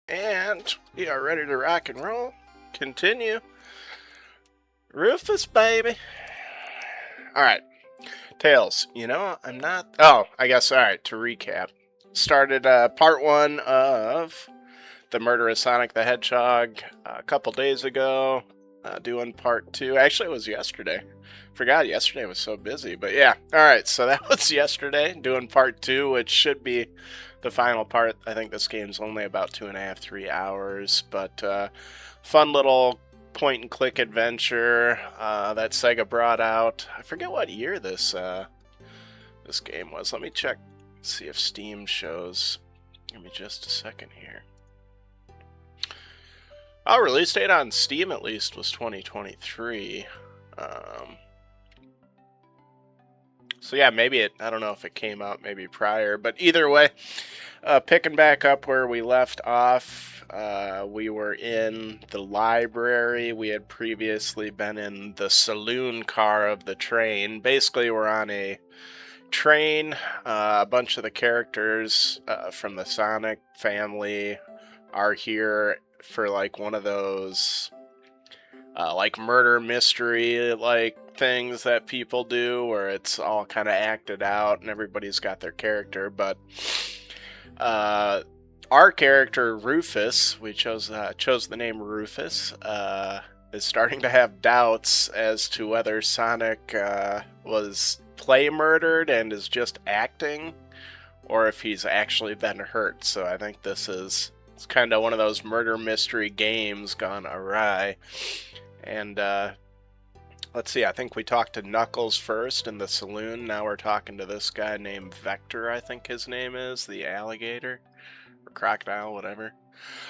And we are ready to rock and roll. Continue. Rufus, baby. Alright. Tails, I'm not. Oh, I guess, alright, to recap. Started part one of The Murder of Sonic the Hedgehog a couple days ago. Doing part two. Actually, it was yesterday. Forgot yesterday was so busy. But yeah, alright, so that was yesterday. Doing part two, which should be the final part. I think this game's only about 2.5, 3 hours. But fun little point and click adventure that Sega brought out. I forget what year this game was. Let me check, see if Steam shows. Give me just a second here. Oh, release date on Steam at least was 2023. So yeah, maybe I don't know if it came out maybe prior, but either way, picking back up where we left off, we were in the library. We had previously been in the saloon car of the train. Basically, we're on a train. A bunch of the characters from the Sonic family are here for like one of those like murder mystery like things that people do where it's all kind of acted out and everybody's got their character. But our character Rufus, we chose the name Rufus, is starting to have doubts as to whether Sonic was play murdered and is just acting, or if he's actually been hurt. So I think it's kind of one of those murder mystery games gone awry. And let's see, I think we talked to Knuckles first in the saloon. Now we're talking to this guy named Vector, I think his name is, the alligator, or crocodile, whatever.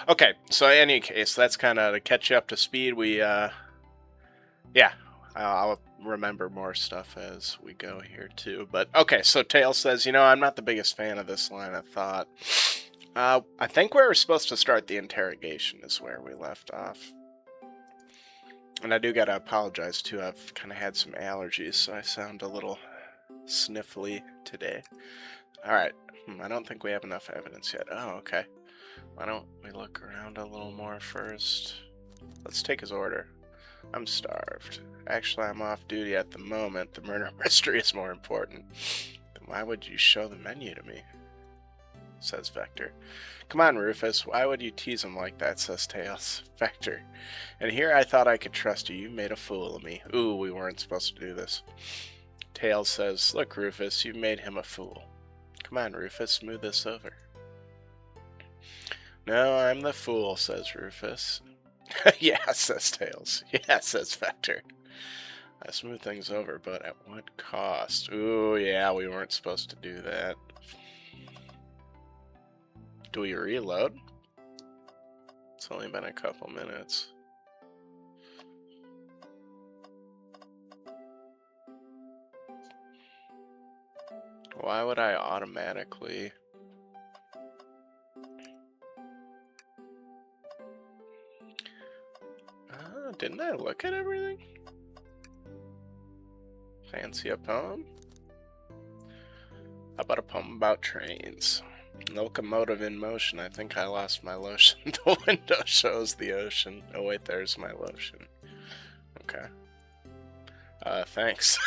Okay, so in any case, that's kind of to catch you up to speed. I'll remember more stuff as we go here too. But okay, so Tails says, I'm not the biggest fan of this line of thought. I think we were supposed to start the interrogation is where we left off. And I do gotta apologize too, I've kind of had some allergies, so I sound a little sniffly today. Alright, I don't think we have enough evidence yet. Oh, okay. Why don't we look around a little more first? Let's take his order. I'm starved. Actually, I'm off duty at the moment. The murder mystery is more important. Then why would you show the menu to me? Says Vector. Come on, Rufus. Why would you tease him like that? Says Tails. Vector. And here I thought I could trust you. You made a fool of me. Ooh, we weren't supposed to do this. Tails says, Look, Rufus, you made him a fool. Come on, Rufus, smooth this over. No, I'm the fool, says Rufus. Yeah, says Tails. Yeah, says Vector. I smooth things over, but at what cost? Ooh, yeah, we weren't supposed to do that. Do we reload? It's only been a couple minutes. Why would I automatically... didn't I look at everything? Fancy a poem? How about a poem about trains? Locomotive in motion. I think I lost my lotion. The window shows the ocean. Oh wait, there's my lotion. Okay. Thanks.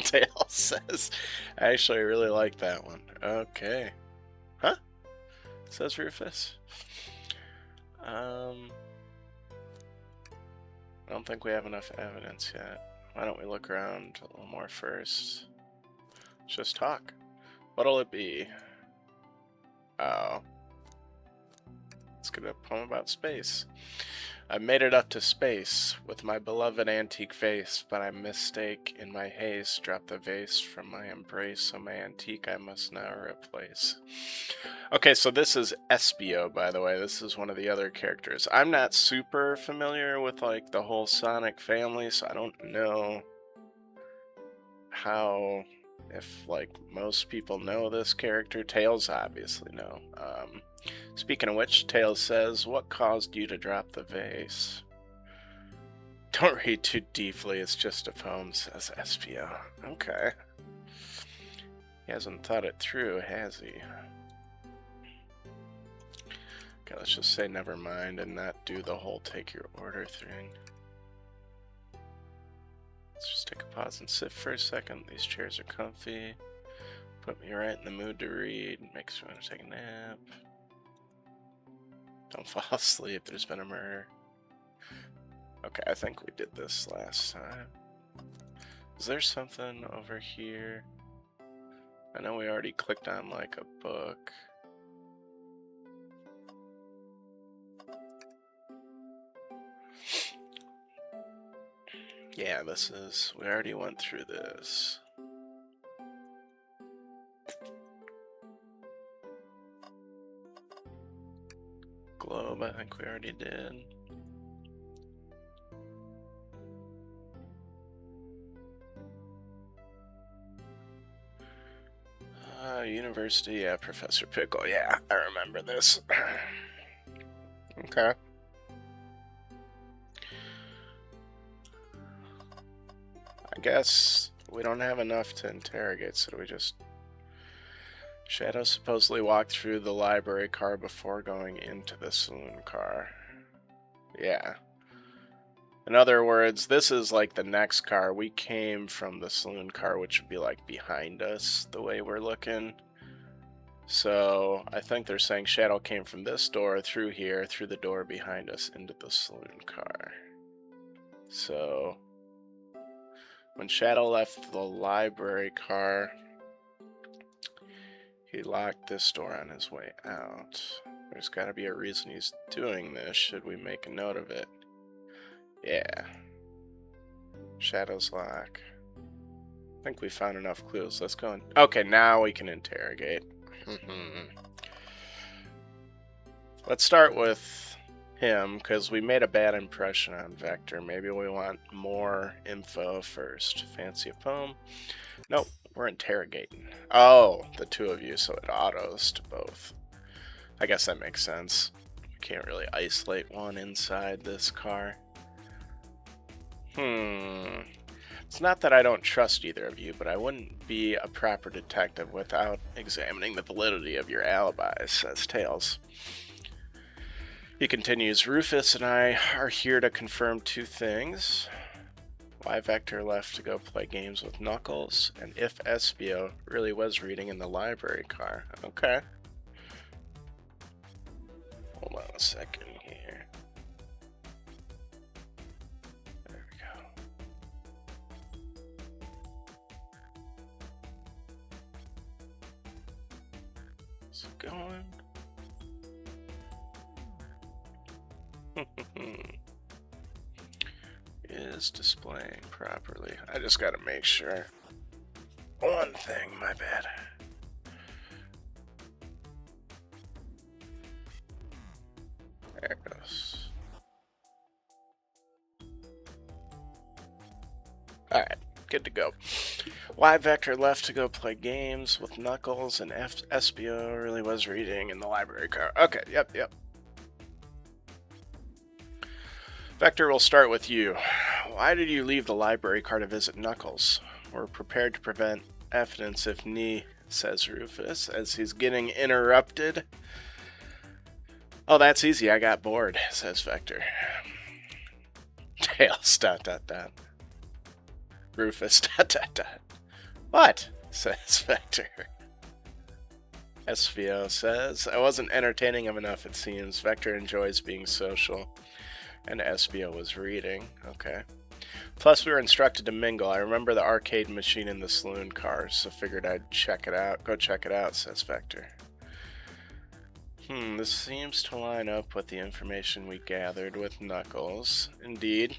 Tails says. I actually really like that one. Okay. Huh? Says Rufus. I don't think we have enough evidence yet. Why don't we look around a little more first? Let's just talk. What'll it be? Oh. Let's get a poem about space. I made it up to space with my beloved antique face, but I mistake in my haste, dropped the vase from my embrace, so my antique I must now replace. Okay, so this is Espio, by the way. This is one of the other characters. I'm not super familiar with like the whole Sonic family, so I don't know how, if like most people know this character. Tails obviously know. Speaking of which, Tails says, what caused you to drop the vase? Don't read too deeply, it's just a poem, says Espio. Okay. He hasn't thought it through, has he? Okay, let's just say never mind and not do the whole take your order thing. Let's just take a pause and sit for a second. These chairs are comfy. Put me right in the mood to read. Makes me want to take a nap. Don't fall asleep. There's been a murder. Okay, I think we did this last time. Is there something over here? I know we already clicked on like a book. Yeah, we already went through this. Globe, I think we already did. University, yeah, Professor Pickle, yeah, I remember this. Okay. I guess we don't have enough to interrogate, so do we just... Shadow supposedly walked through the library car before going into the saloon car. Yeah. In other words, this is like the next car. We came from the saloon car, which would be like behind us, the way we're looking. So I think they're saying Shadow came from this door, through here, through the door behind us, into the saloon car. So when Shadow left the library car, he locked this door on his way out. There's got to be a reason he's doing this. Should we make a note of it? Yeah. Shadow's lock. I think we found enough clues. Let's go. Okay, now we can interrogate. Let's start with him, because we made a bad impression on Vector. Maybe we want more info first. Fancy a poem? Nope, we're interrogating. Oh, the two of you, so it autos to both. I guess that makes sense. We can't really isolate one inside this car. It's not that I don't trust either of you, but I wouldn't be a proper detective without examining the validity of your alibis, says Tails. He continues, Rufus and I are here to confirm two things. Why Vector left to go play games with Knuckles, and if Espio really was reading in the library car. Okay. Hold on a second here. There we go. Is it going? Is displaying properly. I just gotta make sure. One thing, my bad. There it goes. Alright, good to go. Why Vector left to go play games with Knuckles and Espio really was reading in the library car. Okay, yep. Vector, we'll start with you. Why did you leave the library car to visit Knuckles? We're prepared to prevent evidence if need, says Rufus, as he's getting interrupted. Oh, that's easy. I got bored, says Vector. Tails, ... Rufus, ... What? Says Vector. Espio says, I wasn't entertaining him enough, it seems. Vector enjoys being social. And Espio was reading. Okay. Plus, we were instructed to mingle. I remember the arcade machine in the saloon car, so figured I'd check it out. Go check it out, says Vector. This seems to line up with the information we gathered with Knuckles. Indeed.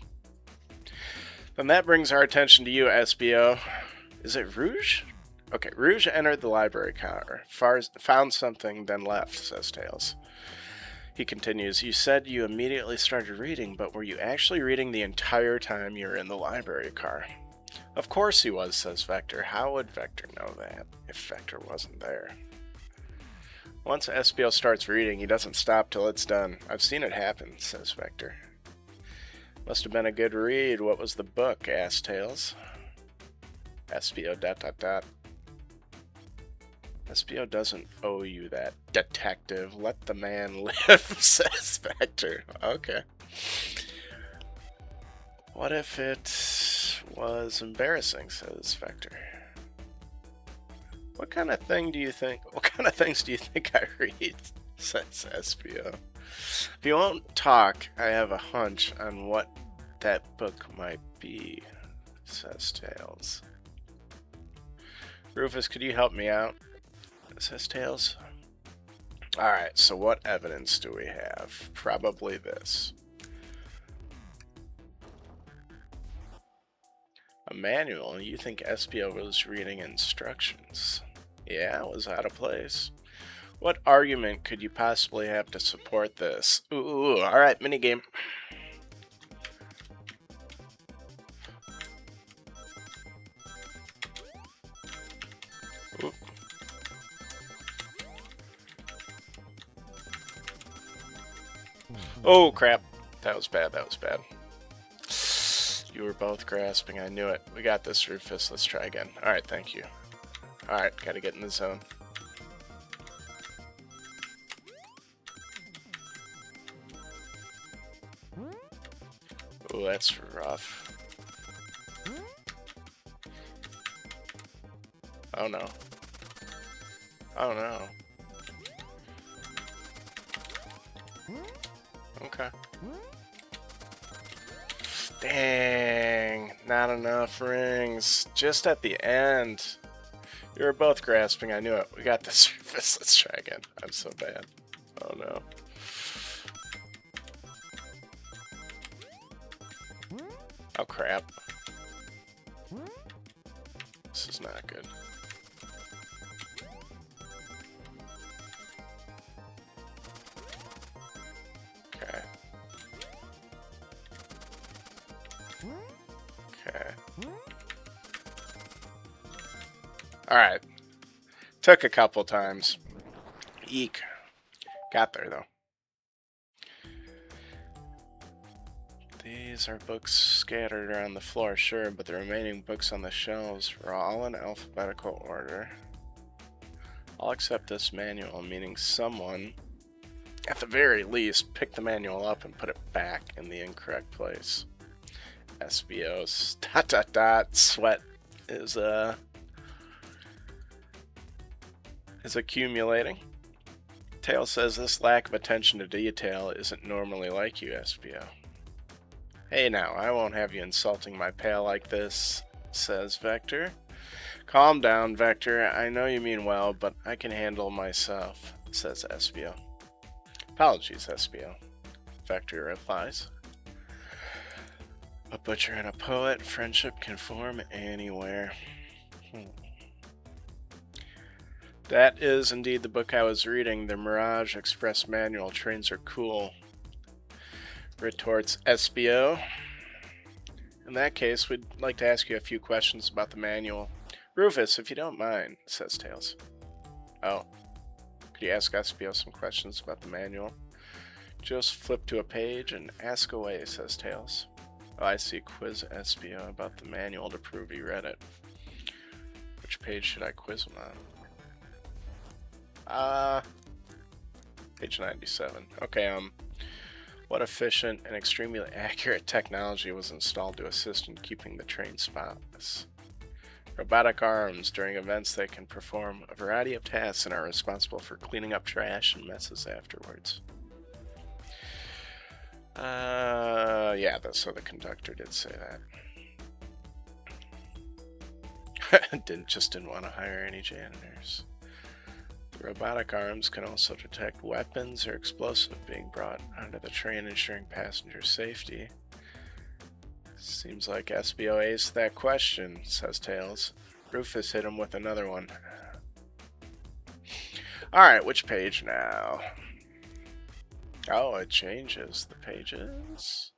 Then that brings our attention to you, Espio. Is it Rouge? Okay, Rouge entered the library car, found something, then left, says Tails. He continues, you said you immediately started reading, but were you actually reading the entire time you were in the library car? Of course he was, says Vector. How would Vector know that if Vector wasn't there? Once Espio starts reading, he doesn't stop till it's done. I've seen it happen, says Vector. Must have been a good read. What was the book? Asked Tails. Espio ... SBO doesn't owe you that, detective. Let the man live, says Vector. Okay. What if it was embarrassing, says Vector. What kind of thing do you think? What kind of things do you think I read? Says SBO. If you won't talk, I have a hunch on what that book might be, says Tails. Rufus, could you help me out? Says Tails. Alright, so what evidence do we have? Probably this. A manual? You think SPO was reading instructions? Yeah, it was out of place. What argument could you possibly have to support this? Ooh, alright, minigame. Ooh. Oh, crap. That was bad, that was bad. You were both grasping, I knew it. We got this, Rufus. Let's try again. Alright, thank you. Alright, gotta get in the zone. Ooh, that's rough. Oh no. Oh no. Okay. Dang, not enough rings. Just at the end. You were both grasping, I knew it. We got this, Rufus. Let's try again. I'm so bad. Oh no. Oh crap. This is not good. Okay. Okay. Alright. Took a couple times. Eek. Got there though. These are books scattered around the floor, sure, but the remaining books on the shelves were all in alphabetical order. All except this manual, meaning someone, at the very least, picked the manual up and put it back in the incorrect place. SBO's ... Sweat is accumulating. Tails says this lack of attention to detail isn't normally like you, SBO. Hey now, I won't have you insulting my pal like this, says Vector. Calm down, Vector. I know you mean well, but I can handle myself, says SBO. Apologies, SBO, Vector replies. A butcher and a poet, friendship can form anywhere. That is indeed the book I was reading, the Mirage Express Manual. Trains are cool, retorts SBO. In that case, we'd like to ask you a few questions about the manual. Rufus, if you don't mind, says Tails. Oh. Could you ask SBO some questions about the manual? Just flip to a page and ask away, says Tails. Oh, I see. Quiz SBO about the manual to prove he read it. Which page should I quiz him on? Page 97. Okay, what efficient and extremely accurate technology was installed to assist in keeping the train spotless? Robotic arms. During events, they can perform a variety of tasks and are responsible for cleaning up trash and messes afterwards. Yeah, so the conductor did say that. Didn't want to hire any janitors. The robotic arms can also detect weapons or explosive being brought onto the train, ensuring passenger safety. Seems like SBO aced that question, says Tails. Rufus hit him with another one. Alright, which page now? Oh, it changes the pages.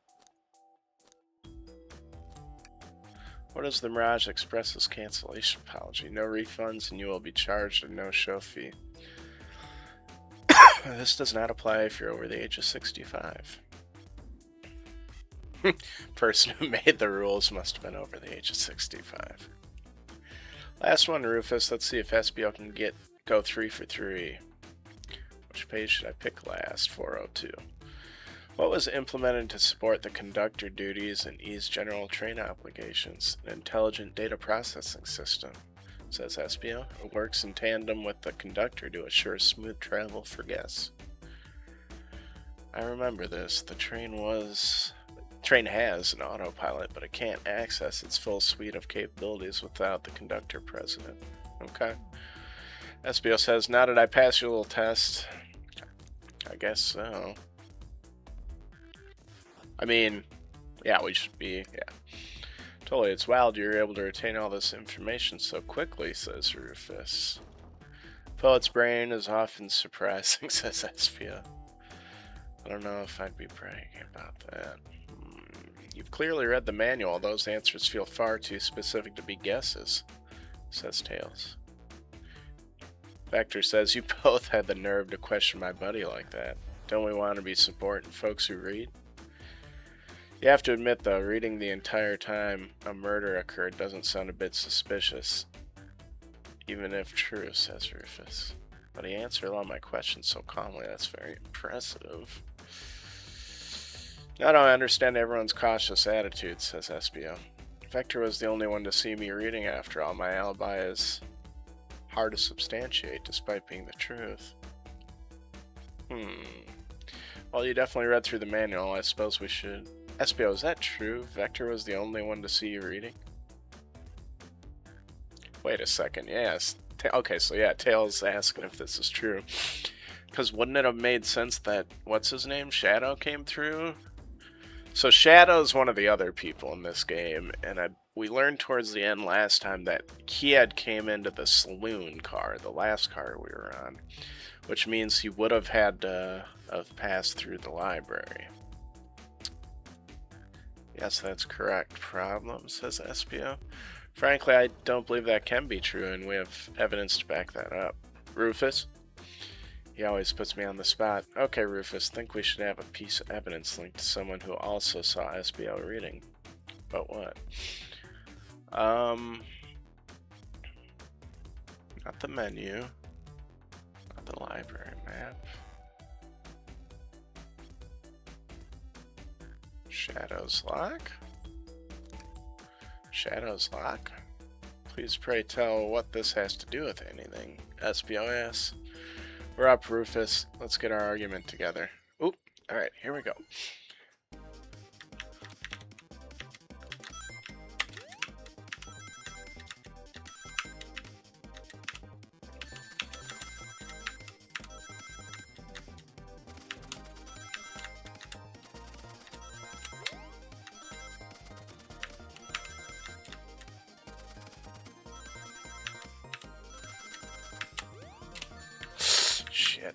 What is the Mirage Express's cancellation policy? No refunds and you will be charged a no-show fee. This does not apply if you're over the age of 65. Person who made the rules must have been over the age of 65. Last one, Rufus. Let's see if SBO can get Go 3 for 3. Which page should I pick last? 402. What was implemented to support the conductor duties and ease general train obligations? An intelligent data processing system, says SPO. It works in tandem with the conductor to assure smooth travel for guests. I remember this. The train has an autopilot, but it can't access its full suite of capabilities without the conductor present. Okay. SBO says, now did I pass your little test? I guess so. I mean, yeah, we should be, yeah. Totally, it's wild you're able to retain all this information so quickly, says Rufus. Poet's brain is often surprising, says SPO. I don't know if I'd be bragging about that. You've clearly read the manual. Those answers feel far too specific to be guesses, says Tails. Vector says, you both had the nerve to question my buddy like that. Don't we want to be supporting folks who read? You have to admit, though, reading the entire time a murder occurred doesn't sound a bit suspicious. Even if true, says Rufus. But he answered all my questions so calmly, that's very impressive. Now I understand everyone's cautious attitude, says SBO. Vector was the only one to see me reading after all. My alibi is hard to substantiate, despite being the truth. Well, you definitely read through the manual. I suppose we should... SBO, is that true? Vector was the only one to see you reading? Wait a second, yes. Okay, so yeah, Tails asking if this is true. Because wouldn't it have made sense that, what's his name, Shadow came through? So Shadow's one of the other people in this game, and we learned towards the end last time that he had came into the saloon car, the last car we were on, which means he would have had to have passed through the library. Yes, that's correct. Problem, says SPO. Frankly, I don't believe that can be true, and we have evidence to back that up. Rufus? He always puts me on the spot. Okay, Rufus, think we should have a piece of evidence linked to someone who also saw SBO reading. But what? Not the menu. Not the library map. Shadow's lock? Shadow's lock? Please pray tell what this has to do with anything. SBOS. We're up, Rufus. Let's get our argument together. Oop. Alright, here we go. Shit.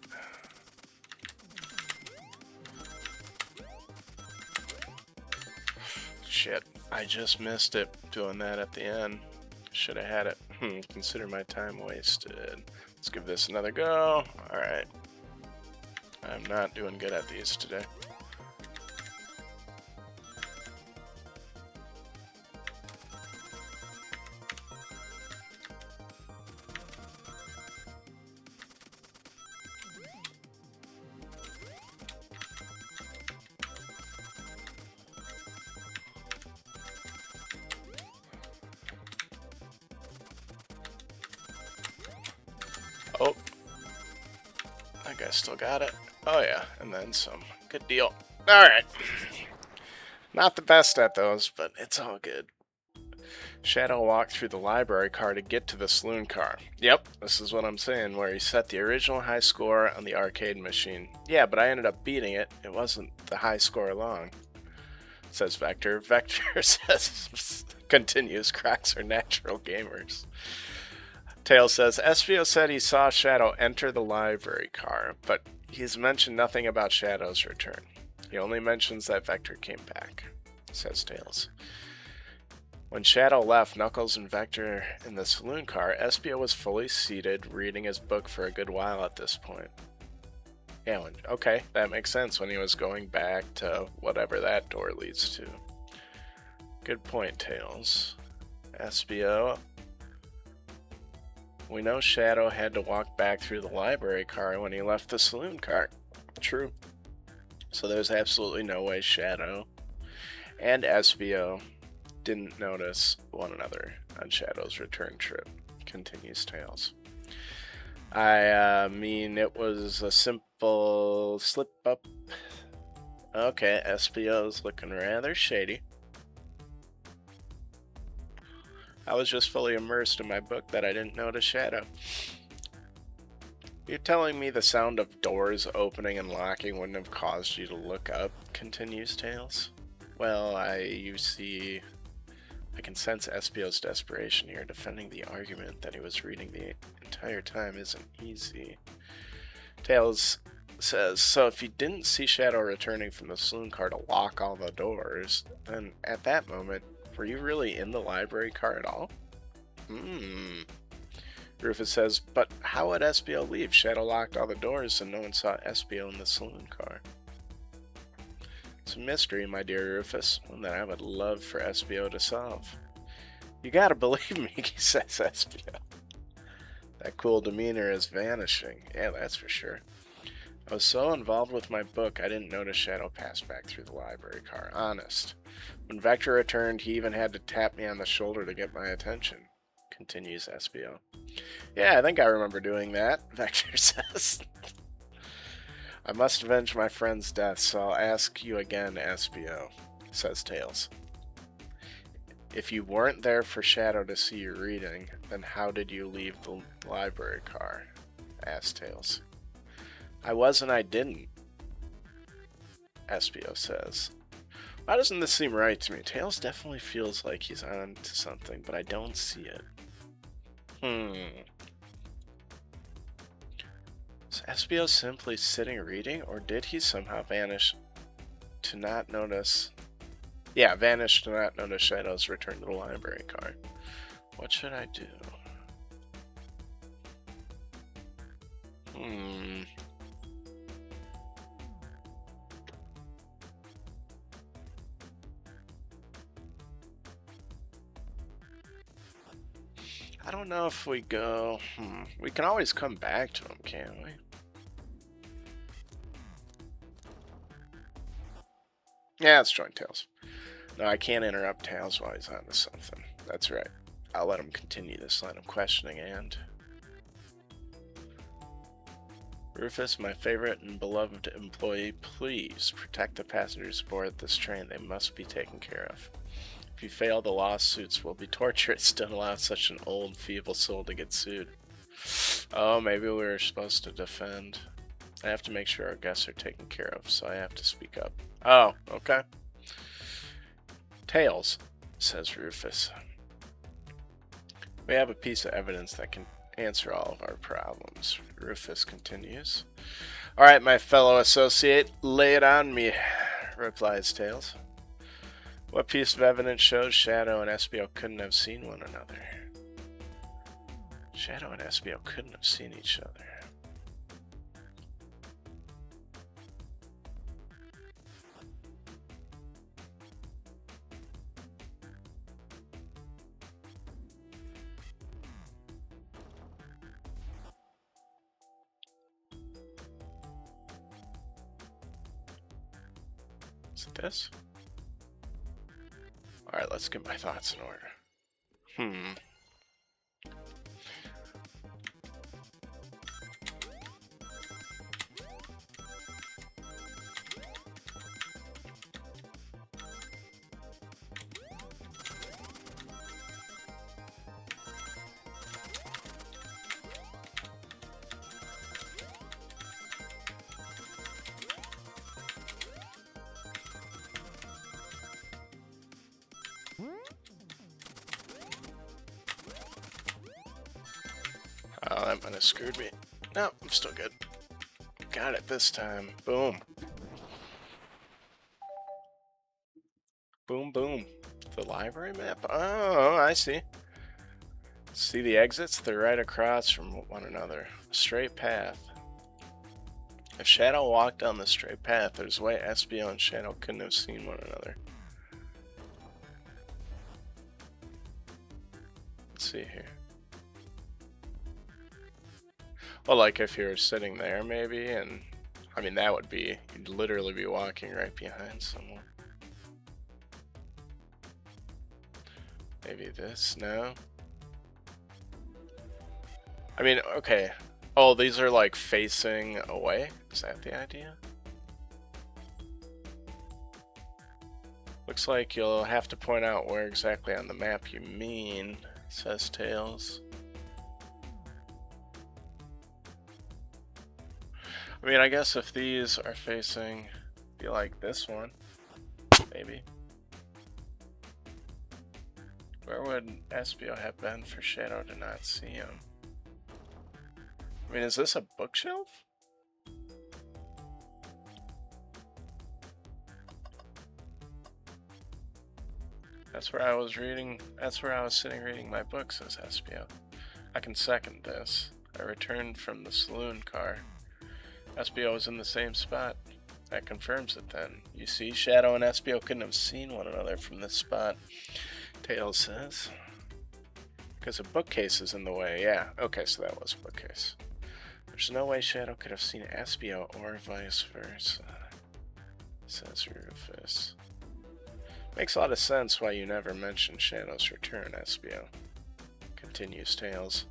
Shit. I just missed it doing that at the end. Should have had it. Consider my time wasted. Let's give this another go. Alright. I'm not doing good at these today. Oh, I think I still got it. Oh yeah, and then some. Good deal. Alright. Not the best at those, but it's all good. Shadow walked through the library car to get to the saloon car. Yep, this is what I'm saying, where he set the original high score on the arcade machine. Yeah, but I ended up beating it. It wasn't the high score long, says Vector. Vector says, continues, Crocs are natural gamers. Tails says, SVO said he saw Shadow enter the library car, but he's mentioned nothing about Shadow's return. He only mentions that Vector came back, says Tails. When Shadow left Knuckles and Vector in the saloon car, SBO was fully seated, reading his book for a good while at this point. Yeah, okay, that makes sense when he was going back to whatever that door leads to. Good point, Tails. SBO. We know Shadow had to walk back through the library car when he left the saloon car. True. So there's absolutely no way Shadow and SBO didn't notice one another on Shadow's return trip, continues Tails. I mean, it was a simple slip up. Okay, SBO's looking rather shady. I was just fully immersed in my book that I didn't notice Shadow. You're telling me the sound of doors opening and locking wouldn't have caused you to look up, continues Tails. Well, you see, I can sense SBO's desperation here. Defending the argument that he was reading the entire time isn't easy. Tails says, so if you didn't see Shadow returning from the saloon car to lock all the doors, then at that moment, were you really in the library car at all? Rufus says, but how would SBO leave? Shadow locked all the doors and no one saw SBO in the saloon car. It's a mystery, my dear Rufus, one that I would love for SBO to solve. You gotta believe me, says SBO. That cool demeanor is vanishing. Yeah, that's for sure. I was so involved with my book, I didn't notice Shadow pass back through the library car. Honest. When Vector returned, he even had to tap me on the shoulder to get my attention, continues SBO. Yeah, I think I remember doing that, Vector says. I must avenge my friend's death, so I'll ask you again, SBO, says Tails. If you weren't there for Shadow to see you reading, then how did you leave the library car? Asked Tails. I was and I didn't, SBO says. Why doesn't this seem right to me? Tails definitely feels like he's on to something, but I don't see it. Is SBO simply sitting reading, or did he somehow vanish to not notice... Yeah, vanish to not notice Shadow's return to the library car. What should I do? I don't know if we go... We can always come back to him, can't we? Yeah, let's join Tails. No, I can't interrupt Tails while he's on to something. That's right. I'll let him continue this line of questioning and... Rufus, my favorite and beloved employee, please protect the passengers aboard this train. They must be taken care of. If you fail, the lawsuits will be torturous. Don't allow such an old, feeble soul to get sued. Oh, maybe we were supposed to defend. I have to make sure our guests are taken care of, so I have to speak up. Oh, okay. Tails, says Rufus. We have a piece of evidence that can answer all of our problems. Rufus continues. All right, my fellow associate, lay it on me, replies Tails. What piece of evidence shows Shadow and SBO couldn't have seen one another? Shadow and SBO couldn't have seen each other. Is it this? Alright, let's get my thoughts in order. Oh, that might have screwed me. No, I'm still good. Got it this time. Boom. Boom, boom. The library map? Oh, I see. See the exits? They're right across from one another. Straight path. If Shadow walked down the straight path, there's a way SBO and Shadow couldn't have seen one another. Let's see here. Well, like if you were sitting there, maybe, and I mean, that would be, you'd literally be walking right behind someone. Maybe this, no? I mean, okay. Oh, these are like facing away? Is that the idea? Looks like you'll have to point out where exactly on the map you mean, says Tails. I mean, I guess if these are facing, be like this one, maybe. Where would Espio have been for Shadow to not see him? I mean, is this a bookshelf? That's where I was reading, that's where I was sitting reading my book, says Espio. I can second this. I returned from the saloon car. Espio was in the same spot. That confirms it then. You see, Shadow and Espio couldn't have seen one another from this spot, Tails says. Because a bookcase is in the way, yeah. Okay, so that was a bookcase. There's no way Shadow could have seen Espio or vice versa, says Rufus. Makes a lot of sense why you never mentioned Shadow's return, Espio, continues Tails.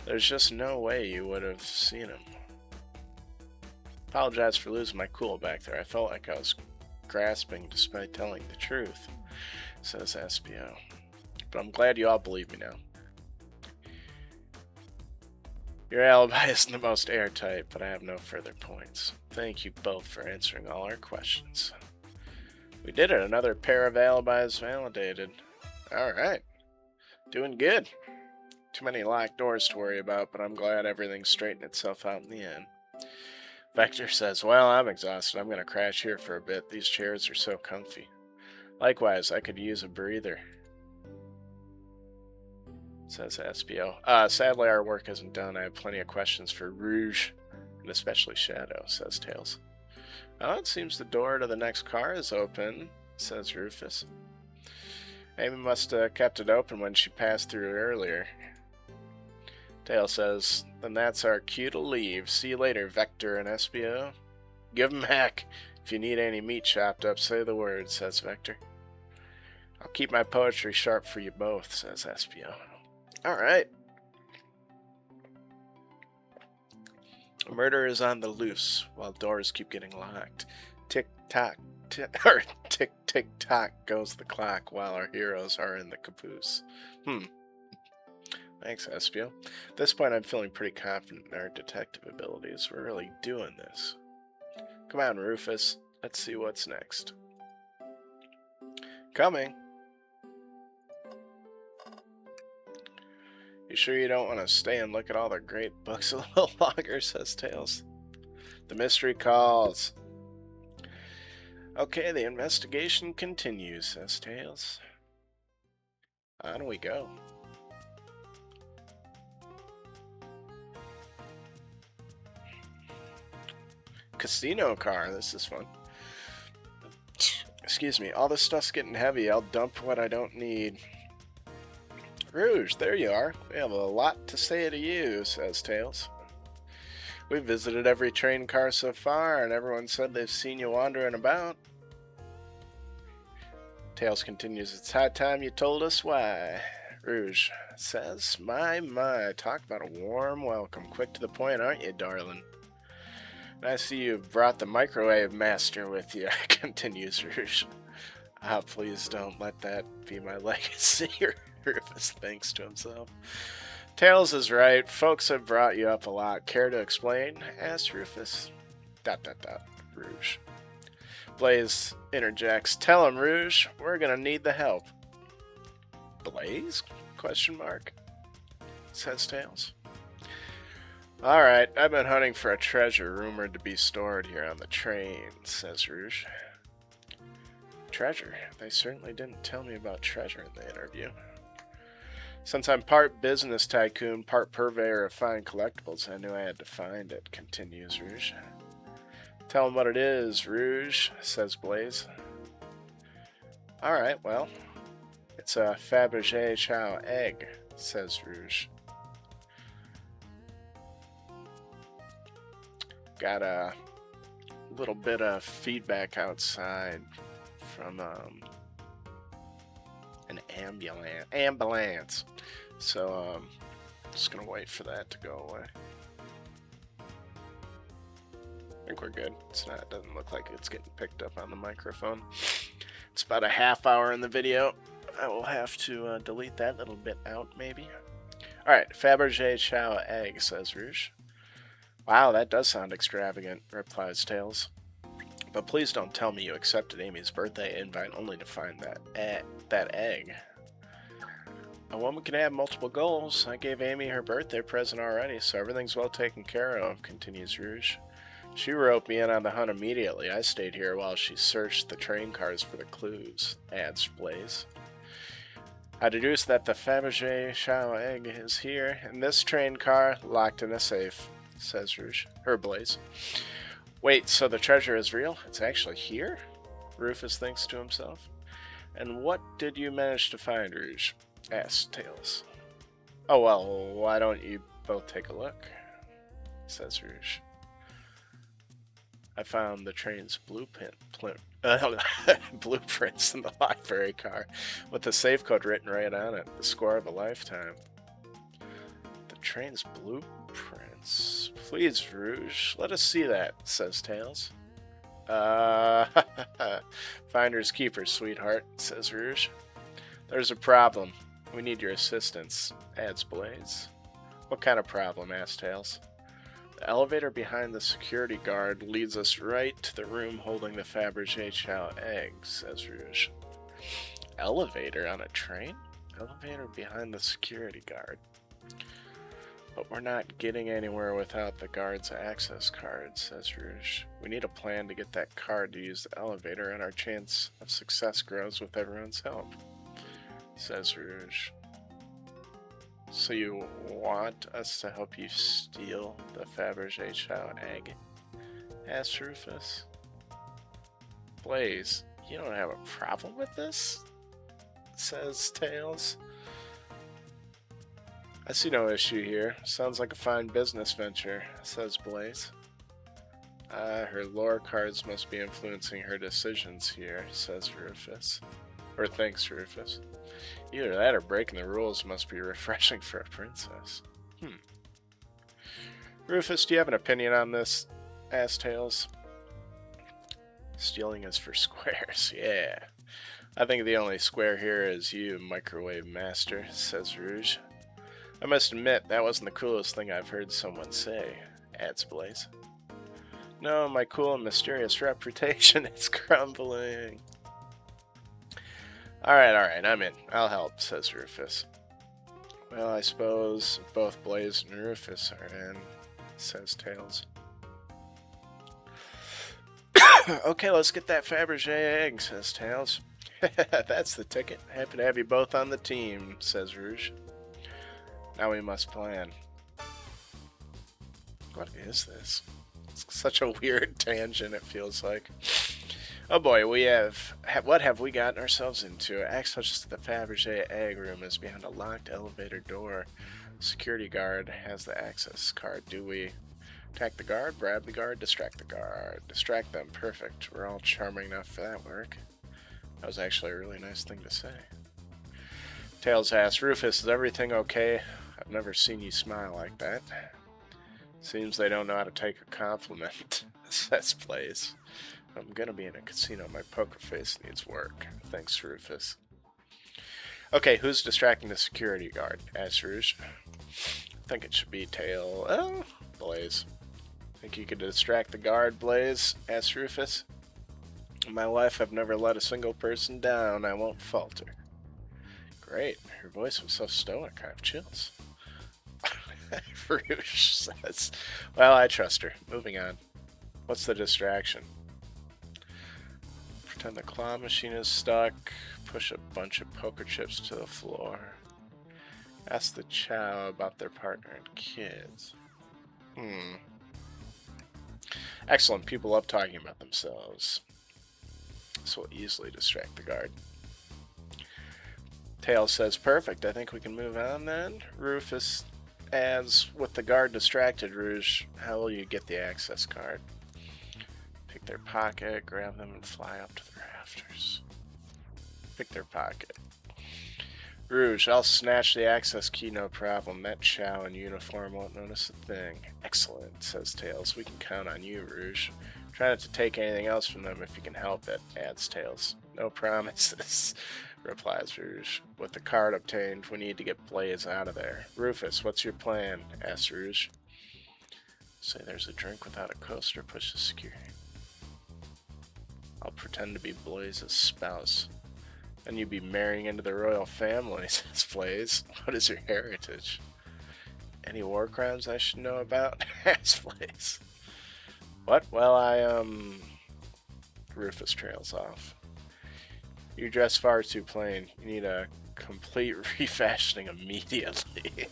There's just no way you would have seen him. Apologize for losing my cool back there. I felt like I was grasping despite telling the truth, says Espio. But I'm glad you all believe me now. Your alibi isn't the most airtight, but I have no further points. Thank you both for answering all our questions. We did it. Another pair of alibis validated. Alright. Doing good. Too many locked doors to worry about, but I'm glad everything straightened itself out in the end. Vector says, well, I'm exhausted. I'm going to crash here for a bit. These chairs are so comfy. Likewise, I could use a breather, says Espio. Sadly, our work isn't done. I have plenty of questions for Rouge, and especially Shadow, says Tails. Oh, it seems the door to the next car is open, says Rufus. Amy must have kept it open when she passed through earlier. Tails says, then that's our cue to leave. See you later, Vector and Espio. Give 'em heck. If you need any meat chopped up, say the word, says Vector. I'll keep my poetry sharp for you both, says Espio. Alright. A murder is on the loose, while doors keep getting locked. Tick-tock, tick-tick-tock goes the clock, while our heroes are in the caboose. Thanks, Espio. At this point, I'm feeling pretty confident in our detective abilities. We're really doing this. Come on, Rufus. Let's see what's next. Coming. You sure you don't want to stay and look at all the great books a little longer, says Tails. The mystery calls. Okay, the investigation continues, says Tails. On we go. Casino car, this is fun. Excuse me, all this stuff's getting heavy. I'll dump what I don't need. Rouge, there you are. We have a lot to say to you, says Tails. We've visited every train car so far, and everyone said they've seen you wandering about. Tails continues, it's high time you told us why. Rouge says, my, talk about a warm welcome. Quick to the point, aren't you, darling? I see you've brought the microwave master with you, continues Rouge. Please don't let that be my legacy, Rufus thinks to himself. Tails is right. Folks have brought you up a lot. Care to explain? Asks Rufus. ... Rouge. Blaze interjects. Tell him, Rouge. We're gonna need the help. Blaze? Question mark. Says Tails. Alright, I've been hunting for a treasure rumored to be stored here on the train, says Rouge. Treasure? They certainly didn't tell me about treasure in the interview. Since I'm part business tycoon, part purveyor of fine collectibles, I knew I had to find it, continues Rouge. Tell him what it is, Rouge, says Blaze. Alright, well, it's a Fabergé Chow egg, says Rouge. Got a little bit of feedback outside from an ambulance. So just gonna wait for that to go away. I think we're good. It's not. It doesn't look like it's getting picked up on the microphone. It's about a half hour in the video. I will have to delete that little bit out, maybe. All right, Fabergé Chow egg, says Rouge. Wow, that does sound extravagant, replies Tails. But please don't tell me you accepted Amy's birthday invite only to find that egg. A woman can have multiple goals. I gave Amy her birthday present already, so everything's well taken care of, continues Rouge. She roped me in on the hunt immediately. I stayed here while she searched the train cars for the clues, adds Blaze. I deduce that the Fabergé Chow egg is here, in this train car, locked in a safe, says Rouge. Blaze. Wait, so the treasure is real? It's actually here? Rufus thinks to himself. And what did you manage to find, Rouge? Asks Tails. Oh, well, why don't you both take a look? Says Rouge. I found the train's blueprints in the library car, with the safe code written right on it. The score of a lifetime. The train's blueprints? Please, Rouge, let us see that, says Tails. Finders keepers, sweetheart, says Rouge. There's a problem. We need your assistance, adds Blaze. What kind of problem, asks Tails. The elevator behind the security guard leads us right to the room holding the Fabergé Chow egg, says Rouge. Elevator on a train? Elevator behind the security guard. But we're not getting anywhere without the guard's access card, says Rouge. We need a plan to get that card to use the elevator, and our chance of success grows with everyone's help, says Rouge. So you want us to help you steal the Fabergé Chow egg? Asks Rufus. Blaze, you don't have a problem with this? Says Tails. I see no issue here. Sounds like a fine business venture, says Blaze. Her lore cards must be influencing her decisions here, says Rufus. Or thinks Rufus. Either that or breaking the rules must be refreshing for a princess. Rufus, do you have an opinion on this? Asked Tails. Stealing is for squares, yeah. I think the only square here is you, Microwave Master, says Rouge. I must admit, that wasn't the coolest thing I've heard someone say, adds Blaze. No, my cool and mysterious reputation is crumbling. Alright, I'm in. I'll help, says Rufus. Well, I suppose both Blaze and Rufus are in, says Tails. Okay, let's get that Fabergé egg, says Tails. That's the ticket. Happy to have you both on the team, says Rouge. Now we must plan. What is this? It's such a weird tangent, it feels like. Oh boy, what have we gotten ourselves into? Access to the Fabergé egg room is behind a locked elevator door. Security guard has the access card. Do we attack the guard, grab the guard, distract the guard? Distract them, perfect. We're all charming enough for that work. That was actually a really nice thing to say. Tails asks, Rufus, is everything okay? I've never seen you smile like that. Seems they don't know how to take a compliment, says Blaze. I'm gonna be in a casino. My poker face needs work. Thanks, Rufus. Okay, who's distracting the security guard? Asks Rouge. I think it should be Blaze. Think you could distract the guard, Blaze? Asks Rufus. In my life, I've never let a single person down. I won't falter. Great. Her voice was so stoic. I have chills. Rouge says. Well, I trust her. Moving on. What's the distraction? Pretend the claw machine is stuck. Push a bunch of poker chips to the floor. Ask the Chow about their partner and kids. Excellent. People love talking about themselves. This will easily distract the guard. Tails says, perfect. I think we can move on then. Rufus As with the guard distracted, Rouge, how will you get the access card? Pick their pocket, grab them, and fly up to the rafters. Pick their pocket. Rouge, I'll snatch the access key, no problem. That chow in uniform won't notice a thing. Excellent, says Tails. We can count on you, Rouge. Try not to take anything else from them if you can help it, adds Tails. No promises, replies Rouge. With the card obtained, we need to get Blaze out of there. Rufus, what's your plan? Asks Rouge. Say there's a drink without a coaster, push the security. I'll pretend to be Blaze's spouse. Then you'd be marrying into the royal family, says Blaze. What is your heritage? Any war crimes I should know about? asks Blaze. What? Well, Rufus trails off. You dress far too plain. You need a complete refashioning immediately.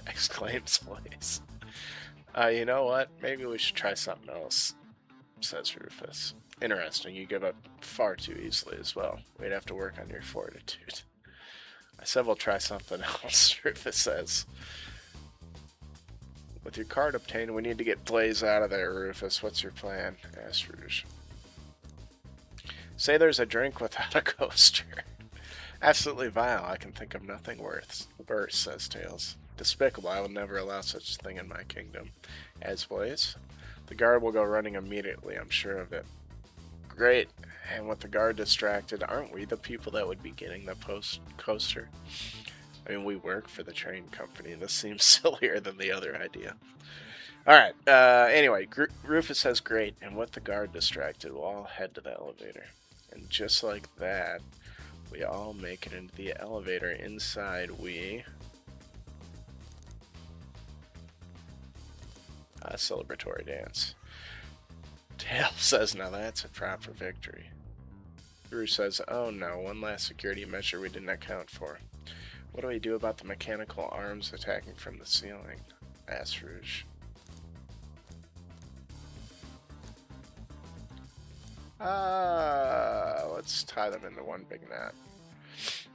Exclaims Blaze. You know what? Maybe we should try something else, says Rufus. Interesting, you give up far too easily as well. We'd have to work on your fortitude. I said we'll try something else, Rufus says. With your card obtained, we need to get Blaze out of there, Rufus. What's your plan? asks Rouge. Say there's a drink without a coaster. Absolutely vile. I can think of nothing worse, says Tails. Despicable. I will never allow such a thing in my kingdom. Adds Blaze. The guard will go running immediately, I'm sure of it. Great. And with the guard distracted, aren't we the people that would be getting the coaster? I mean, we work for the train company. This seems sillier than the other idea. Alright, anyway, Rufus says great, and with the guard distracted, we'll all head to the elevator. And just like that, we all make it into the elevator. Inside, we... a celebratory dance. Tails says, now that's a proper victory. Rouge says, oh no, one last security measure we didn't account for. What do we do about the mechanical arms attacking from the ceiling? asks Rouge. Let's tie them into one big knot.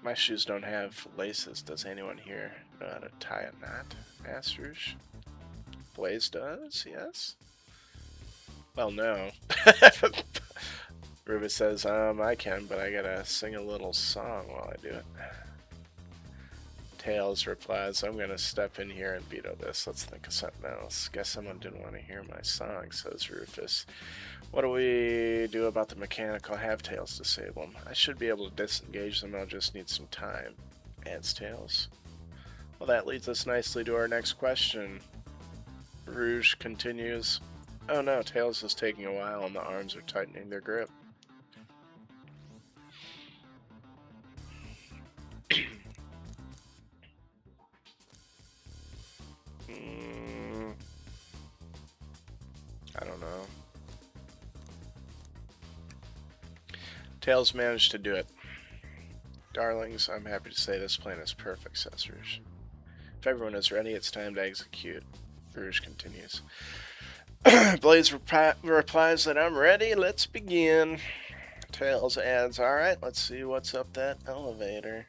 My shoes don't have laces. Does anyone here know how to tie a knot? asks Rouge. Blaze does, yes? Well, no. Rufus says, I can, but I gotta sing a little song while I do it. Tails replies, I'm gonna step in here and veto this. Let's think of something else. Guess someone didn't want to hear my song, says Rufus. What do we do about the mechanical have-tails disable them? I should be able to disengage them, I'll just need some time, adds Tails. Well, that leads us nicely to our next question. Rouge continues, oh no, Tails is taking a while and the arms are tightening their grip. I don't know. Tails managed to do it. Darlings, I'm happy to say this plan is perfect, says Rouge. If everyone is ready, it's time to execute. Rouge continues. Blaze replies that I'm ready, let's begin. Tails adds, alright, let's see what's up that elevator.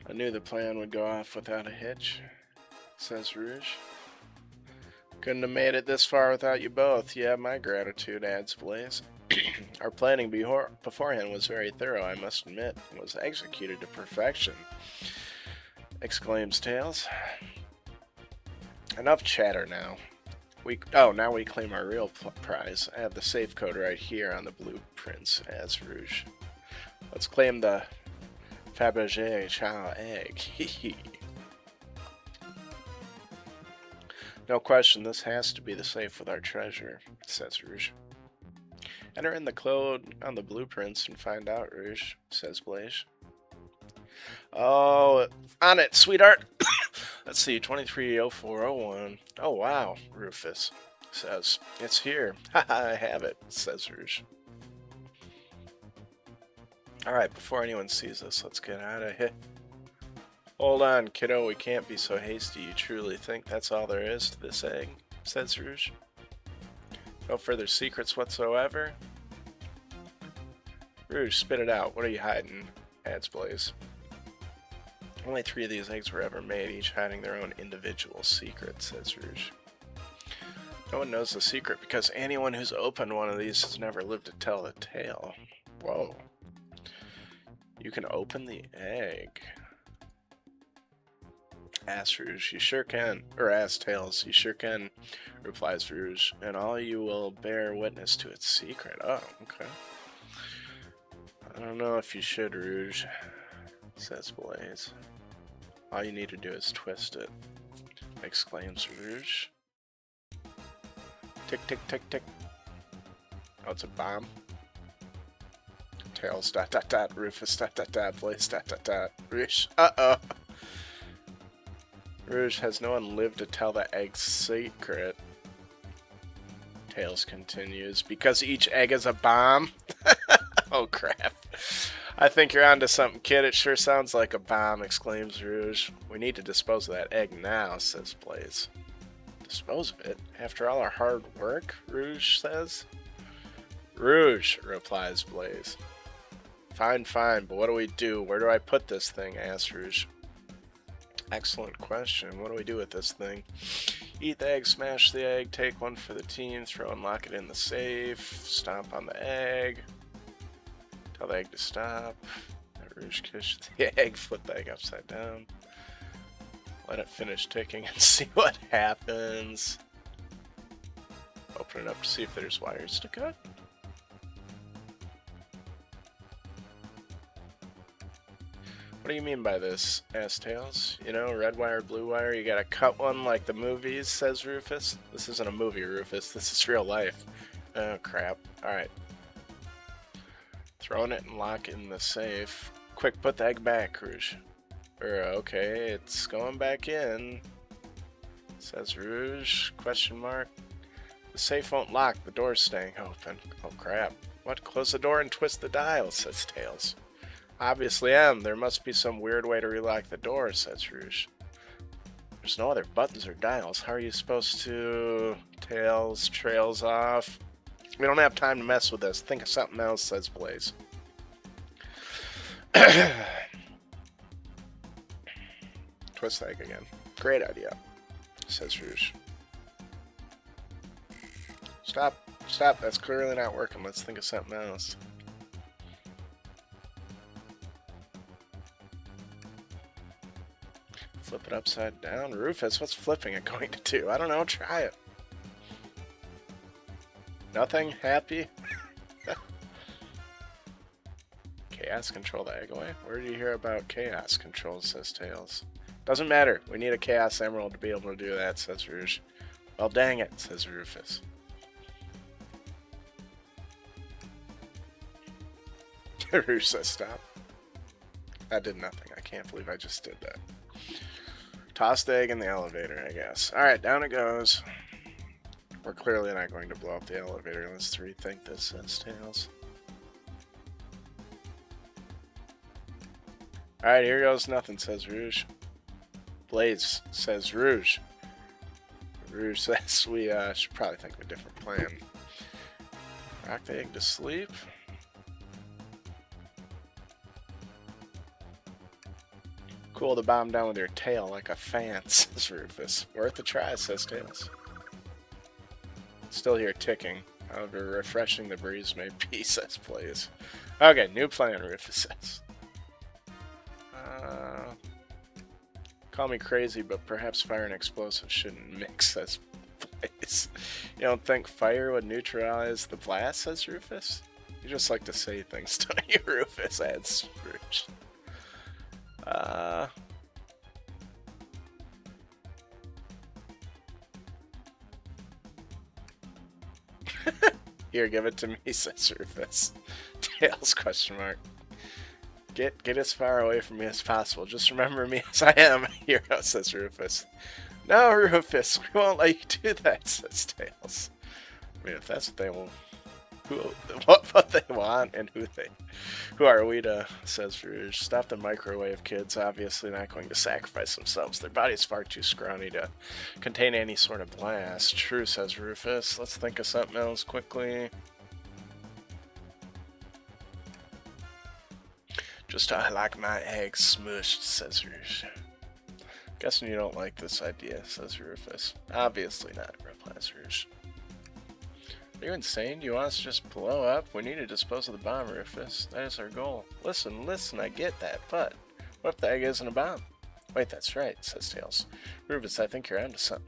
I knew the plan would go off without a hitch, says Rouge. Couldn't have made it this far without you both. You have my gratitude, adds Blaze. Our planning beforehand was very thorough, I must admit. It was executed to perfection, exclaims Tails. Enough chatter now. Now we claim our real prize. I have the safe code right here on the blueprints, adds Rouge. Let's claim the Fabergé Chow egg. No question, this has to be the safe with our treasure, says Rouge. Enter in the code on the blueprints and find out, Rouge, says Blaze. Oh, on it, sweetheart. Let's see, 230401. Oh, wow, Rufus says. It's here. Haha, I have it, says Rouge. Alright, before anyone sees us, let's get out of here. Hold on, kiddo, we can't be so hasty. You truly think that's all there is to this egg? Says Rouge. No further secrets whatsoever? Rouge, spit it out. What are you hiding? Adds Blaze. Only 3 of these eggs were ever made, each hiding their own individual secret, says Rouge. No one knows the secret because anyone who's opened one of these has never lived to tell the tale. Whoa. You can open the egg. Ask Rouge, you sure can. Or ask Tails, you sure can, replies Rouge. And all you will bear witness to its secret. Oh, okay. I don't know if you should, Rouge, says Blaze. All you need to do is twist it, exclaims Rouge. Tick, tick, tick, tick. Oh, it's a bomb. Tails, dot, dot, dot. Rufus, dot, dot, dot. Blaze, dot, dot, dot. Rouge, uh-oh. Rouge, has no one lived to tell the egg's secret? Tails continues, because each egg is a bomb? Oh, crap. I think you're onto something, kid. It sure sounds like a bomb, exclaims Rouge. We need to dispose of that egg now, says Blaze. Dispose of it? After all our hard work? Rouge says. Rouge, replies Blaze. Fine, fine, but what do we do? Where do I put this thing? Asks Rouge. Excellent question. What do we do with this thing? Eat the egg, smash the egg, take one for the team, throw and lock it in the safe, stomp on the egg, tell the egg to stop, Rouge kiss the egg, flip the egg upside down, let it finish ticking and see what happens. Open it up to see if there's wires to cut. What do you mean by this? Asked Tails. You know, red wire, blue wire, you gotta cut one like the movies, says Rufus. This isn't a movie, Rufus. This is real life. Oh, crap. Alright. Throwing it and lock it in the safe. Quick, put the egg back, Rouge. Okay, it's going back in, says Rouge, question mark. The safe won't lock, the door's staying open. Oh, crap. What? Close the door and twist the dial, says Tails. Obviously am. There must be some weird way to relock the door, says Rouge. There's no other buttons or dials. How are you supposed to... Tails trails off. We don't have time to mess with this. Think of something else, says Blaze. Twist the egg again. Great idea, says Rouge. Stop. Stop. That's clearly not working. Let's think of something else. Flip it upside down. Rufus, what's flipping it going to do? I don't know. Try it. Nothing? Happy? Chaos control the egg away? Where did you hear about chaos control, says Tails. Doesn't matter. We need a chaos emerald to be able to do that, says Rouge. Well, dang it, says Rufus. Rouge says stop. That did nothing. I can't believe I just did that. Toss the egg in the elevator, I guess. Alright, down it goes. We're clearly not going to blow up the elevator. Let's rethink this, says Tails. Alright, here goes nothing, says Rouge. Blaze, says Rouge. Rouge says we should probably think of a different plan. Rock the egg to sleep. Cool the bomb down with your tail like a fan, says Rufus. Worth a try, says Tails. Still hear ticking. However refreshing the breeze may be, says Blaze. Okay, new plan, Rufus says. Call me crazy, but perhaps fire and explosives shouldn't mix, says Blaze. You don't think fire would neutralize the blast, says Rufus? You just like to say things, don't you, Rufus, adds Rouge. Here, give it to me, says Rufus. Tails, question mark. Get as far away from me as possible. Just remember me as I am, hero, says Rufus. No, Rufus, we won't let you do that, says Tails. I mean, if that's what they want, what they want and who are we to, says Rouge. Stop the microwave, kids. Obviously not going to sacrifice themselves. Their body's far too scrawny to contain any sort of blast. True, says Rufus. Let's think of something else quickly. Just I like my eggs smushed, says Rouge. Guessing you don't like this idea, says Rufus. Obviously not, replies Rouge. Are you insane? Do you want us to just blow up? We need to dispose of the bomb, Rufus. That is our goal. Listen, I get that, but what if the egg isn't a bomb? Wait, that's right, says Tails. Rufus, I think you're onto something.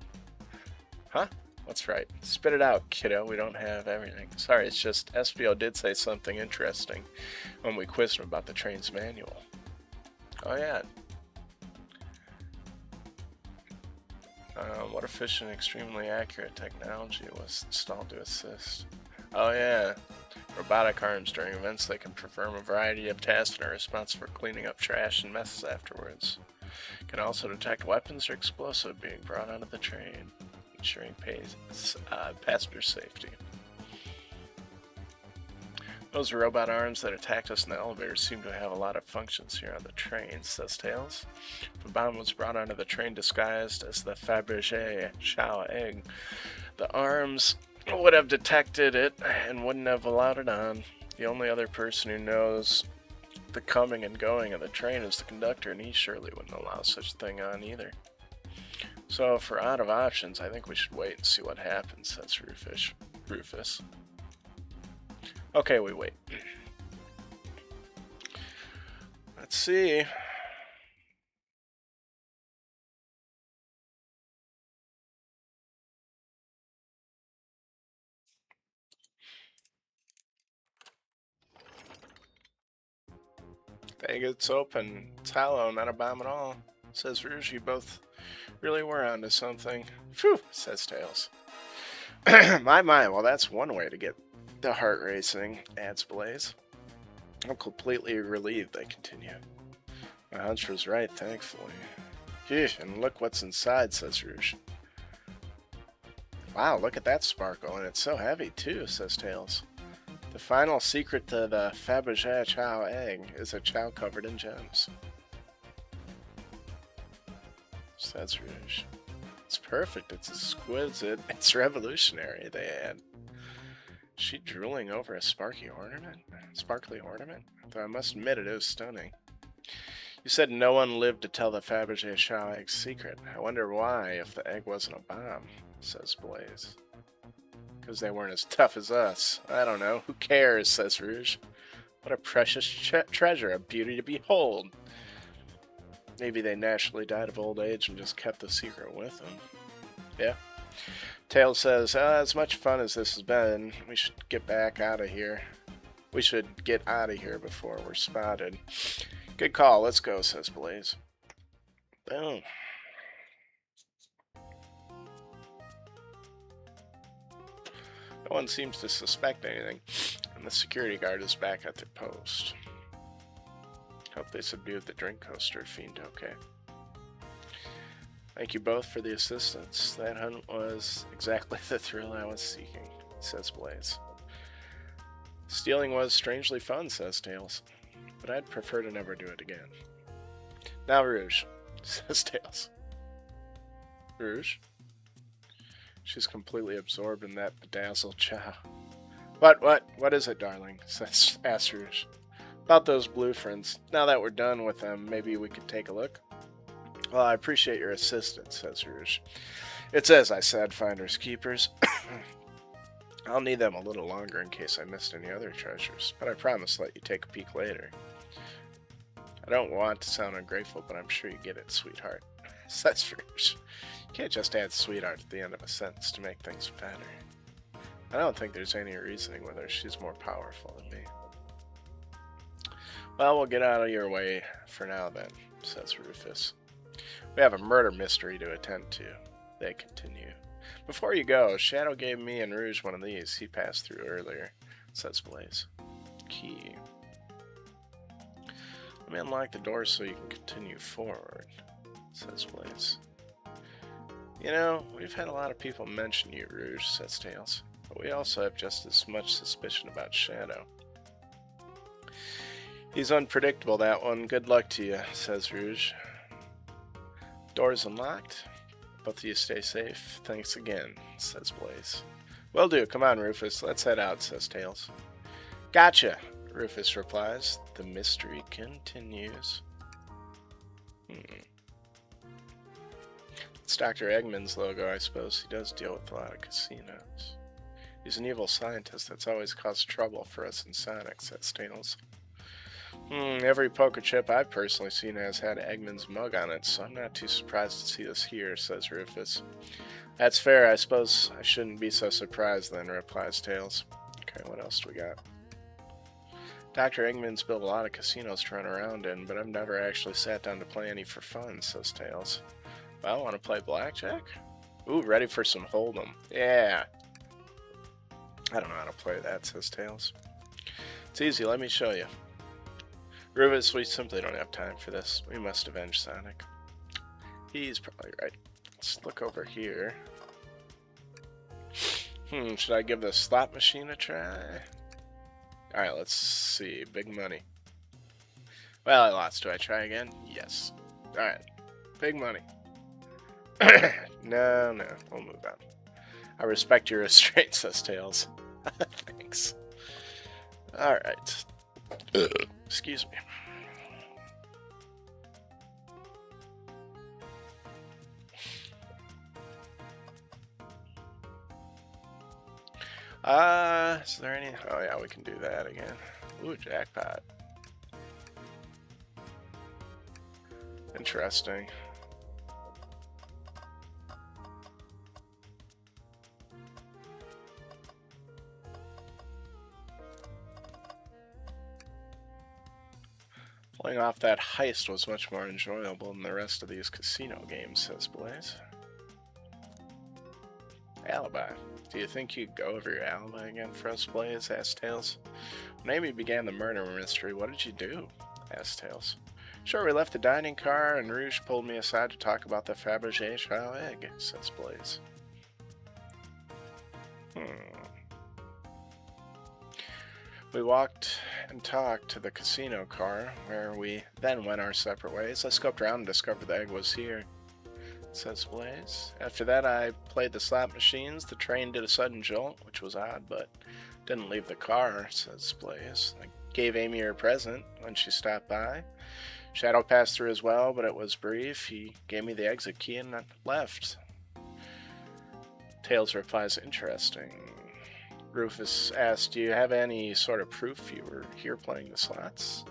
Huh? What's right? Spit it out, kiddo. We don't have everything. Sorry, it's just SBO did say something interesting when we quizzed him about the train's manual. Oh, yeah. What efficient, extremely accurate technology was installed to assist? Oh, yeah. Robotic arms during events that can perform a variety of tasks and are responsible for cleaning up trash and messes afterwards. Can also detect weapons or explosive being brought onto the train, ensuring passenger safety. Those robot arms that attacked us in the elevator seem to have a lot of functions here on the train, says Tails. If a bomb was brought onto the train disguised as the Fabergé Chow egg, the arms would have detected it and wouldn't have allowed it on. The only other person who knows the coming and going of the train is the conductor, and he surely wouldn't allow such a thing on either. So, if we're out of options, I think we should wait and see what happens, says Rufus. Okay, we wait. Let's see. Dang, it's open. It's hollow, not a bomb at all. Says Rouge, you both really were onto something. Phew, says Tails. My, well that's one way to get the heart racing, adds Blaze. I'm completely relieved, they continue. My hunch was right, thankfully. Phew, and look what's inside, says Rouge. Wow, look at that sparkle, and it's so heavy too, says Tails. The final secret to the Fabergé Chow egg is a chow covered in gems. Says Rouge. It's perfect, it's exquisite, it's revolutionary, they add. Is she drooling over a sparkly ornament? Though I must admit it is stunning. You said no one lived to tell the Fabergé Chow egg's secret. I wonder why, if the egg wasn't a bomb, says Blaze. Because they weren't as tough as us. I don't know. Who cares, says Rouge. What a precious treasure, a beauty to behold. Maybe they naturally died of old age and just kept the secret with them. Yeah. Tails says, as much fun as this has been, we should get back out of here. We should get out of here before we're spotted. Good call, let's go, says Blaze. Boom. No one seems to suspect anything, and the security guard is back at their post. Hope they subdued the drink coaster fiend okay. Thank you both for the assistance. That hunt was exactly the thrill I was seeking, says Blaze. Stealing was strangely fun, says Tails, but I'd prefer to never do it again. Now Rouge, says Tails. Rouge? She's completely absorbed in that bedazzled chow. What is it, darling? asks Rouge. About those blueprints. Now that we're done with them, maybe we could take a look? Well, I appreciate your assistance, says Rouge. It's as I said, finders keepers. I'll need them a little longer in case I missed any other treasures, but I promise to let you take a peek later. I don't want to sound ungrateful, but I'm sure you get it, sweetheart, says Rouge. You can't just add sweetheart at the end of a sentence to make things better. I don't think there's any reasoning whether she's more powerful than me. Well, we'll get out of your way for now then, says Rufus. We have a murder mystery to attend to. They continue. Before you go, Shadow gave me and Rouge one of these he passed through earlier, says Blaze. Key. Let me unlock the door so you can continue forward, says Blaze. You know, we've had a lot of people mention you, Rouge, says Tails, but we also have just as much suspicion about Shadow. He's unpredictable, that one. Good luck to you, says Rouge. Door's unlocked. Both of you stay safe. Thanks again, says Blaze. Will do. Come on, Rufus. Let's head out, says Tails. Gotcha, Rufus replies, the mystery continues. It's Dr. Eggman's logo, I suppose. He does deal with a lot of casinos. He's an evil scientist that's always caused trouble for us in Sonic, says Tails. Every poker chip I've personally seen has had Eggman's mug on it, so I'm not too surprised to see this here, says Rufus. That's fair, I suppose I shouldn't be so surprised then, replies Tails. Okay, what else do we got? Dr. Eggman's built a lot of casinos to run around in, but I've never actually sat down to play any for fun, says Tails. Well, want to play blackjack? Ooh, ready for some hold'em. Yeah. I don't know how to play that, says Tails. It's easy, let me show you. Rufus, we simply don't have time for this. We must avenge Sonic. He's probably right. Let's look over here. Should I give the slot machine a try? Alright, let's see. Big money. Well, I lost. Do I try again? Yes. Alright. Big money. No. We'll move on. I respect your restraint, says Tails. Thanks. Alright. Excuse me. Is there any? Oh yeah, we can do that again. Ooh, jackpot. Interesting. Pulling off that heist was much more enjoyable than the rest of these casino games, says Blaze. Alibi. Do you think you'd go over your alibi again for us, Blaze? Asked Tails. When Amy began the murder mystery, what did you do? Asked Tails. Sure, we left the dining car and Rouge pulled me aside to talk about the Fabergé Chow egg, says Blaze. We walked and talked to the casino car, where we then went our separate ways. I scoped around and discovered the egg was here, says Blaze. After that, I played the slot machines. The train did a sudden jolt, which was odd, but didn't leave the car, says Blaze. I gave Amy her present when she stopped by. Shadow passed through as well, but it was brief. He gave me the exit key and left. Tails replies, interesting. Rufus asked, do you have any sort of proof you were here playing the slots?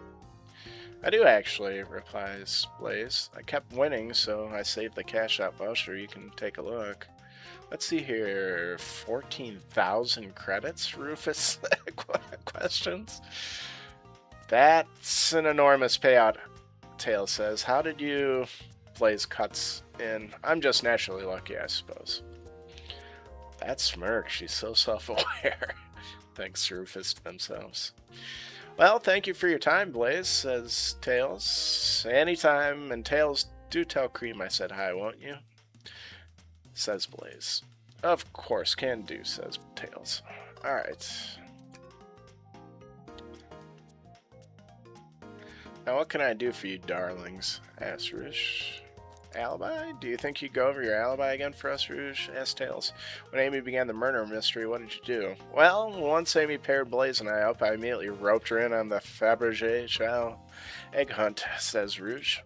I do actually, replies Blaze. I kept winning, so I saved the cash out voucher. You can take a look. Let's see here. 14,000 credits, Rufus questions. That's an enormous payout, Tails says. How did you... Blaze cuts in. I'm just naturally lucky, I suppose. That smirk, she's so self-aware. Thanks, Rufus, to themselves. Well, thank you for your time, Blaze, says Tails. Anytime, and Tails, do tell Cream I said hi, won't you? Says Blaze. Of course, can do, says Tails. Alright. Now, what can I do for you, darlings? Asked Rouge. Alibi? Do you think you'd go over your alibi again for us, Rouge? Asked Tails. When Amy began the murder mystery, what did you do? Well, once Amy paired Blaze and I up, I immediately roped her in on the Fabergé Chow egg hunt, says Rouge.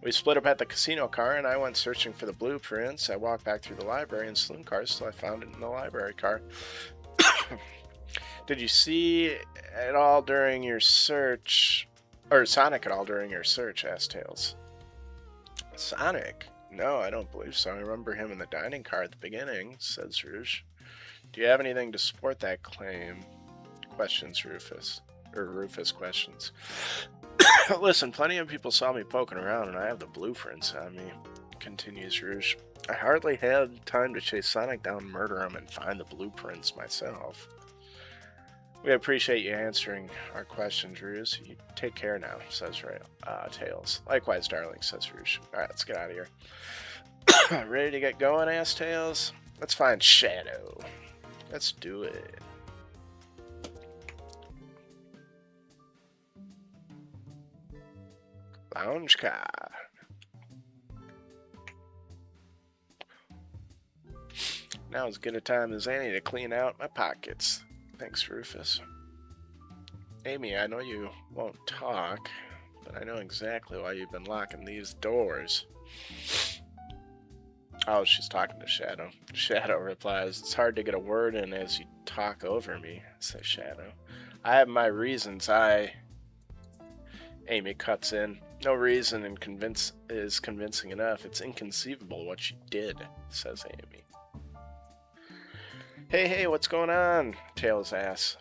We split up at the casino car, and I went searching for the blueprints. I walked back through the library and saloon cars till I found it in the library car. Did you see it all during your search, or Sonic at all during your search? Asked Tails. Sonic? No, I don't believe so. I remember him in the dining car at the beginning, says Rouge. Do you have anything to support that claim? Questions Rufus. Or Rufus questions. Listen, plenty of people saw me poking around, and I have the blueprints on me, continues Rouge. I hardly had time to chase Sonic down, murder him, and find the blueprints myself. We appreciate you answering our questions, Rouge. You take care now, says Tails. Likewise, darling, says Rouge. Alright, let's get out of here. Ready to get going, asked Tails. Let's find Shadow. Let's do it. Lounge car. Now as good a time as any to clean out my pockets. Thanks, Rufus. Amy, I know you won't talk, but I know exactly why you've been locking these doors. Oh, she's talking to Shadow. Shadow replies, "It's hard to get a word in as you talk over me," says Shadow. "I have my reasons. Amy cuts in. "No reason is convincing enough. It's inconceivable what you did," says Amy. Hey, what's going on?" Tails asks.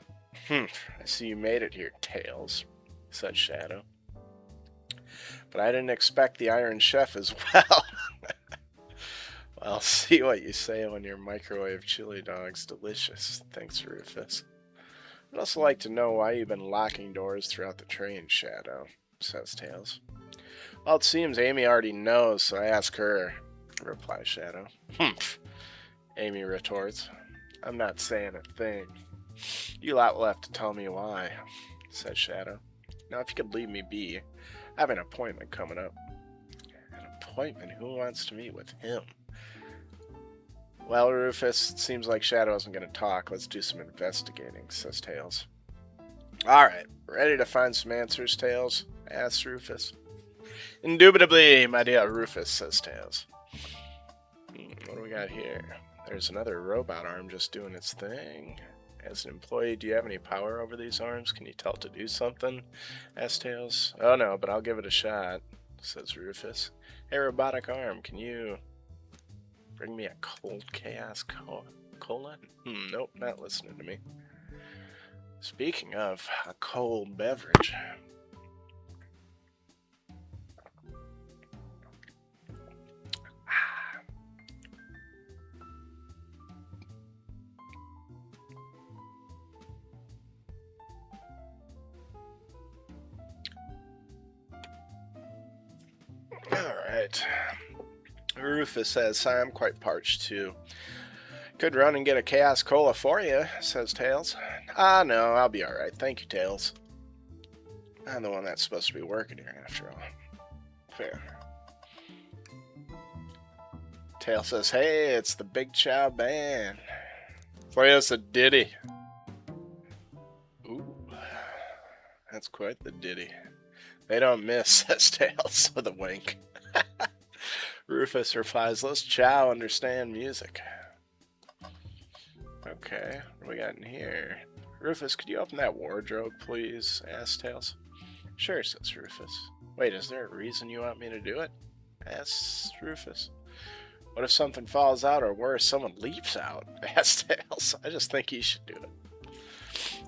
I see you made it here, Tails," says Shadow. "But I didn't expect the Iron Chef as well." "I'll see what you say when your microwave chili dog's delicious," thinks Rufus. "I'd also like to know why you've been locking doors throughout the train, Shadow," says Tails. "Well, it seems Amy already knows, so I ask her," replies Shadow. "Humph," Amy retorts. "I'm not saying a thing. You lot will have to tell me why," says Shadow. "Now, if you could leave me be, I have an appointment coming up." "An appointment? Who wants to meet with him?" "Well, Rufus, it seems like Shadow isn't going to talk. Let's do some investigating," says Tails. "Alright, ready to find some answers, Tails?" asks Rufus. "Indubitably, my dear Rufus," says Tails. What do we got here? There's another robot arm just doing its thing. "As an employee, do you have any power over these arms? Can you tell it to do something?" asks Tails. "Oh no, but I'll give it a shot," says Rufus. "Hey, robotic arm, can you bring me a cold chaos cola? Nope, not listening to me. Speaking of a cold beverage." Alright. Rufus says, "Sorry, I'm quite parched too." "Could run and get a chaos cola for you," says Tails. "Ah, no, I'll be alright. Thank you, Tails. I'm the one that's supposed to be working here, after all." Fair. Tails says, "Hey, it's the Big Chow Band. Play us a ditty." Ooh, that's quite the ditty. "They don't miss," says Tails with a wink. Rufus replies, "Let's Chow understand music." Okay, what do we got in here? "Rufus, could you open that wardrobe, please?" asks Tails. "Sure," says Rufus. "Wait, is there a reason you want me to do it?" asks Rufus. "What if something falls out, or worse, someone leaps out?" asks Tails. "I just think he should do it."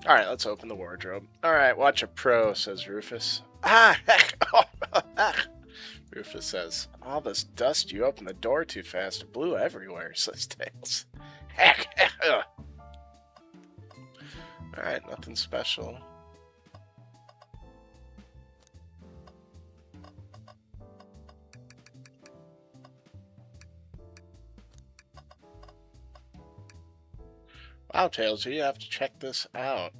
"Alright, let's open the wardrobe." "Alright, watch a pro," says Rufus. "Ah, heck!" Rufus says, "All this dust, you opened the door too fast. It blew everywhere," says Tails. "Heck! Alright, nothing special. "Wow, Tails, you have to check this out,"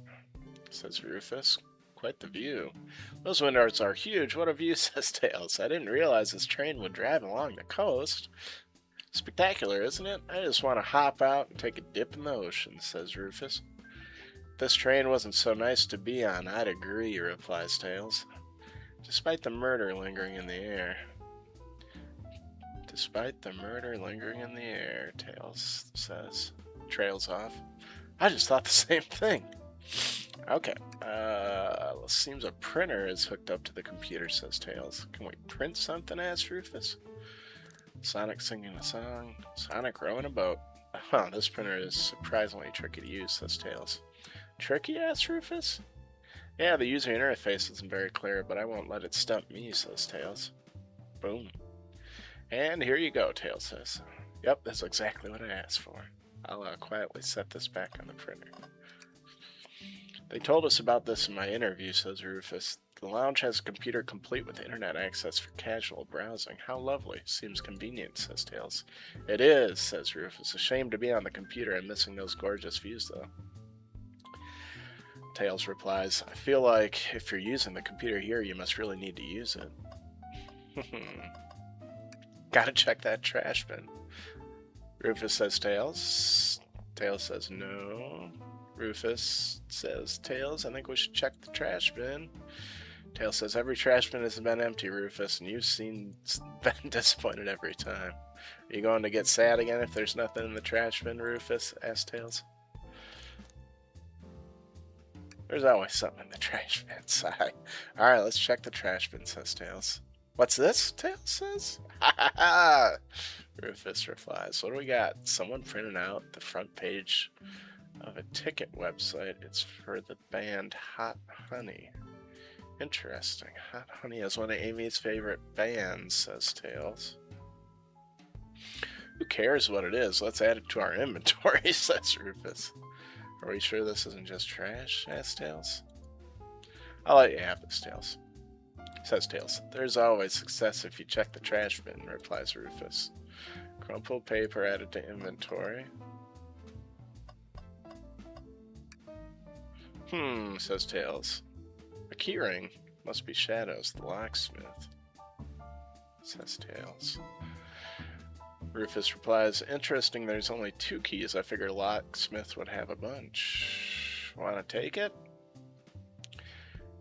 says Rufus. "Quite the view." "Those windows are huge. What a view," says Tails. "I didn't realize this train would drive along the coast." "Spectacular, isn't it? I just want to hop out and take a dip in the ocean," says Rufus. "If this train wasn't so nice to be on, I'd agree," replies Tails. Despite the murder lingering in the air, Tails says. Trails off. "I just thought the same thing." "Okay, seems a printer is hooked up to the computer," says Tails. "Can we print something?" asks Rufus. Sonic singing a song. Sonic rowing a boat. "Huh, this printer is surprisingly tricky to use," says Tails. "Tricky?" asks Rufus. "Yeah, the user interface isn't very clear, but I won't let it stump me," says Tails. Boom. "And here you go," Tails says. "Yep, that's exactly what I asked for. I'll quietly set this back on the printer." "They told us about this in my interview," says Rufus. "The lounge has a computer complete with internet access for casual browsing. How lovely. Seems convenient," says Tails. "It is," says Rufus. "A shame to be on the computer and missing those gorgeous views, though." Tails replies, "I feel like if you're using the computer here, you must really need to use it." "Gotta check that trash bin." Rufus says Tails. Tails says no. Rufus says, Tails, I think we should check the trash bin. Tails says, every trash bin has been empty, Rufus, and you've been disappointed every time. Are you going to get sad again if there's nothing in the trash bin, Rufus? Asks Tails. There's always something in the trash bin, sigh. Alright, let's check the trash bin, says Tails. What's this? Tails says. Ha ha ha! Rufus replies. What do we got? Someone printed out the front page of a ticket website. It's for the band Hot Honey. Interesting. Hot Honey is one of Amy's favorite bands, says Tails. Who cares what it is? Let's add it to our inventory, says Rufus. Are we sure this isn't just trash? Asks Tails. I'll let you have this, Tails. Says Tails. There's always success if you check the trash bin, replies Rufus. Crumpled paper added to inventory. Says Tails. A keyring. Must be Shadows, the locksmith. Says Tails. Rufus replies, interesting, there's only 2 keys. I figure locksmith would have a bunch. Wanna take it?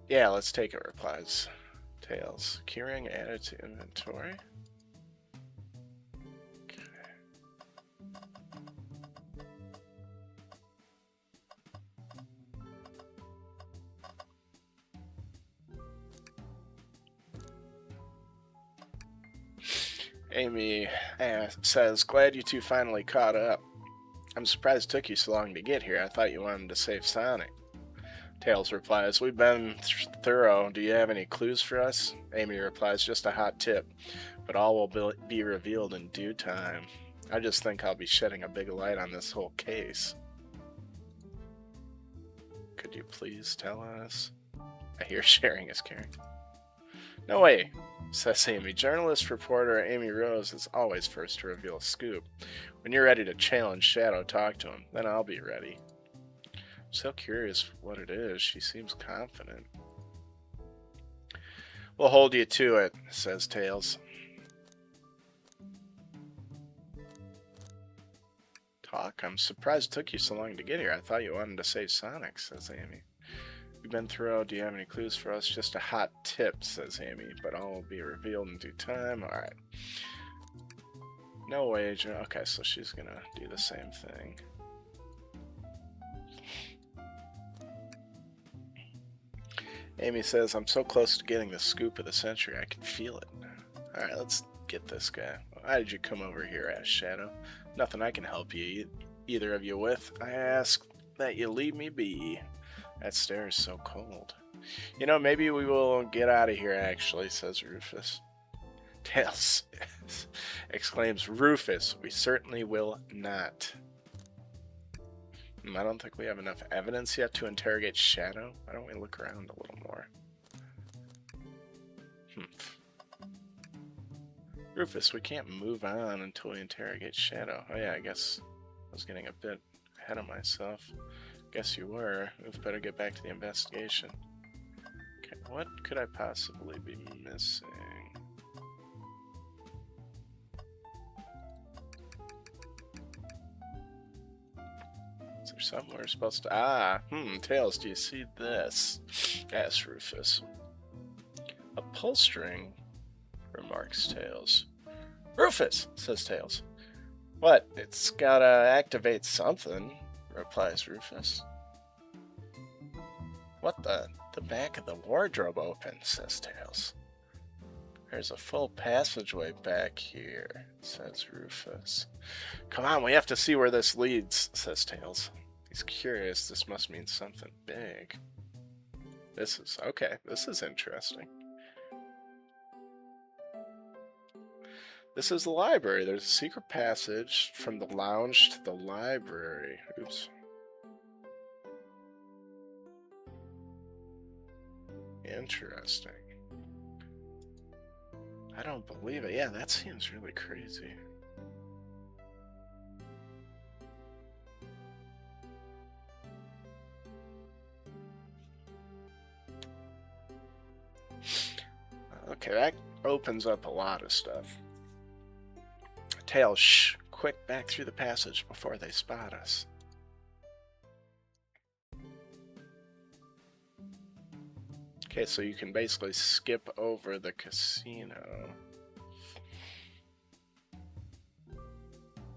Yeah, let's take it, replies Tails. Keyring added to inventory. Okay. Amy says, glad you two finally caught up. I'm surprised it took you so long to get here. I thought you wanted to save Sonic. Tails replies, we've been thorough. Do you have any clues for us? Amy replies, just a hot tip, but all will be revealed in due time. I just think I'll be shedding a big light on this whole case. Could you please tell us? I hear sharing is caring. No way, says Amy. Journalist reporter Amy Rose is always first to reveal a scoop. When you're ready to challenge Shadow, talk to him. Then I'll be ready. I'm so curious what it is. She seems confident. We'll hold you to it, says Tails. Talk? I'm surprised it took you so long to get here. I thought you wanted to save Sonic, says Amy. We've been through. Do you have any clues for us? Just a hot tip, says Amy, but all will be revealed in due time. Alright. No wage. Okay, so she's gonna do the same thing. Amy says, I'm so close to getting the scoop of the century, I can feel it. Alright, let's get this guy. Why did you come over here? Asked Shadow. Nothing I can help you, either of you with. I ask that you leave me be. That stair is so cold. You know, maybe we will get out of here, actually, says Rufus. Tails exclaims, Rufus, we certainly will not. I don't think we have enough evidence yet to interrogate Shadow. Why don't we look around a little more? Rufus, we can't move on until we interrogate Shadow. Oh yeah, I guess I was getting a bit ahead of myself. Guess you were. We've better get back to the investigation. Okay, what could I possibly be missing? Is there something we're supposed to... Tails, do you see this? Asked Rufus. A pull string, remarks Tails. Rufus, says Tails. What? It's gotta activate something, replies Rufus. What the? The back of the wardrobe opens, says Tails. There's a full passageway back here, says Rufus. Come on, we have to see where this leads, says Tails. He's curious. This must mean something big. This is interesting. This is the library. There's a secret passage from the lounge to the library. Oops. Interesting. I don't believe it. Yeah, that seems really crazy. Okay, that opens up a lot of stuff. Tails, shh, quick, back through the passage before they spot us. Okay, so you can basically skip over the casino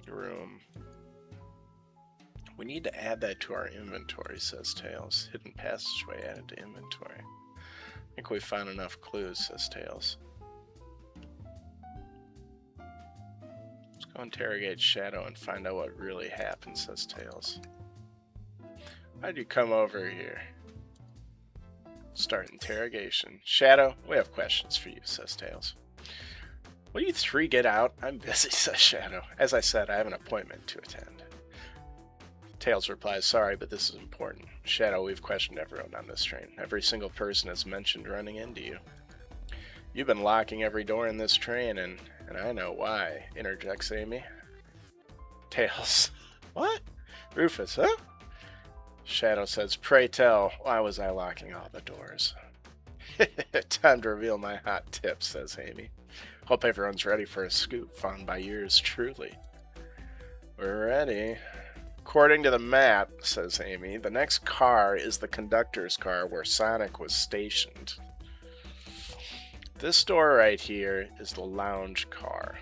room. We need to add that to our inventory, says Tails. Hidden passageway added to inventory. I think we found enough clues, says Tails. Let's go interrogate Shadow and find out what really happened, says Tails. Why'd you come over here? Start interrogation. Shadow, we have questions for you, says Tails. Will you three get out? I'm busy, says Shadow. As I said, I have an appointment to attend. Tails replies, sorry, but this is important. Shadow, we've questioned everyone on this train. Every single person has mentioned running into you. You've been locking every door in this train, and I know why, interjects Amy. Tails, what? Rufus, huh? Shadow says, pray tell, why was I locking all the doors? Time to reveal my hot tip, says Amy. Hope everyone's ready for a scoop found by yours truly. We're ready. According to the map, says Amy, the next car is the conductor's car where Sonic was stationed. This door right here is the lounge car.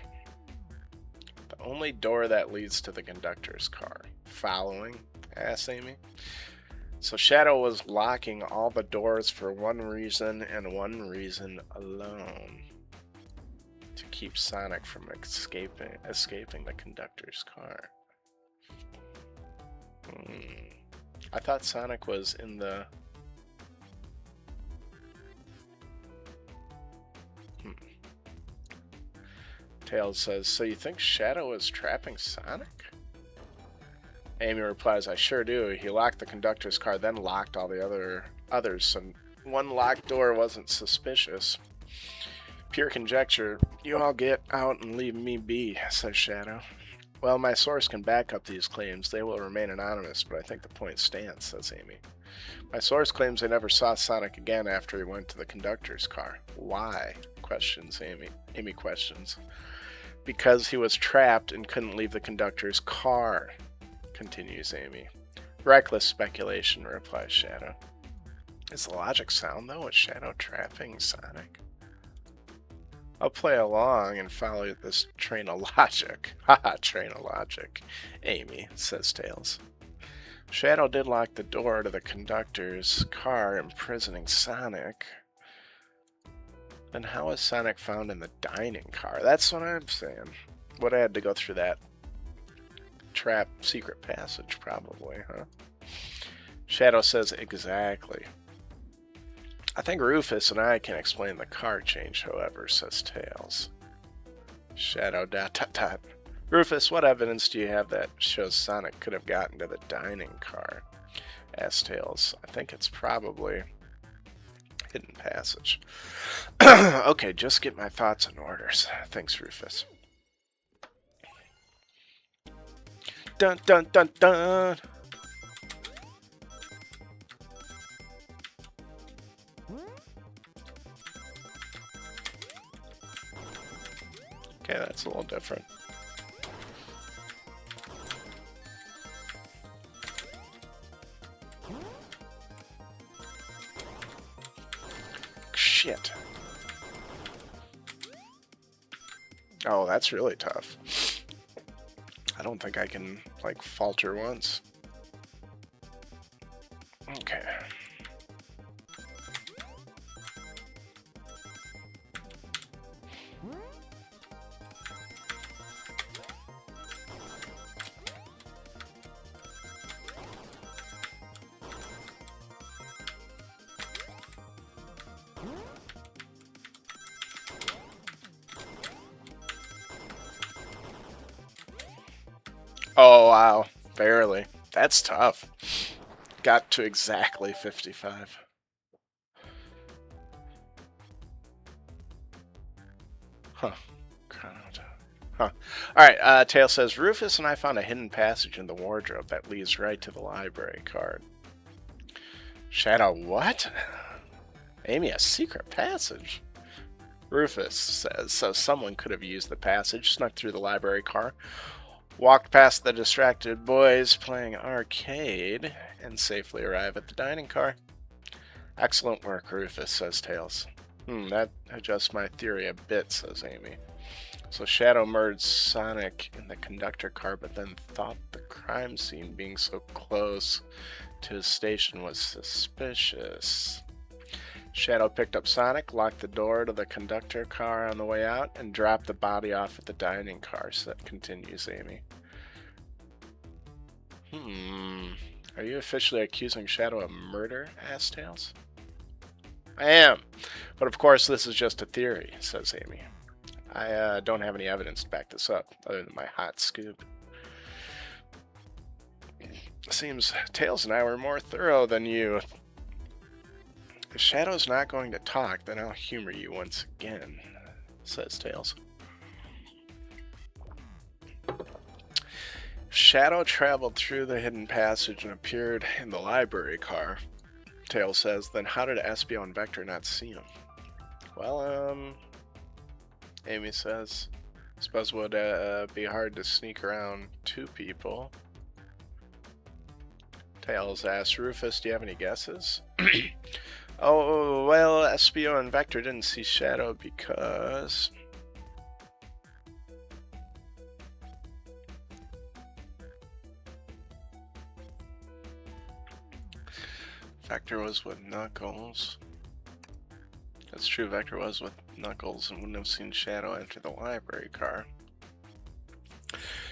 The only door that leads to the conductor's car. Following? Asks Amy. So Shadow was locking all the doors for one reason and one reason alone. To keep Sonic from escaping the conductor's car. I thought Sonic was in the... Tails says, so you think Shadow is trapping Sonic? Amy replies, I sure do. He locked the conductor's car, then locked all the others, so one locked door wasn't suspicious. Pure conjecture. You all get out and leave me be, says Shadow. Well, my source can back up these claims. They will remain anonymous, but I think the point stands, says Amy. My source claims they never saw Sonic again after he went to the conductor's car. Why? Questions Amy. Amy questions. Because he was trapped and couldn't leave the conductor's car, continues Amy. Reckless speculation, replies Shadow. Is the logic sound, though? Is Shadow trapping Sonic? I'll play along and follow this train of logic. Haha, train of logic, Amy, says Tails. Shadow did lock the door to the conductor's car, imprisoning Sonic. Then how was Sonic found in the dining car? That's what I'm saying. Would I had to go through that trap secret passage, probably, huh? Shadow says exactly. I think Rufus and I can explain the car change, however, says Tails. Shadow ... Rufus, what evidence do you have that shows Sonic could have gotten to the dining car? Asks Tails. I think it's probably hidden passage. Okay, just get my thoughts in orders. Thanks, Rufus. Dun dun dun dun! Okay, that's a little different. Shit. Oh, that's really tough. I don't think I can, like, falter once. Okay. Oh, wow. Barely. That's tough. Got to exactly 55. Huh. Huh. Alright, Tails says, Rufus and I found a hidden passage in the wardrobe that leads right to the library card. Shadow, what? Amy, a secret passage? Rufus says, so someone could have used the passage, snuck through the library car, walked past the distracted boys playing arcade, and safely arrive at the dining car. Excellent work, Rufus, says Tails. That adjusts my theory a bit, says Amy. So Shadow merged Sonic in the conductor car, but then thought the crime scene being so close to his station was suspicious. Shadow picked up Sonic, locked the door to the conductor car on the way out, and dropped the body off at the dining car, continues Amy. Are you officially accusing Shadow of murder? Asked Tails. I am, but of course this is just a theory, says Amy. I don't have any evidence to back this up, other than my hot scoop. Seems Tails and I were more thorough than you. If Shadow's not going to talk, then I'll humor you once again, says Tails. Shadow traveled through the hidden passage and appeared in the library car, Tails says. Then how did Espio and Vector not see him? Well, Amy says, I suppose it would be hard to sneak around two people. Tails asks, Rufus, do you have any guesses? Oh, well, Espio and Vector didn't see Shadow because... Vector was with Knuckles. That's true, Vector was with Knuckles and wouldn't have seen Shadow enter the library car.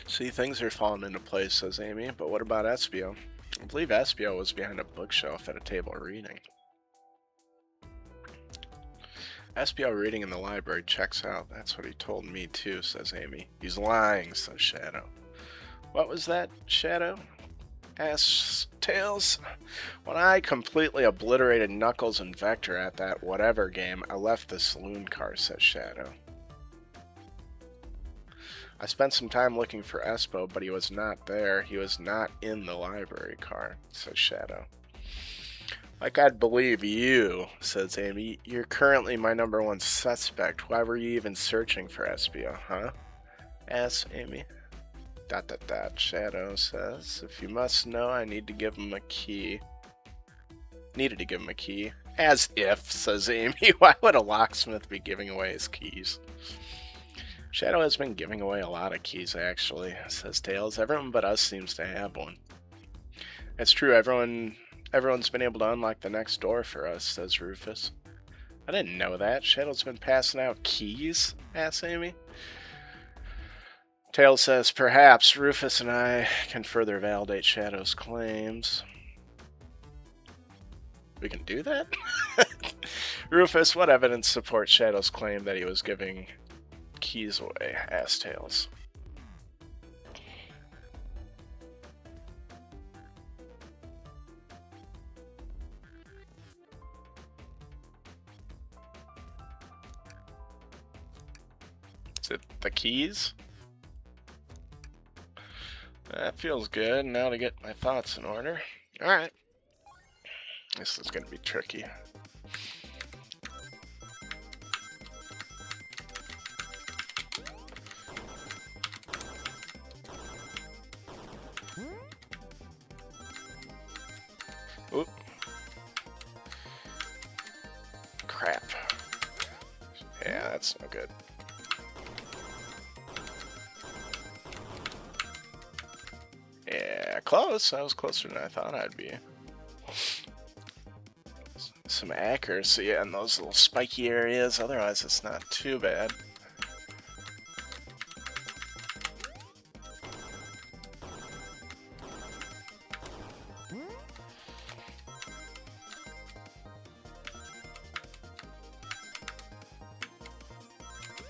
See, things are falling into place, says Amy, but what about Espio? I believe Espio was behind a bookshelf at a table reading. Espio reading in the library checks out. That's what he told me too, says Amy. He's lying, says Shadow. What was that, Shadow? Asks Tails. When I completely obliterated Knuckles and Vector at that whatever game, I left the saloon car, says Shadow. I spent some time looking for Espo, but he was not there. He was not in the library car, says Shadow. Like I'd believe you, says Amy. You're currently my #1 suspect. Why were you even searching for Espio, huh? Asks Amy. ... Shadow says, if you must know, I need to give him a key. Needed to give him a key. As if, says Amy. Why would a locksmith be giving away his keys? Shadow has been giving away a lot of keys, actually, says Tails. Everyone but us seems to have one. It's true, everyone's been able to unlock the next door for us, says Rufus. I didn't know that. Shadow's been passing out keys, asks Amy. Tails says, perhaps Rufus and I can further validate Shadow's claims. We can do that? Rufus, what evidence supports Shadow's claim that he was giving keys away? Asked Tails. Is it the keys? That feels good. Now to get my thoughts in order. Alright. This is going to be tricky. Oop. Crap. Yeah, that's no good. Yeah, close. I was closer than I thought I'd be. Some accuracy in those little spiky areas. Otherwise, it's not too bad.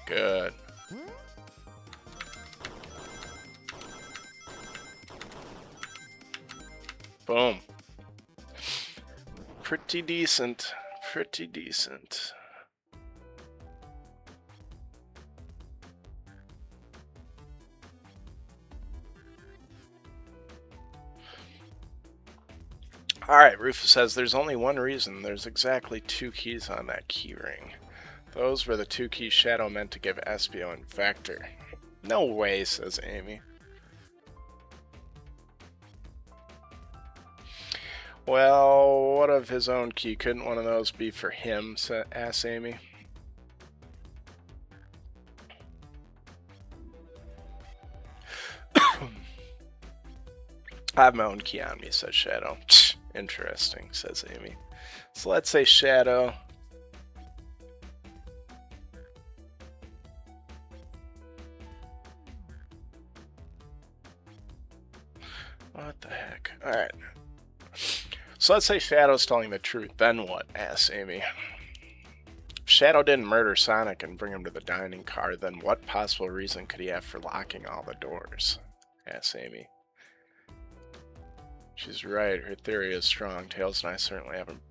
Good. Boom. Pretty decent. Pretty decent. Alright, Rufus says there's only one reason. There's exactly 2 keys on that key ring. Those were the 2 keys Shadow meant to give Espio and Vector. No way, says Amy. Well, what of his own key? Couldn't one of those be for him? Asked Amy. I have my own key on me, says Shadow. Interesting, says Amy. So let's say Shadow. What the heck? Alright. So let's say Shadow's telling the truth. Then what? Asks Amy. If Shadow didn't murder Sonic and bring him to the dining car, then what possible reason could he have for locking all the doors? Asks Amy. She's right. Her theory is strong. Tails and I certainly haven't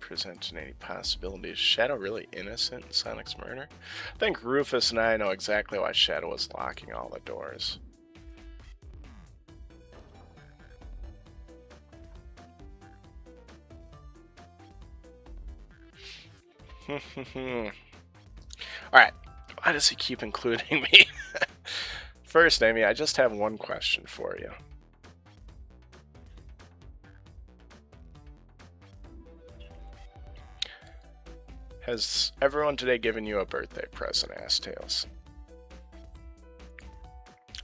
presented any possibilities. Is Shadow really innocent in Sonic's murder? I think Rufus and I know exactly why Shadow was locking all the doors. Alright, why does he keep including me? First, Amy, I just have one question for you. Has everyone today given you a birthday present? Asked Tails.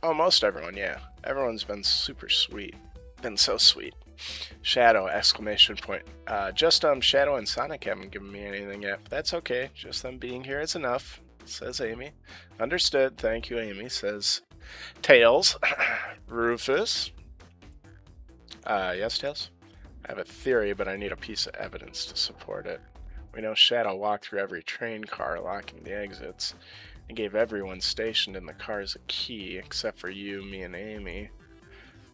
Oh, most everyone, yeah. Everyone's been super sweet. Been so sweet. Shadow, exclamation point. Just Shadow and Sonic haven't given me anything yet, but that's okay. Just them being here is enough, says Amy. Understood, thank you, Amy, says Tails. Rufus. Yes, Tails? I have a theory, but I need a piece of evidence to support it. We know Shadow walked through every train car, locking the exits, and gave everyone stationed in the cars a key, except for you, me, and Amy.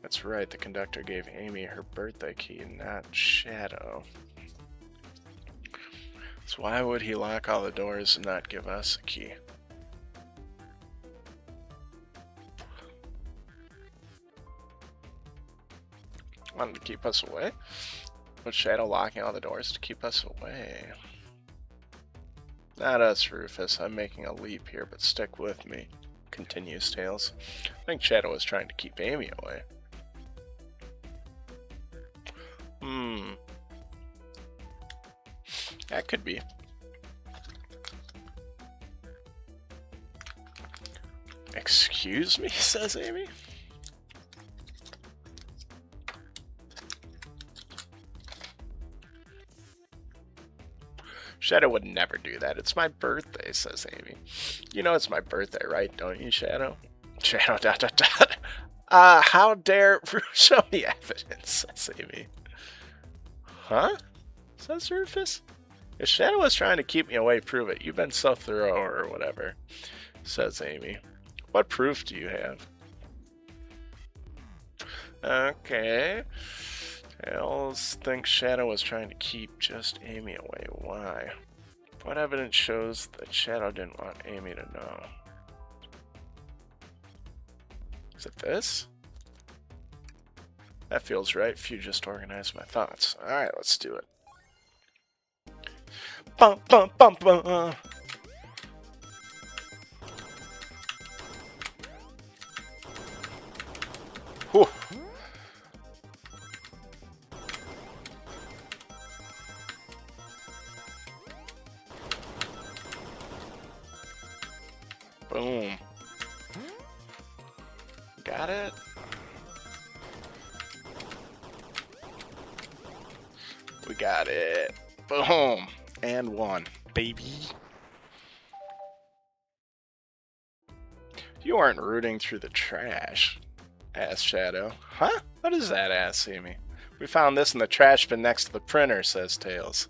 That's right, the conductor gave Amy her birthday key, not Shadow. So why would he lock all the doors and not give us a key? Wanted to keep us away? Was Shadow locking all the doors to keep us away? Not us, Rufus. I'm making a leap here, but stick with me, continues Tails. I think Shadow was trying to keep Amy away. That could be. Excuse me, says Amy. Shadow would never do that. It's my birthday, says Amy. You know it's my birthday, right? Don't you, Shadow? Shadow, ... how dare... Show me evidence, says Amy. Huh? Says Rufus. If Shadow was trying to keep me away, prove it. You've been so thorough or whatever, says Amy. What proof do you have? Okay. Tails thinks Shadow was trying to keep just Amy away. Why? What evidence shows that Shadow didn't want Amy to know? Is it this? That feels right if you just organize my thoughts. Alright, let's do it. Bum, bum, bum, bum. Whew. Boom. Got it? We got it. Boom. And one. Baby. You aren't rooting through the trash, asked Shadow. Huh? What is that, asked Amy. We found this in the trash bin next to the printer, says Tails.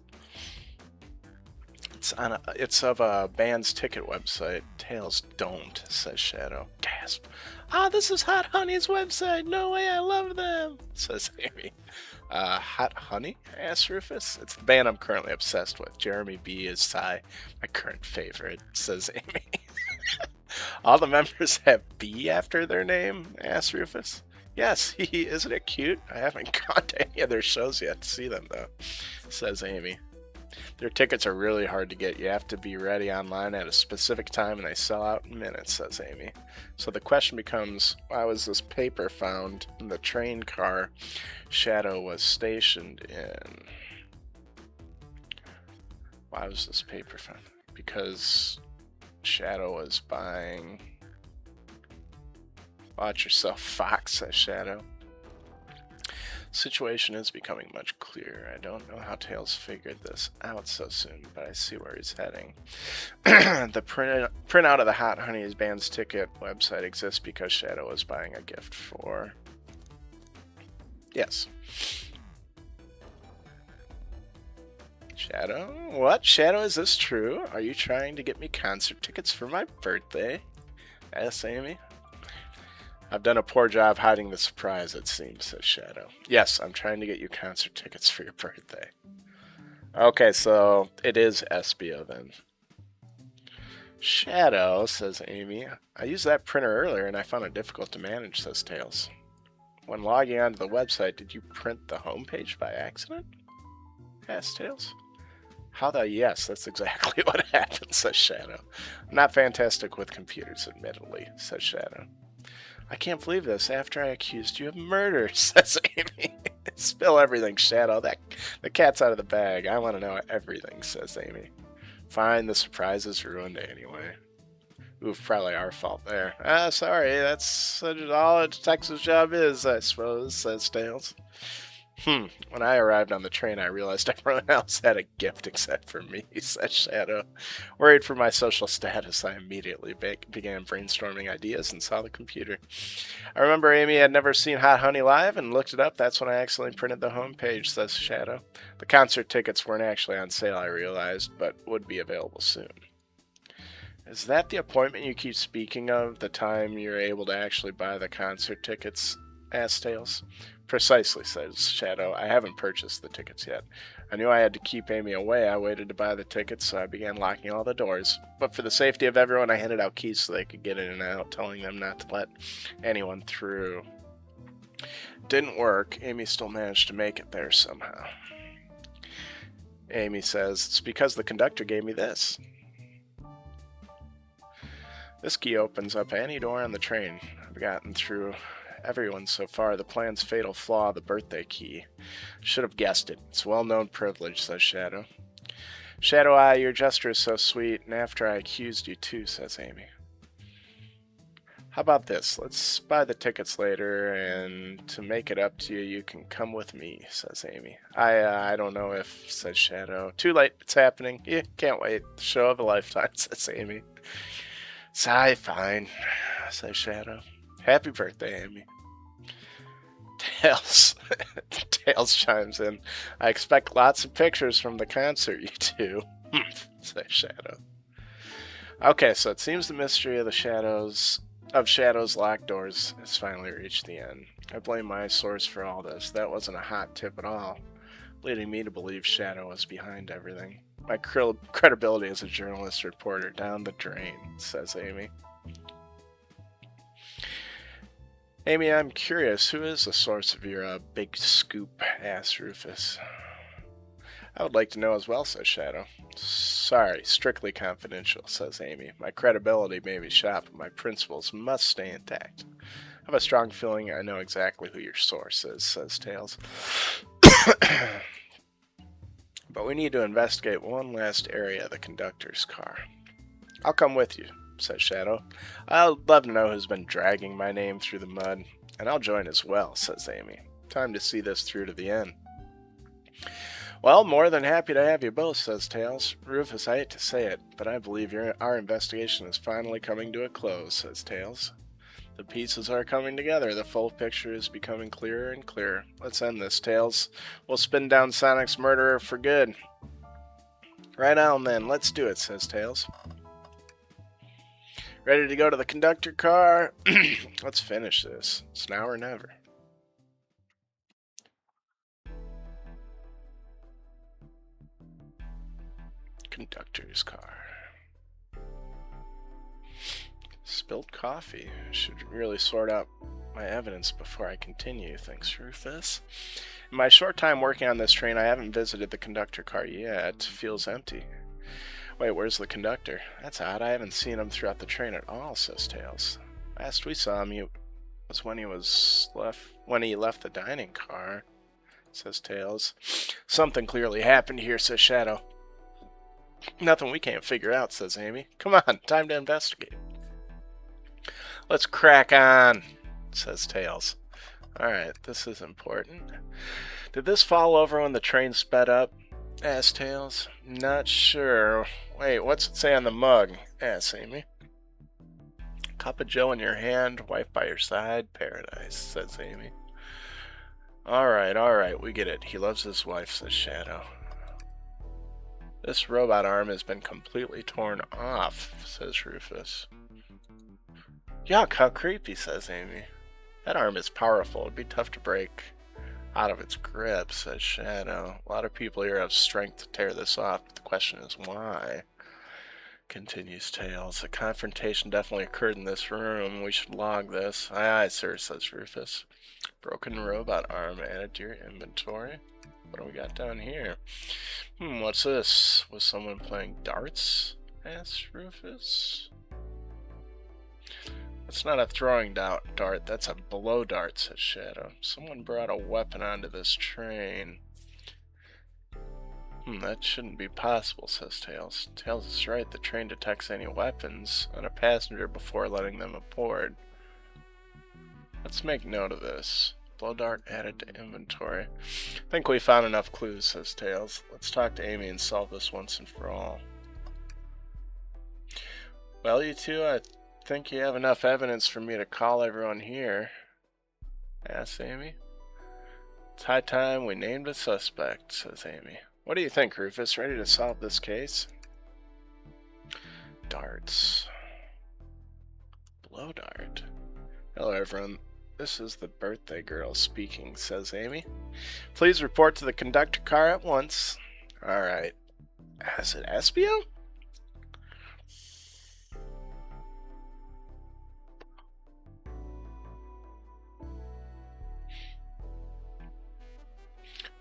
It's of a band's ticket website. Tails don't, says Shadow. Gasp. Ah, this is Hot Honey's website. No way, I love them, says Amy. Hot Honey? Asked Rufus. It's the band I'm currently obsessed with. Jeremy B is my current favorite, says Amy. All the members have B after their name? Asked Rufus. Yes, isn't it cute? I haven't gone to any of their shows yet to see them, though, says Amy. Their tickets are really hard to get. You have to be ready online at a specific time, and they sell out in minutes, says Amy. So the question becomes, why was this paper found in the train car Shadow was stationed in? Why was this paper found? Because Shadow was buying... Watch yourself, Fox, says Shadow. Situation is becoming much clearer. I don't know how Tails figured this out so soon, but I see where he's heading. The printout of the Hot Honey's Band's ticket website exists because Shadow was buying a gift for... Yes. Shadow? What? Shadow, is this true? Are you trying to get me concert tickets for my birthday? Yes, Amy? I've done a poor job hiding the surprise, it seems, says Shadow. Yes, I'm trying to get you concert tickets for your birthday. Okay, so it is Espio then. Shadow, says Amy. I used that printer earlier and I found it difficult to manage, says Tails. When logging onto the website, did you print the homepage by accident? Asks Tails. How the... Yes, that's exactly what happened, says Shadow. I'm not fantastic with computers, admittedly, says Shadow. I can't believe this. After I accused you of murder, says Amy. Spill everything, Shadow. The cat's out of the bag. I want to know everything, says Amy. Fine, the surprise is ruined anyway. Oof, probably our fault there. Sorry, that's all a detective's job is, I suppose, says Tails. When I arrived on the train, I realized everyone else had a gift except for me, says Shadow. Worried for my social status, I immediately began brainstorming ideas and saw the computer. I remember Amy had never seen Hot Honey live and looked it up. That's when I accidentally printed the homepage, says Shadow. The concert tickets weren't actually on sale, I realized, but would be available soon. Is that the appointment you keep speaking of, the time you're able to actually buy the concert tickets? Asked Tails. Precisely, says Shadow. I haven't purchased the tickets yet. I knew I had to keep Amy away. I waited to buy the tickets, so I began locking all the doors. But for the safety of everyone, I handed out keys so they could get in and out, telling them not to let anyone through. Didn't work. Amy still managed to make it there somehow. Amy says, it's because the conductor gave me this. This key opens up any door on the train. I've gotten through everyone so far. The plan's fatal flaw, the birthday key. Should have guessed it. It's a well-known privilege, says Shadow. Shadow Eye, your gesture is so sweet, and after I accused you too, says Amy. How about this? Let's buy the tickets later, and to make it up to you, you can come with me, says Amy. I don't know if, says Shadow. Too late, it's happening. Yeah, can't wait. Show of a lifetime, says Amy. Sigh, fine, says Shadow. Happy birthday, Amy. Tails chimes in. I expect lots of pictures from the concert, you two, says Shadow. Okay, so it seems the mystery of Shadow's locked doors has finally reached the end. I blame my source for all this. That wasn't a hot tip at all, leading me to believe Shadow was behind everything. My credibility as a journalist reporter down the drain, says Amy. Amy, I'm curious, who is the source of your big scoop, asked Rufus. I would like to know as well, says Shadow. Sorry, strictly confidential, says Amy. My credibility may be shot, but my principles must stay intact. I have a strong feeling I know exactly who your source is, says Tails. But we need to investigate one last area of the conductor's car. I'll come with you, says Shadow. I'd love to know who's been dragging my name through the mud, and I'll join as well, says Amy. Time to see this through to the end. Well, more than happy to have you both, says Tails. Rufus, I hate to say it, but I believe our investigation is finally coming to a close, says Tails. The pieces are coming together. The full picture is becoming clearer and clearer. Let's end this, Tails. We'll spin down Sonic's murderer for good. Right on, then. Let's do it, says Tails. Ready to go to the conductor car? Let's finish this. It's now or never. Conductor's car. Spilled coffee. Should really sort out my evidence before I continue, thinks Rufus. In my short time working on this train, I haven't visited the conductor car yet. Feels empty. Wait, where's the conductor? That's odd. I haven't seen him throughout the train at all, says Tails. Last we saw him, was when he left the dining car, says Tails. Something clearly happened here, says Shadow. Nothing we can't figure out, says Amy. Come on, time to investigate. Let's crack on, says Tails. Alright, this is important. Did this fall over when the train sped up? Asked Tails. Not sure. Wait, what's it say on the mug? Asked Amy. Cup of joe in your hand, wife by your side, paradise, says Amy. Alright, we get it. He loves his wife, says Shadow. This robot arm has been completely torn off, says Rufus. Yuck, how creepy, says Amy. That arm is powerful. It'd be tough to break out of its grip, says Shadow. A lot of people here have strength to tear this off, but the question is why? Continues Tails. A confrontation definitely occurred in this room. We should log this. Aye, sir, says Rufus. Broken robot arm added to your inventory. What do we got down here? What's this? Was someone playing darts? Asked Rufus. That's not a throwing dart, that's a blow dart, says Shadow. Someone brought a weapon onto this train. That shouldn't be possible, says Tails. Tails is right, the train detects any weapons on a passenger before letting them aboard. Let's make note of this. Blow dart added to inventory. I think we found enough clues, says Tails. Let's talk to Amy and solve this once and for all. Well, you two, I think you have enough evidence for me to call everyone here, asked Amy. It's high time we named a suspect, says Amy. What do you think, Rufus? Ready to solve this case? Darts. Blow dart. Hello, everyone. This is the birthday girl speaking, says Amy. Please report to the conductor car at once. Alright. Is it Espio?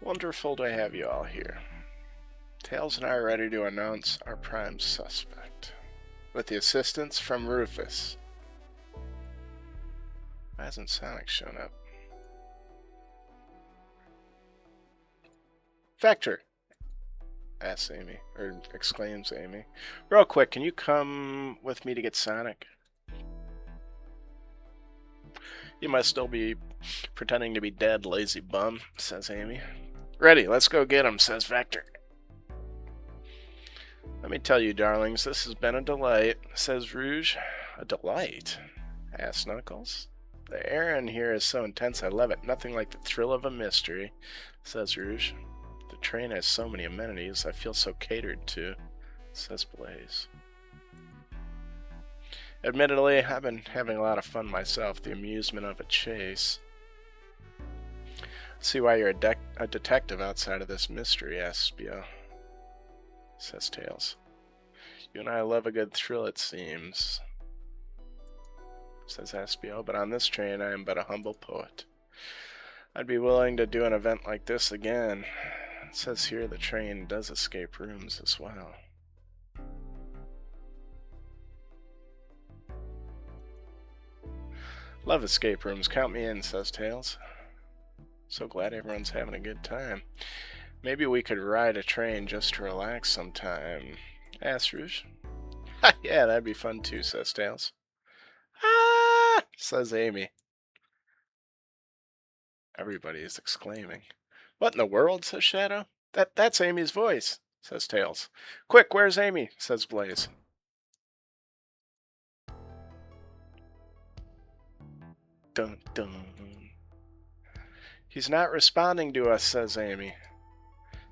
Wonderful to have you all here. Tails and I are ready to announce our prime suspect. With the assistance from Rufus. Why hasn't Sonic shown up? Vector! Asks Amy, or exclaims Amy. Real quick, can you come with me to get Sonic? You must still be pretending to be dead, lazy bum, says Amy. Ready, let's go get him, says Vector. Let me tell you, darlings, this has been a delight, says Rouge. A delight? Asks Knuckles. The air in here is so intense, I love it. Nothing like the thrill of a mystery, says Rouge. The train has so many amenities, I feel so catered to, says Blaze. Admittedly, I've been having a lot of fun myself, the amusement of a chase. See why you're a detective outside of this mystery, asks Spio. Says Tails. You and I love a good thrill, it seems, says Aspio, but on this train I am but a humble poet. I'd be willing to do an event like this again. It says here the train does escape rooms as well. Love escape rooms, count me in, says Tails. So glad everyone's having a good time. Maybe we could ride a train just to relax sometime. Asks Rouge. Yeah, that'd be fun too, says Tails. Ah! Says Amy. Everybody is exclaiming. What in the world, says Shadow. That's Amy's voice, says Tails. Quick, where's Amy, says Blaze. Dun dun. He's not responding to us, says Amy.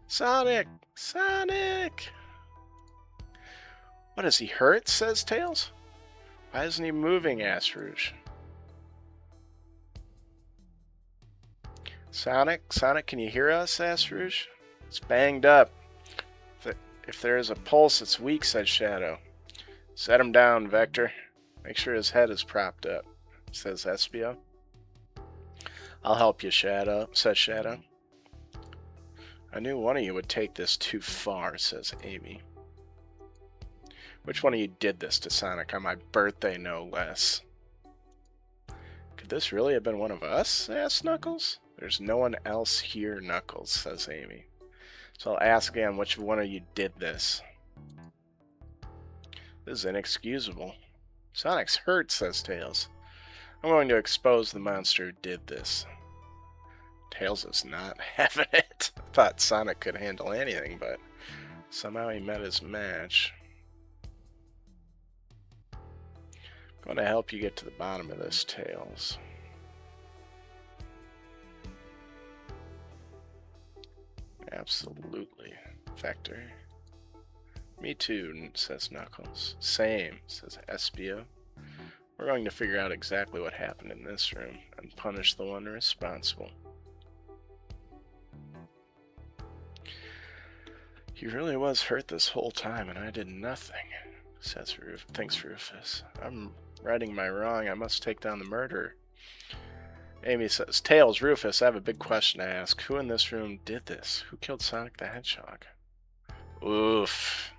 Sonic! Sonic! What, is he hurt, says Tails. Why isn't he moving, asks Rouge. Sonic, can you hear us, asks Rouge. It's banged up. If there is a pulse, it's weak, says Shadow. Set him down, Vector. Make sure his head is propped up, says Espio. I'll help you, Shadow, says Shadow. I knew one of you would take this too far, says Amy. Which one of you did this to Sonic on my birthday, no less? Could this really have been one of us? Asked Knuckles. There's no one else here, Knuckles, says Amy. So I'll ask again, which one of you did this? This is inexcusable. Sonic's hurt, says Tails. I'm going to expose the monster who did this. Tails is not having it. I thought Sonic could handle anything, but somehow he met his match. I'm going to help you get to the bottom of this, Tails. Absolutely, Vector. Me too, says Knuckles. Same, says Espio. We're going to figure out exactly what happened in this room and punish the one responsible. He really was hurt this whole time and I did nothing, says thinks Rufus. I'm righting my wrong. I must take down the murderer. Amy says, Tails, Rufus, I have a big question to ask. Who in this room did this? Who killed Sonic the Hedgehog? Oof.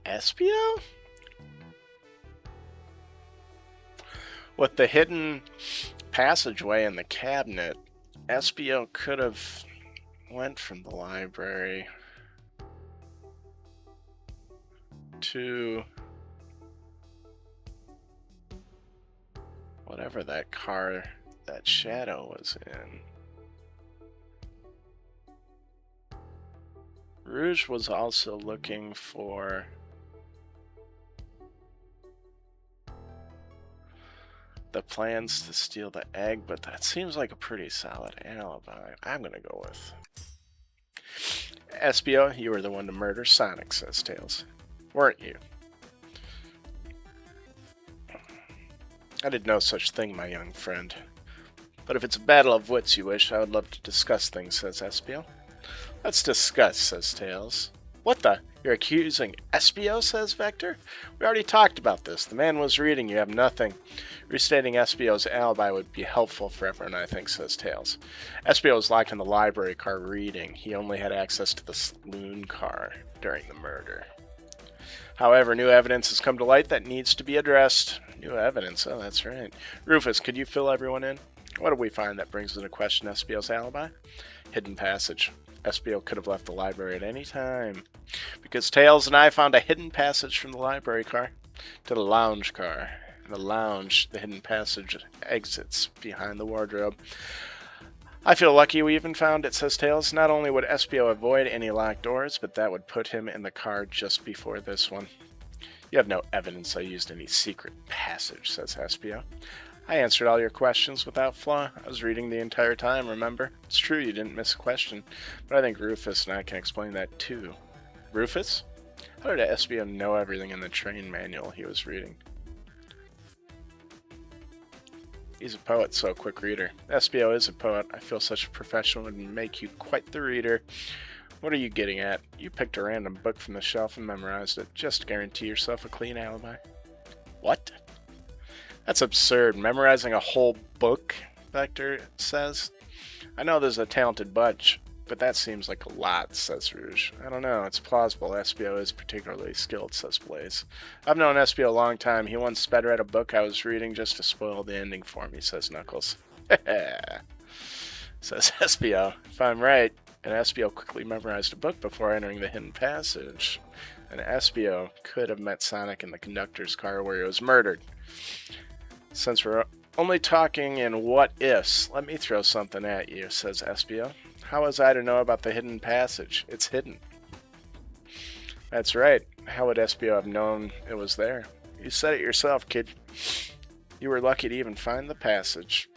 Espio? With the hidden passageway in the cabinet, Espio could have went from the library to whatever that car that Shadow was in. Rouge was also looking for the plans to steal the egg, but that seems like a pretty solid alibi. I'm gonna go with Espio. You were the one to murder Sonic, says Tails. Weren't you? I did no such thing, my young friend. But if it's a battle of wits you wish, I would love to discuss things, says Espio. Let's discuss, says Tails. What the? You're accusing Espio, says Vector? We already talked about this. The man was reading. You have nothing. Restating Espio's alibi would be helpful for everyone, I think, says Tails. Espio was locked in the library car reading. He only had access to the saloon car during the murder. However, new evidence has come to light that needs to be addressed. New evidence? Oh, that's right. Rufus, could you fill everyone in? What did we find that brings into question Espio's alibi? Hidden passage. Espio could have left the library at any time, because Tails and I found a hidden passage from the library car to the lounge car. In the lounge, the hidden passage exits behind the wardrobe. I feel lucky we even found it, says Tails. Not only would Espio avoid any locked doors, but that would put him in the car just before this one. You have no evidence I used any secret passage, says Espio. I answered all your questions without flaw. I was reading the entire time, remember? It's true you didn't miss a question, but I think Rufus and I can explain that too. Rufus? How did Espio know everything in the train manual he was reading? He's a poet, so a quick reader. Espio is a poet. I feel such a professional would make you quite the reader. What are you getting at? You picked a random book from the shelf and memorized it, just to guarantee yourself a clean alibi. What? That's absurd. Memorizing a whole book, Vector says. I know there's a talented bunch, but that seems like a lot, says Rouge. I don't know. It's plausible. Espio is particularly skilled, says Blaze. I've known Espio a long time. He once sped read a book I was reading just to spoil the ending for me, says Knuckles. Says Espio. If I'm right, and Espio quickly memorized a book before entering the hidden passage, and Espio could have met Sonic in the conductor's car where he was murdered. Since we're only talking in what-ifs, let me throw something at you, says Espio. How was I to know about the hidden passage? It's hidden. That's right. How would Espio have known it was there? You said it yourself, kid. You were lucky to even find the passage.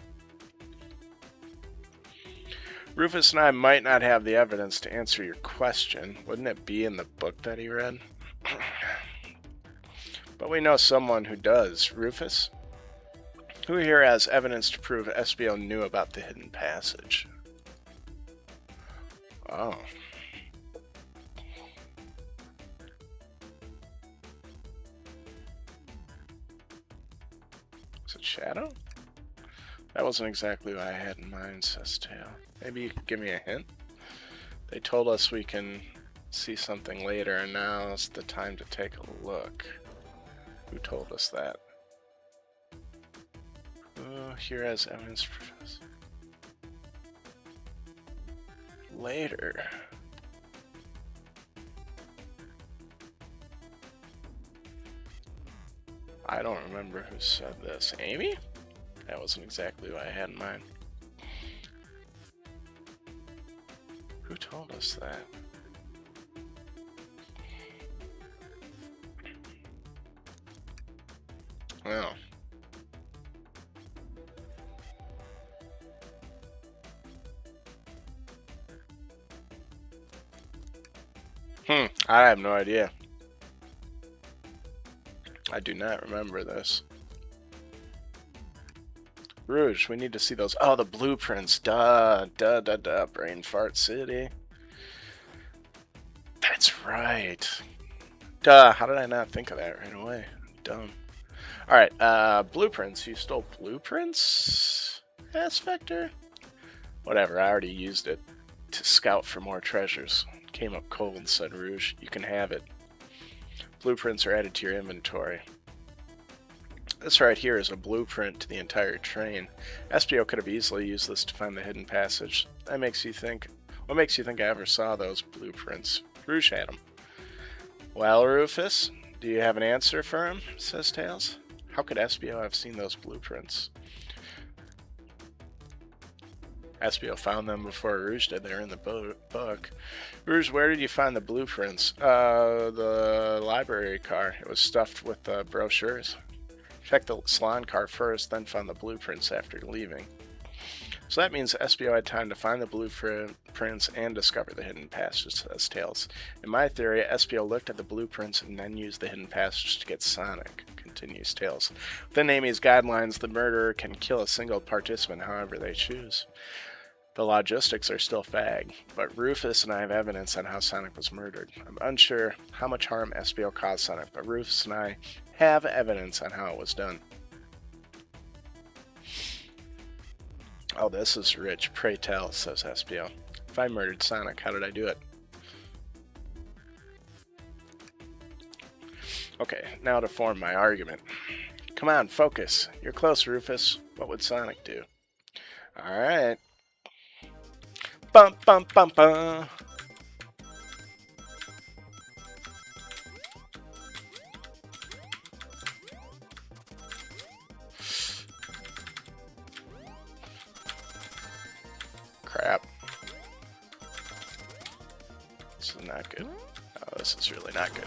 Rufus and I might not have the evidence to answer your question. Wouldn't it be in the book that he read? But we know someone who does. Rufus? Who here has evidence to prove Espio knew about the hidden passage? Oh. Is it Shadow? That wasn't exactly what I had in mind, says Tail. Maybe you could give me a hint? They told us we can see something later, and now's the time to take a look. Who told us that? Here as evidence professor. Later. I don't remember who said this. Amy? That wasn't exactly what I had in mind. Who told us that? Oh. I have no idea. I do not remember this. Rouge, we need to see those. Oh, the blueprints. Duh. Brain fart city. That's right. Duh. How did I not think of that right away? Dumb. Alright, blueprints. You stole blueprints? S-Vector? Whatever, I already used it to scout for more treasures. Came up cold, said Rouge. You can have it. Blueprints are added to your inventory. This right here is a blueprint to the entire train. SPO could have easily used this to find the hidden passage. That makes you think... What makes you think I ever saw those blueprints? Rouge had them. Well, Rufus, do you have an answer for him? Says Tails. How could SPO have seen those blueprints? SPO found them before Rouge did. They're in the book. Rouge, where did you find the blueprints? The library car. It was stuffed with brochures. Checked the salon car first, then found the blueprints after leaving. So that means SPO had time to find the blueprints and discover the hidden passage, says Tails. In my theory, SPO looked at the blueprints and then used the hidden passage to get Sonic, continues Tails. Within Amy's guidelines, the murderer can kill a single participant however they choose. The logistics are still vague, but Rufus and I have evidence on how Sonic was murdered. I'm unsure how much harm SPO caused Sonic, but Rufus and I have evidence on how it was done. Oh, this is rich. Pray tell, says SPO. If I murdered Sonic, how did I do it? Okay, now to form my argument. Come on, focus. You're close, Rufus. What would Sonic do? Alright. Bum bum bum bum. Crap. This is not good. Oh, this is really not good.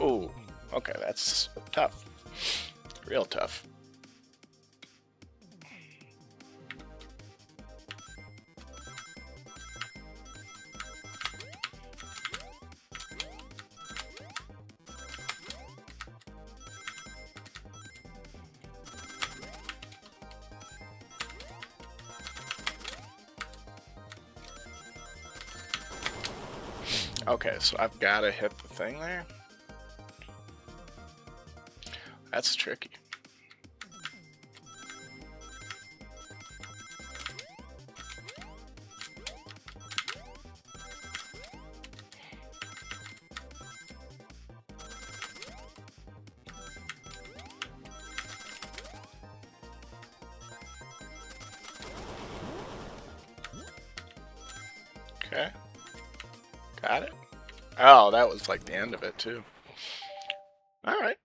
Ooh. Okay, that's tough. Real tough. Okay, so I've got to hit the thing there. That's tricky. Okay. Got it. Oh, that was like the end of it, too. Alright.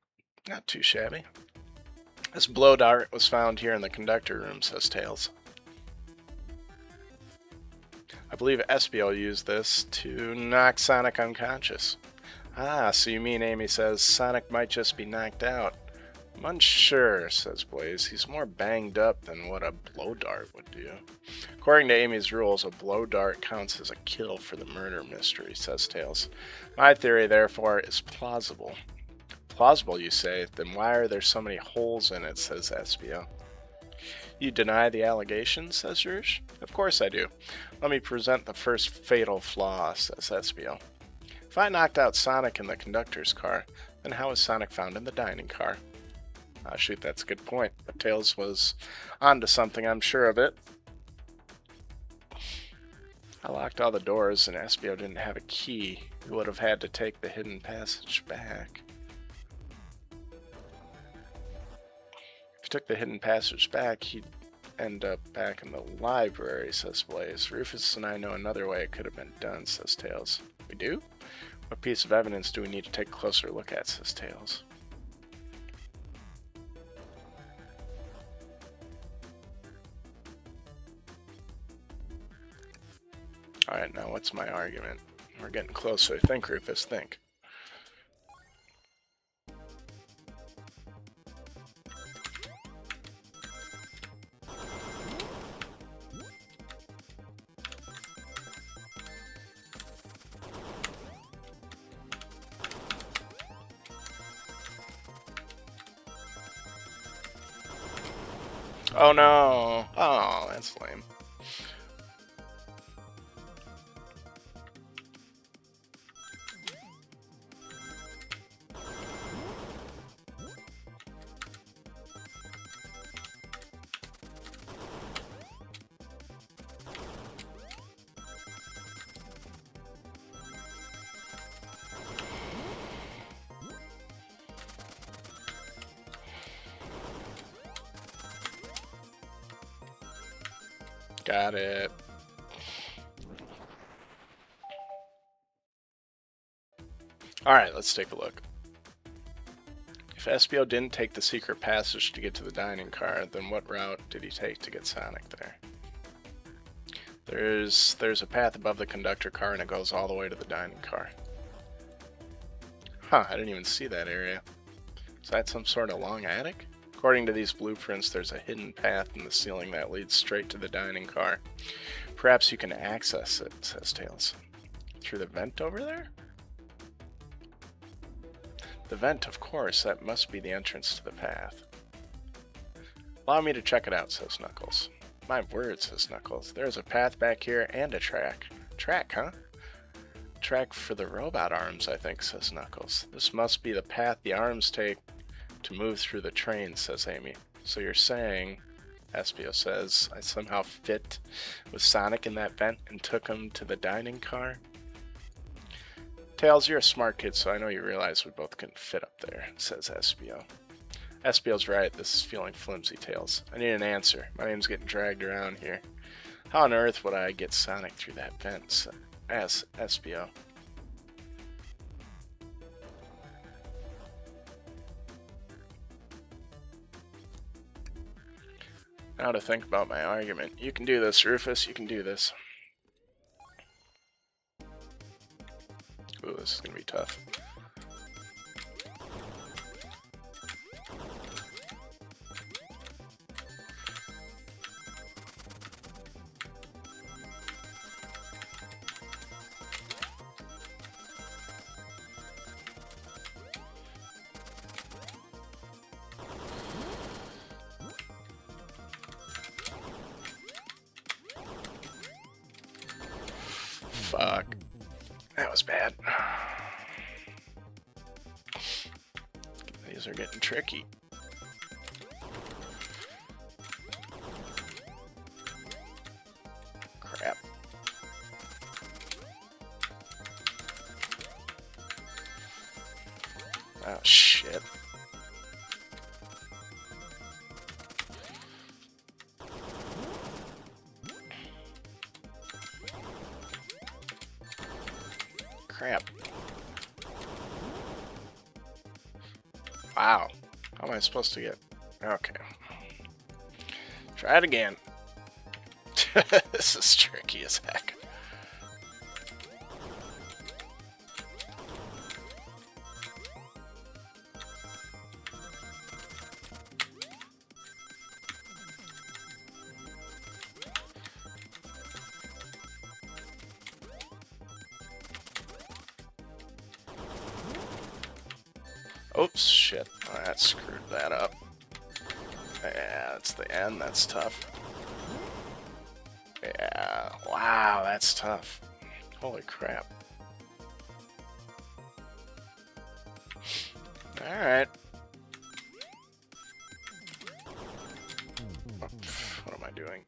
Not too shabby. This blow dart was found here in the conductor room, says Tails. I believe SPO used this to knock Sonic unconscious. Ah, so you mean Amy says Sonic might just be knocked out. I'm unsure, says Blaze. He's more banged up than what a blow dart would do. According to Amy's rules, a blow dart counts as a kill for the murder mystery, says Tails. My theory, therefore, is plausible. Plausible, you say? Then why are there so many holes in it, says SPO. You deny the allegation, says Rouge. Of course I do. Let me present the first fatal flaw, says SPO. If I knocked out Sonic in the conductor's car, then how was Sonic found in the dining car? Ah, shoot, that's a good point. But Tails was onto something, I'm sure of it. I locked all the doors and Espio didn't have a key. We would have had to take the hidden passage back. If you took the hidden passage back, he'd end up back in the library, says Blaze. Rufus and I know another way it could have been done, says Tails. We do? What piece of evidence do we need to take a closer look at, says Tails. Alright, now what's my argument? We're getting closer. Think, Rufus, think. Oh no! Oh, that's lame. Got it. Alright, let's take a look. If Espio didn't take the secret passage to get to the dining car, then what route did he take to get Sonic there? There's a path above the conductor car and it goes all the way to the dining car. Huh, I didn't even see that area. Is that some sort of long attic? According to these blueprints, there's a hidden path in the ceiling that leads straight to the dining car. Perhaps you can access it, says Tails. Through the vent over there? The vent, of course. That must be the entrance to the path. Allow me to check it out, says Knuckles. My word, says Knuckles. There's a path back here and a track. Track, huh? Track for the robot arms, I think, says Knuckles. This must be the path the arms take to move through the train, says Amy. So you're saying, Espio says, I somehow fit with Sonic in that vent and took him to the dining car? Tails, you're a smart kid, so I know you realize we both couldn't fit up there, says Espio. Espio's right, this is feeling flimsy, Tails. I need an answer. My name's getting dragged around here. How on earth would I get Sonic through that vent? Asks Espio. Now to think about my argument. You can do this, Rufus, you can do this. Ooh, this is gonna be tough. Fuck. That was bad. These are getting tricky. Crap. Oh, shit. Crap. Wow. How am I supposed to get... Okay. Try it again. This is tricky as heck. Oops, shit. Oh, that screwed that up. Yeah, that's the end. That's tough. Yeah, wow, that's tough. Holy crap. Alright. doing.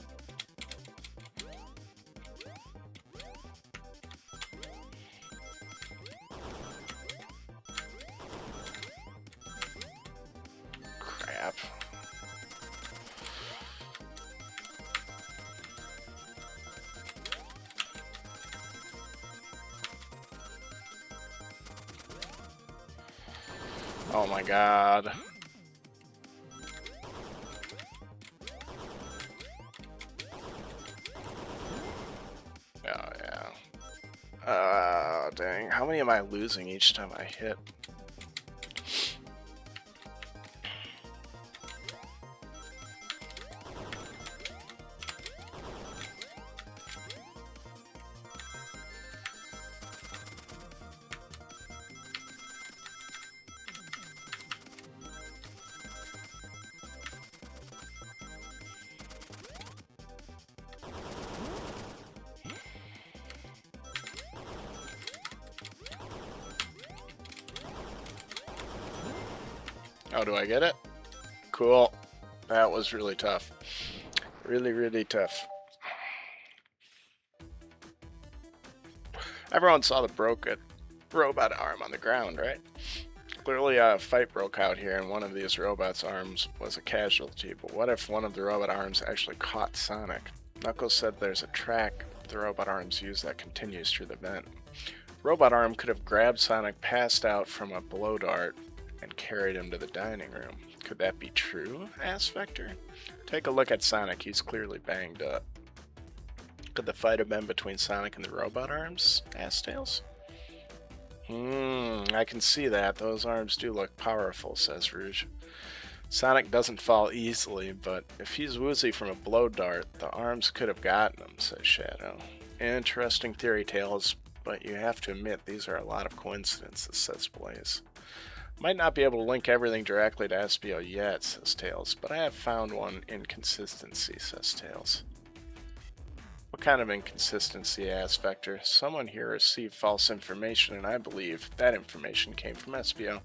Crap. Oh my god. Oh yeah. Dang. How many am I losing each time I hit? Oh, do I get it? Cool. That was really tough. Really, really tough. Everyone saw the broken robot arm on the ground, right? Clearly a fight broke out here and one of these robots' arms was a casualty, but what if one of the robot arms actually caught Sonic? Knuckles said there's a track the robot arms use that continues through the vent. Robot arm could have grabbed Sonic passed out from a blow dart and carried him to the dining room. Could that be true? Asked Vector. Take a look at Sonic, he's clearly banged up. Could the fight have been between Sonic and the robot arms? Asked Tails. I can see that. Those arms do look powerful, says Rouge. Sonic doesn't fall easily, but if he's woozy from a blow dart, the arms could have gotten him, says Shadow. Interesting theory, Tails, but you have to admit these are a lot of coincidences, says Blaze. Might not be able to link everything directly to SBO yet, says Tails, but I have found one inconsistency, says Tails. What kind of inconsistency, asked Vector. Someone here received false information, and I believe that information came from SBO.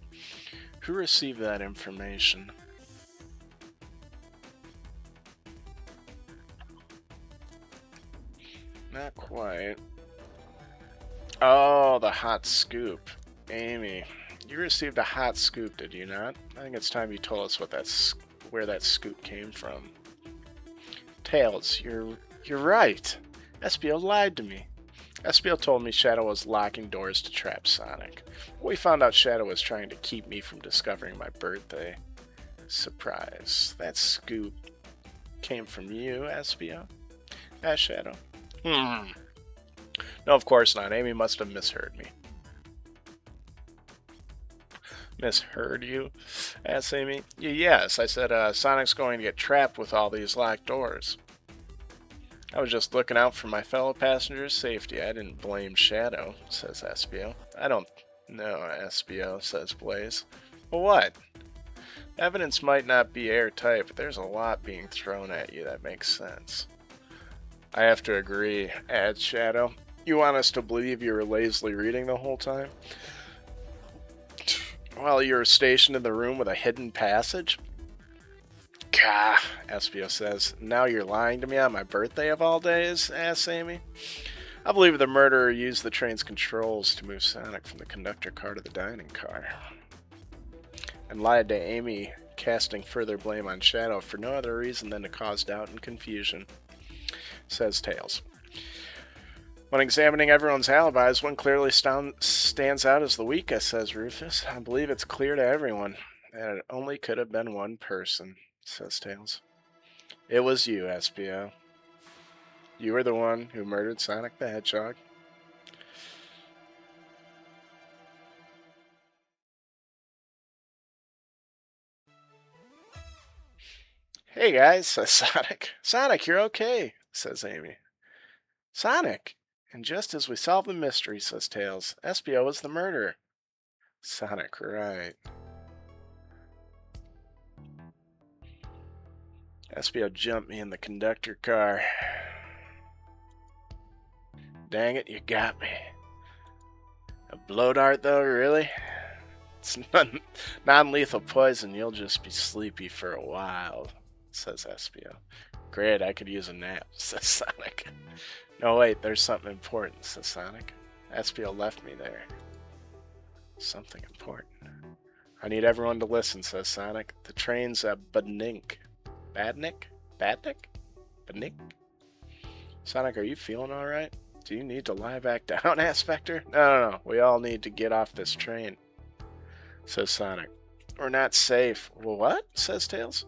Who received that information? Not quite. Oh, the hot scoop. Amy, you received a hot scoop, did you not? I think it's time you told us where that scoop came from. Tails, you're right. SBO lied to me. SBO told me Shadow was locking doors to trap Sonic. We found out Shadow was trying to keep me from discovering my birthday. Surprise. That scoop came from you, SBO? Asked Shadow. No, of course not. Amy must have misheard me. Misheard you? Asked Amy. Yes, I said Sonic's going to get trapped with all these locked doors. I was just looking out for my fellow passengers' safety. I didn't blame Shadow, says SBO. I don't know, SBO, says Blaze. Well, what? Evidence might not be airtight, but there's a lot being thrown at you that makes sense. I have to agree, adds Shadow. You want us to believe you were lazily reading the whole time? While you were stationed in the room with a hidden passage? Gah, SBO says. Now you're lying to me on my birthday of all days? Asks Amy. I believe the murderer used the train's controls to move Sonic from the conductor car to the dining car. And lied to Amy, casting further blame on Shadow for no other reason than to cause doubt and confusion, says Tails. When examining everyone's alibis, one clearly stands out as the weakest, says Rufus. I believe it's clear to everyone that it only could have been one person, says Tails. It was you, SBO. You were the one who murdered Sonic the Hedgehog. Hey guys, says Sonic. Sonic, you're okay, says Amy. Sonic! And just as we solve the mystery, says Tails, SBO was the murderer. Sonic, right. SBO jumped me in the conductor car. Dang it, you got me. A blow dart, though, really? It's non-lethal poison, you'll just be sleepy for a while, says Espio. Great, I could use a nap, says Sonic. No, wait, there's something important, says Sonic. Espio left me there. Something important. I need everyone to listen, says Sonic. The train's a Badnik. Badnik? Badnik? Badnik? Sonic, are you feeling alright? Do you need to lie back down, asks Vector? No. We all need to get off this train, says Sonic. We're not safe. Well, what? Says Tails.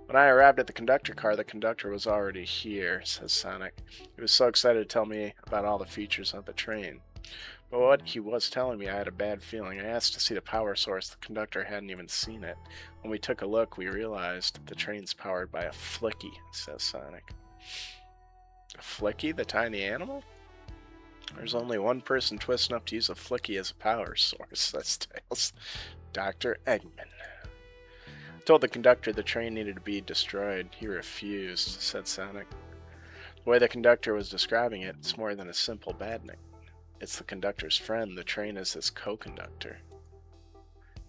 When I arrived at the conductor car, the conductor was already here, says Sonic. He was so excited to tell me about all the features of the train. But what he was telling me, I had a bad feeling. I asked to see the power source. The conductor hadn't even seen it. When we took a look, we realized the train's powered by a flicky, says Sonic. A flicky, the tiny animal? There's only one person twisting up to use a flicky as a power source, says Tails. Dr. Eggman. I told the conductor the train needed to be destroyed. He refused, said Sonic. The way the conductor was describing it, it's more than a simple badnik. It's the conductor's friend. The train is his co-conductor.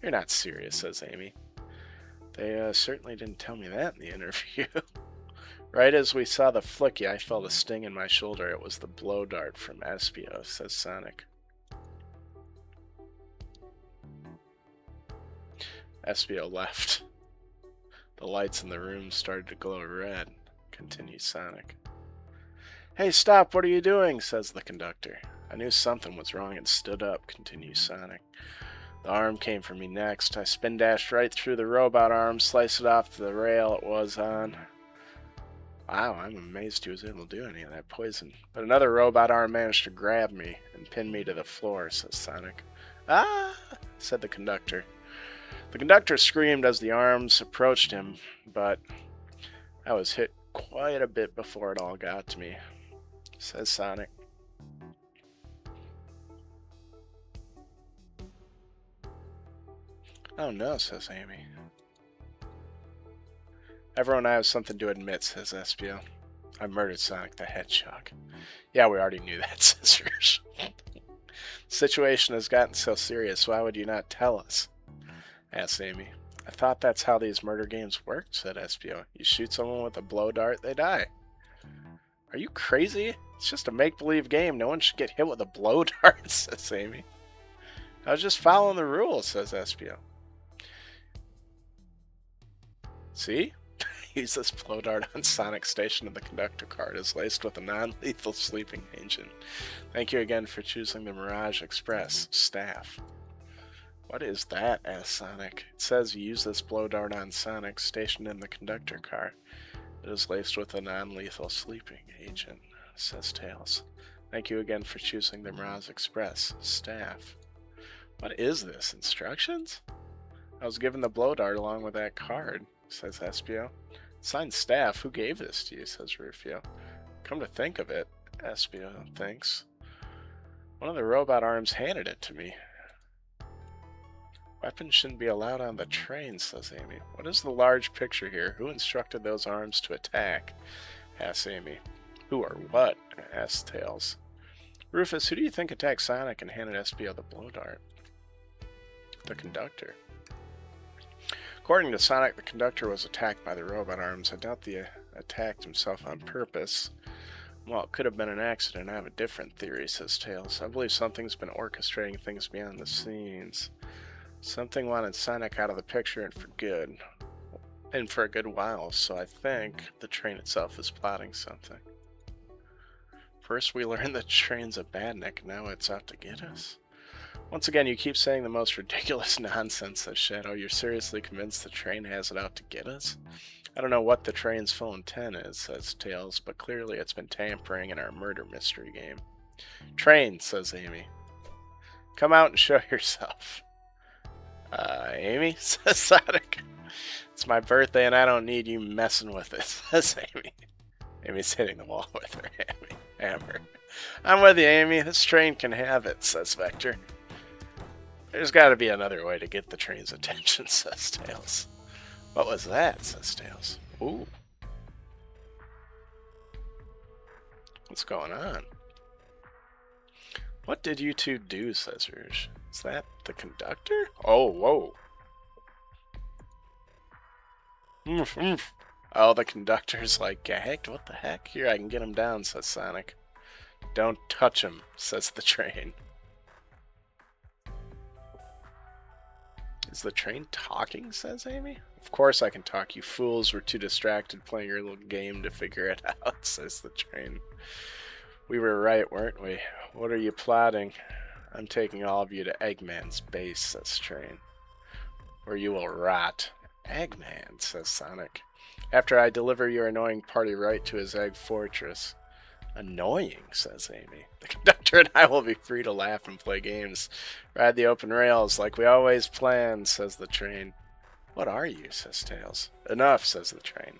You're not serious, says Amy. They certainly didn't tell me that in the interview. Right as we saw the flicky, I felt a sting in my shoulder. It was the blow dart from Espio, says Sonic. Espio left. The lights in the room started to glow red, continues Sonic. Hey, stop, what are you doing? Says the conductor. I knew something was wrong and stood up, continues Sonic. The arm came for me next. I spin dashed right through the robot arm, sliced it off the rail it was on. Wow, I'm amazed he was able to do any of that poison. But another robot arm managed to grab me and pin me to the floor, says Sonic. Ah, said the conductor. The conductor screamed as the arms approached him, but I was hit quite a bit before it all got to me, says Sonic. Oh no, says Amy. Everyone has something to admit, says Espio. I murdered Sonic the Hedgehog. Yeah, we already knew that, says Rouge. The situation has gotten so serious, why would you not tell us? Asked Amy. I thought that's how these murder games worked, said Espio. You shoot someone with a blow dart, they die. Are you crazy? It's just a make-believe game. No one should get hit with a blow dart, says Amy. I was just following the rules, says Espio. See? Use this blow dart on Sonic's station in the conductor car. It is laced with a non-lethal sleeping agent. Thank you again for choosing the Mirage Express. Staff. What is that? Asked Sonic. It says you use this blow dart on Sonic stationed in the conductor car. It is laced with a non-lethal sleeping agent, says Tails. Thank you again for choosing the Mirage Express. Staff. What is this? Instructions? I was given the blow dart along with that card, says Espio. Signed Staff. Who gave this to you? Says Rufio. Come to think of it, Espio thinks. One of the robot arms handed it to me. Weapons shouldn't be allowed on the train, says Amy. What is the large picture here? Who instructed those arms to attack? Asks Amy. Who or what? Asks Tails. Rufus, who do you think attacked Sonic and handed Espio the blow dart? The conductor. According to Sonic, the conductor was attacked by the robot arms. I doubt the attacked himself on purpose. Well, it could have been an accident. I have a different theory, says Tails. I believe something's been orchestrating things behind the scenes. Something wanted Sonic out of the picture and for good. And for a good while, so I think the train itself is plotting something. First we learned the train's a badnik, now it's out to get us. Once again, you keep saying the most ridiculous nonsense, says Shadow. You're seriously convinced the train has it out to get us? I don't know what the train's full intent is, says Tails, but clearly it's been tampering in our murder mystery game. Train, says Amy. Come out and show yourself. Amy, says Sonic. It's my birthday and I don't need you messing with it, says Amy. Amy's hitting the wall with her hammer. I'm with you, Amy. This train can have it, says Vector. There's got to be another way to get the train's attention, says Tails. What was that, says Tails. Ooh. What's going on? What did you two do, says Rouge. Is that the conductor? Oh, whoa. Oh, the conductor's like, gagged? What the heck? Here, I can get him down, says Sonic. Don't touch him, says the train. Is the train talking, says Amy? Of course I can talk, you fools were too distracted playing your little game to figure it out, says the train. We were right, weren't we? What are you plotting? I'm taking all of you to Eggman's base, says Train. Where you will rot. Eggman, says Sonic. After I deliver your annoying party right to his egg fortress. Annoying, says Amy. The conductor and I will be free to laugh and play games. Ride the open rails like we always planned, says the train. What are you, says Tails. Enough, says the train.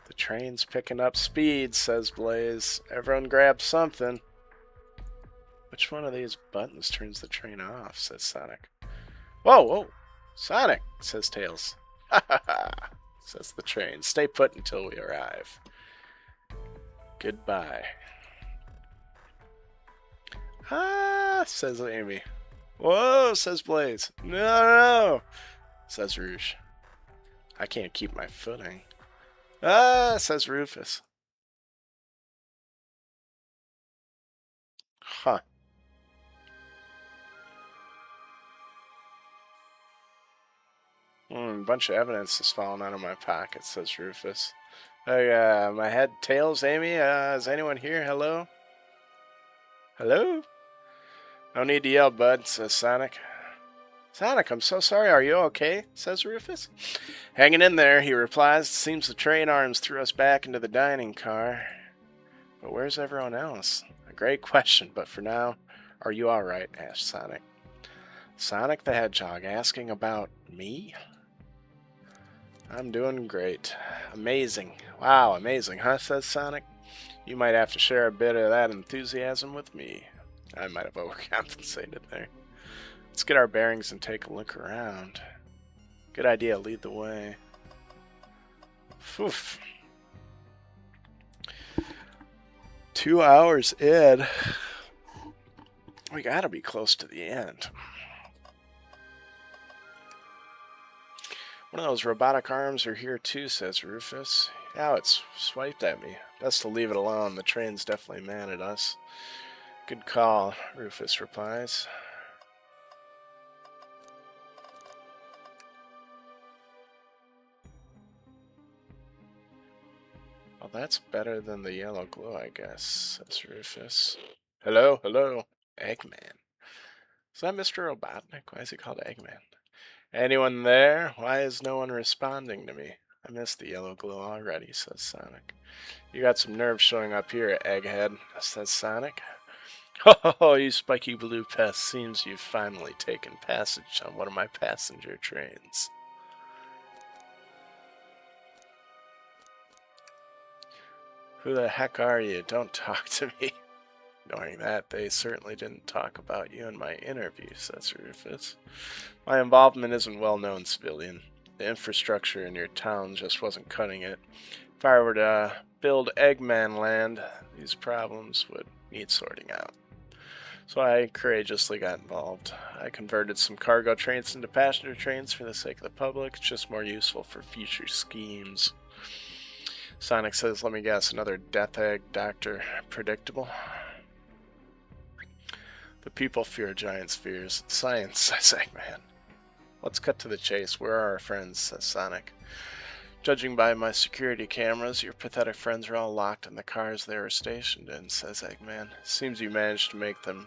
The train's picking up speed, says Blaze. Everyone grab something. Which one of these buttons turns the train off, says Sonic. Whoa, whoa. Sonic, says Tails. Ha ha ha, says the train. Stay put until we arrive. Goodbye. Ah, says Amy. Whoa, says Blaze. No, no, says Rouge. I can't keep my footing. Ah, says Rufus. Huh. A bunch of evidence is falling out of my pocket, says Rufus. My head, Tails, Amy, is anyone here? Hello? Hello? No need to yell, bud, says Sonic. Sonic, I'm so sorry. Are you okay? Says Rufus. Hanging in there, he replies. It seems the train arms threw us back into the dining car. But where's everyone else? A great question, but for now, are you alright? Asked Sonic. Sonic the Hedgehog asking about me? I'm doing great. Amazing. Wow, amazing, huh? Says Sonic. You might have to share a bit of that enthusiasm with me. I might have overcompensated there. Let's get our bearings and take a look around. Good idea, lead the way. Oof. 2 hours in. We gotta be close to the end. One of those robotic arms are here too, says Rufus. Yeah, it's swiped at me. Best to leave it alone. The train's definitely mad at us. Good call, Rufus replies. Well, that's better than the yellow glow, I guess, says Rufus. Hello, hello, Eggman. Is that Mr. Robotnik? Why is he called Eggman? Anyone there? Why is no one responding to me? I missed the yellow glow already, says Sonic. You got some nerve showing up here, Egghead, says Sonic. Oh, you spiky blue pest, seems you've finally taken passage on one of my passenger trains. Who the heck are you? Don't talk to me. Knowing that, they certainly didn't talk about you in my interview, says Rufus. My involvement isn't well-known, civilian. The infrastructure in your town just wasn't cutting it. If I were to build Eggman Land, these problems would need sorting out. So I courageously got involved. I converted some cargo trains into passenger trains for the sake of the public. It's just more useful for future schemes. Sonic says, let me guess, another Death Egg Doctor. Predictable? The people fear giant spheres. Science, says Eggman. Let's cut to the chase. Where are our friends, says Sonic. Judging by my security cameras, your pathetic friends are all locked in the cars they were stationed in, says Eggman. Seems you managed to make the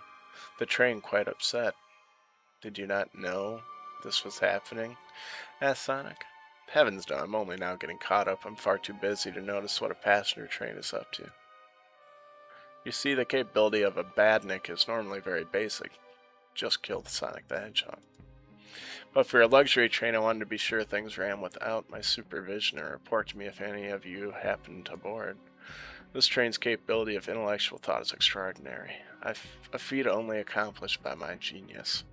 train quite upset. Did you not know this was happening? Asked Sonic. Heavens no, I'm only now getting caught up. I'm far too busy to notice what a passenger train is up to. You see, the capability of a badnik is normally very basic. Just killed Sonic the Hedgehog. But for a luxury train, I wanted to be sure things ran without my supervision and report to me if any of you happened aboard. This train's capability of intellectual thought is extraordinary, a feat only accomplished by my genius.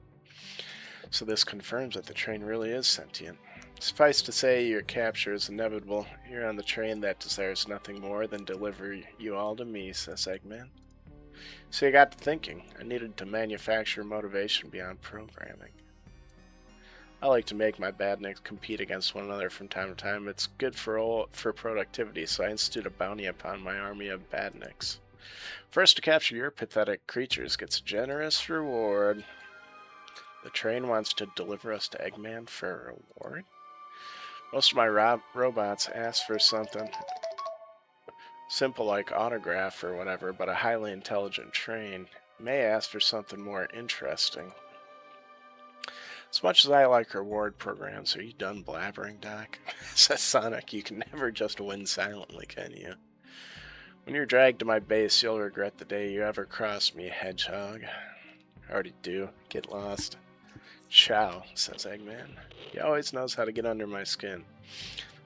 So this confirms that the train really is sentient. Suffice to say, your capture is inevitable. You're on the train that desires nothing more than deliver you all to me, says Eggman. So I got to thinking. I needed to manufacture motivation beyond programming. I like to make my badniks compete against one another from time to time. It's good for productivity, so I institute a bounty upon my army of badniks. First to capture your pathetic creatures gets a generous reward. The train wants to deliver us to Eggman for a reward? Most of my robots ask for something simple like autograph or whatever, but a highly intelligent train may ask for something more interesting. As much as I like reward programs, are you done blabbering, Doc? Says Sonic. You can never just win silently, can you? When you're dragged to my base, you'll regret the day you ever crossed me, Hedgehog. I already do. Get lost. Ciao, says Eggman. He always knows how to get under my skin.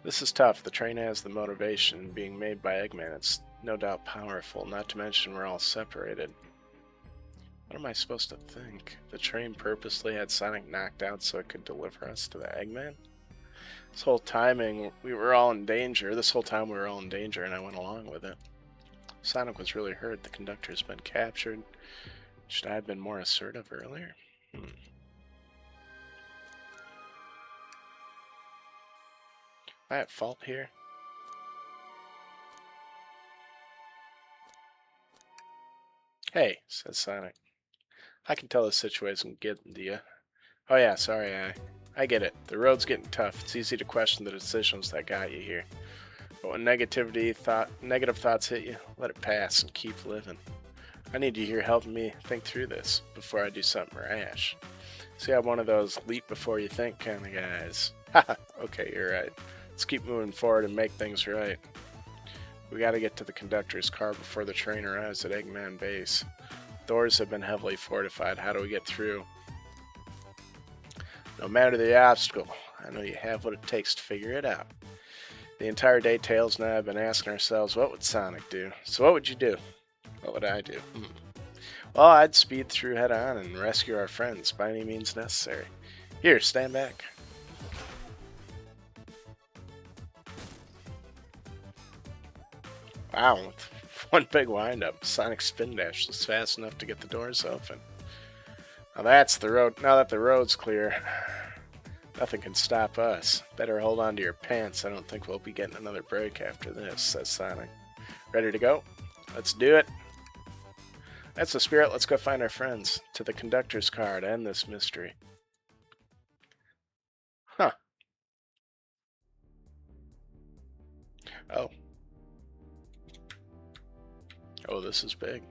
This is tough. The train has the motivation. Being made by Eggman, it's no doubt powerful, not to mention we're all separated. What am I supposed to think? The train purposely had Sonic knocked out so it could deliver us to the Eggman? This whole time we were all in danger, and I went along with it. Sonic was really hurt. The conductor's been captured. Should I have been more assertive earlier? Am I at fault here? Hey, says Sonic. I can tell this situation getting to you. Oh yeah, sorry, I get it. The road's getting tough. It's easy to question the decisions that got you here. But when negative thoughts hit you, let it pass and keep living. I need you here helping me think through this before I do something rash. See, I'm one of those leap before you think kind of guys. Haha, okay, you're right. Let's keep moving forward and make things right. We gotta get to the conductor's car before the train arrives at Eggman Base. Doors have been heavily fortified. How do we get through? No matter the obstacle, I know you have what it takes to figure it out. The entire day, Tails and I have been asking ourselves, what would Sonic do? So what would you do? What would I do? Well, I'd speed through head on and rescue our friends by any means necessary. Here, stand back. Wow, with one big windup, Sonic's spin dash was fast enough to get the doors open. Now that's the road. Now that the road's clear, nothing can stop us. Better hold on to your pants. I don't think we'll be getting another break after this, says Sonic. Ready to go? Let's do it. That's the spirit. Let's go find our friends. To the conductor's car to end this mystery. Huh. Oh. Oh, this is big.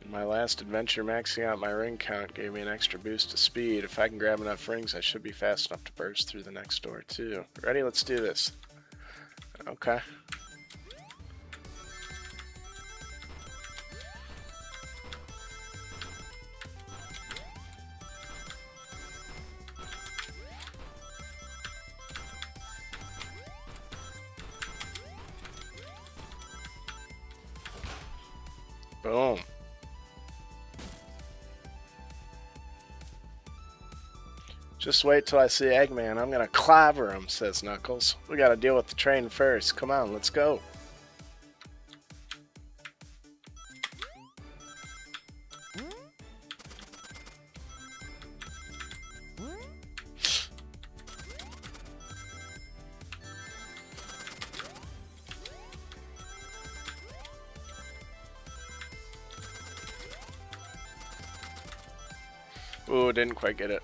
In my last adventure, maxing out my ring count gave me an extra boost to speed. If I can grab enough rings, I should be fast enough to burst through the next door, too. Ready? Let's do this. Okay. Boom. Just wait till I see Eggman. I'm gonna clobber him, says Knuckles. We gotta deal with the train first. Come on, let's go. Ooh, didn't quite get it.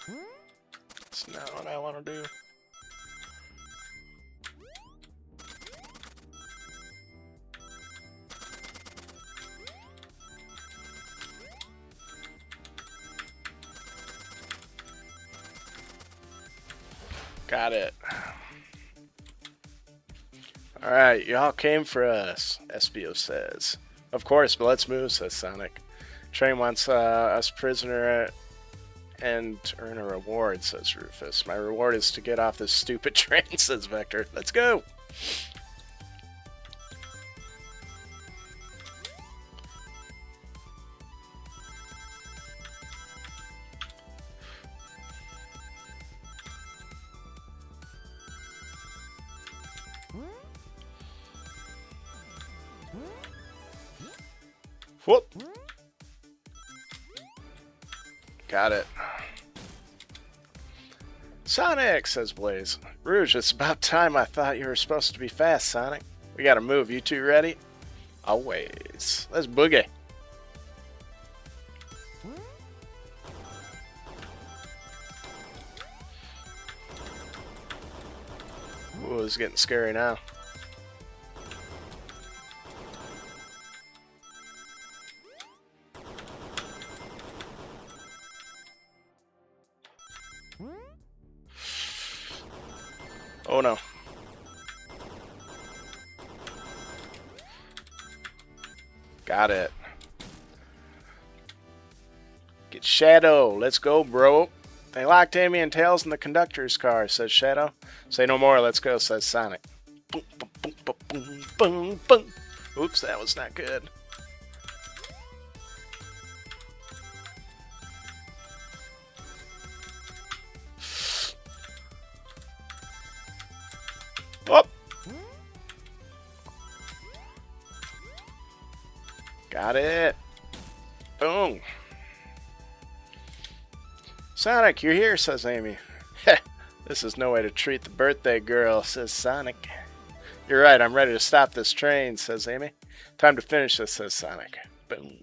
That's not what I want to do. Got it. Alright, y'all came for us, Espio says. Of course, but let's move, says Sonic. Train wants us prisoner and earn a reward, says Rufus. My reward is to get off this stupid train, says Vector. Let's go! Whoop. Got it. Sonic, says Blaze. Rouge, it's about time. I thought you were supposed to be fast, Sonic. We gotta move. You two ready? Always. Let's boogie. Ooh, it's getting scary now. Oh no. Got it. Get Shadow. Let's go, bro. They locked Amy and Tails in the conductor's car, says Shadow. Say no more, let's go, says Sonic. Boom, boom, boom, boom, boom, boom, boom. Oops, that was not good. Oh! Got it. Boom. Sonic, you're here, says Amy. This is no way to treat the birthday girl, says Sonic. You're right, I'm ready to stop this train, says Amy. Time to finish this, says Sonic. Boom.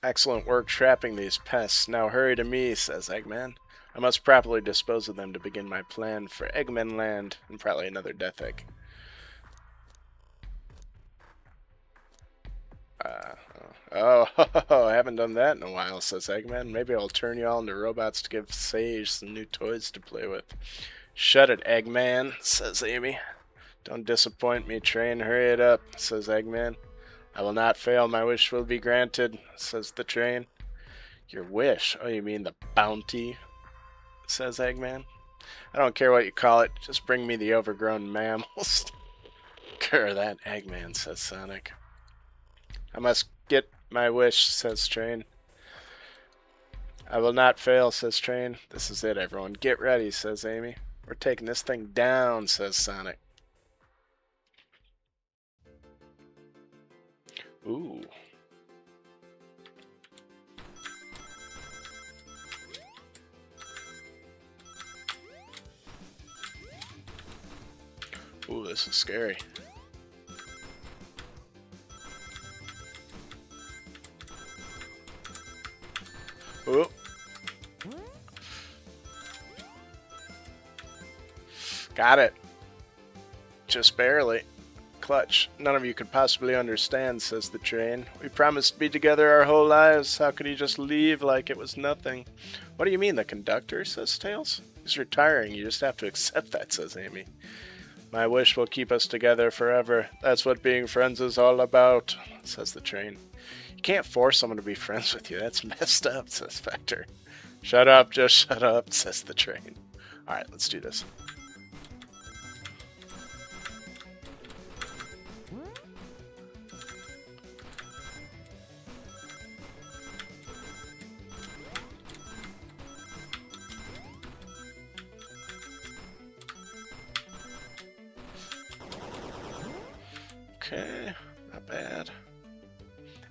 Excellent work trapping these pests. Now hurry to me, says Eggman. I must properly dispose of them to begin my plan for Eggman Land and probably another Death Egg. I haven't done that in a while, says Eggman. Maybe I'll turn you all into robots to give Sage some new toys to play with. Shut it, Eggman, says Amy. Don't disappoint me, train. Hurry it up, says Eggman. I will not fail. My wish will be granted, says the train. Your wish? Oh, you mean the bounty, says Eggman. I don't care what you call it. Just bring me the overgrown mammals. Grr, that Eggman, says Sonic. I must get my wish, says Train. I will not fail, says Train. This is it, everyone. Get ready, says Amy. We're taking this thing down, says Sonic. Ooh. Ooh, this is scary. Ooh. Got it. Just barely. Clutch. None of you could possibly understand, says the train. We promised to be together our whole lives. How could he just leave like it was nothing? What do you mean, the conductor, says Tails. He's retiring. You just have to accept that, says Amy. My wish will keep us together forever. That's what being friends is all about, says the train. You can't force someone to be friends with you. That's messed up, says Vector. Shut up, just shut up, says the train. Alright, let's do this. Okay, not bad.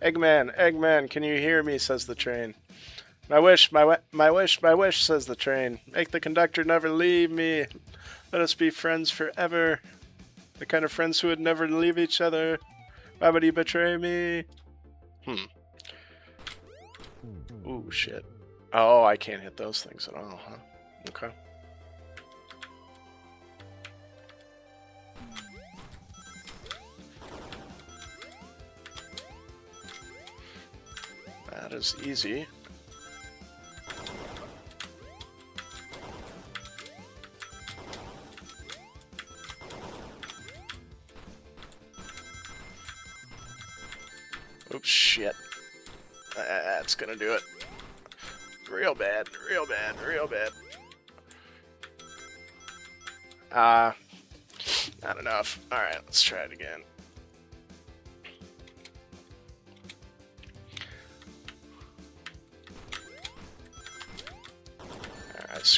Eggman, can you hear me, says the train. My wish, says the train. Make the conductor never leave me. Let us be friends forever. The kind of friends who would never leave each other. Why would he betray me? Ooh, shit. Oh, I can't hit those things at all, huh? Okay. That is easy. Oops, shit. That's gonna do it. Real bad, real bad, real bad. Not enough. Alright, let's try it again.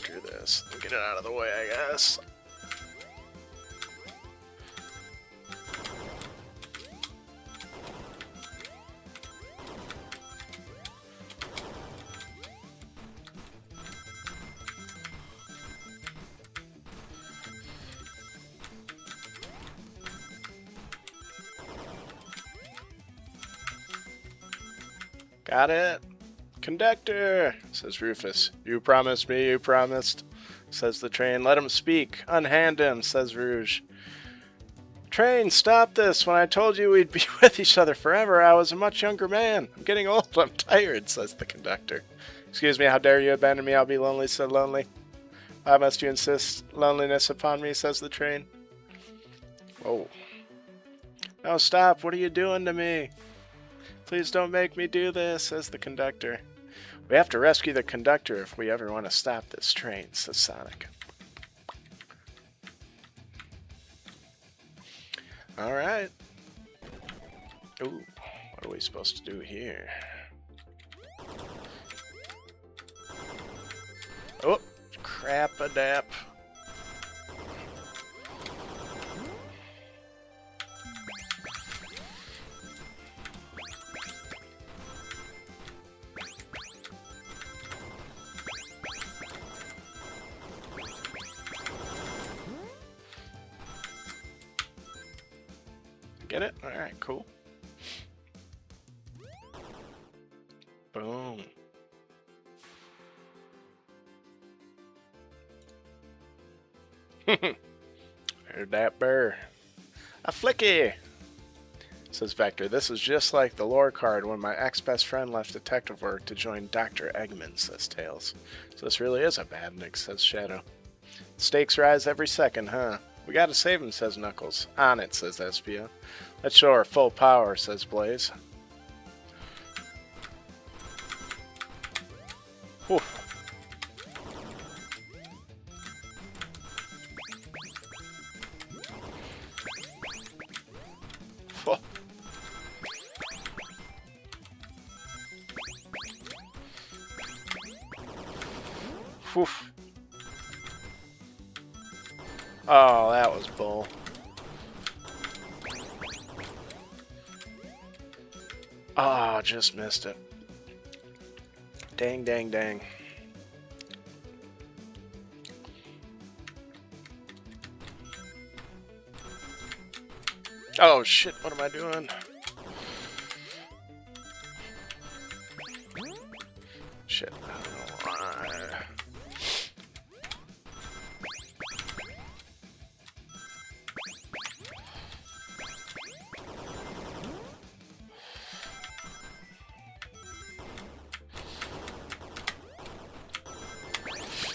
screw this. Get it out of the way, I guess. Got it. Conductor, says Rufus. You promised me, you promised, says the train. Let him speak. Unhand him, says Rouge. Train, stop this. When I told you we'd be with each other forever, I was a much younger man. I'm getting old. I'm tired, says the conductor. Excuse me, how dare you abandon me? I'll be lonely, so lonely. Why must you insist loneliness upon me, says the train. Whoa. No, stop. What are you doing to me? Please don't make me do this, says the conductor. We have to rescue the conductor if we ever want to stop this train, says Sonic. Alright. Ooh, what are we supposed to do here? Oh, crap-a-dap. Get it? Alright, cool. Boom. Heard that burr. A flicky! Says Vector. This is just like the lore card when my ex-best friend left detective work to join Dr. Eggman, says Tails. So this really is a badnik, says Shadow. Stakes rise every second, huh? We gotta save him, says Knuckles. On it, says Espio. Let's show our full power, says Blaze. Whew. Oh. Whew. Oh, that was bull. Oh, just missed it. Dang, dang, dang. Oh, shit, what am I doing? Shit, I don't know why.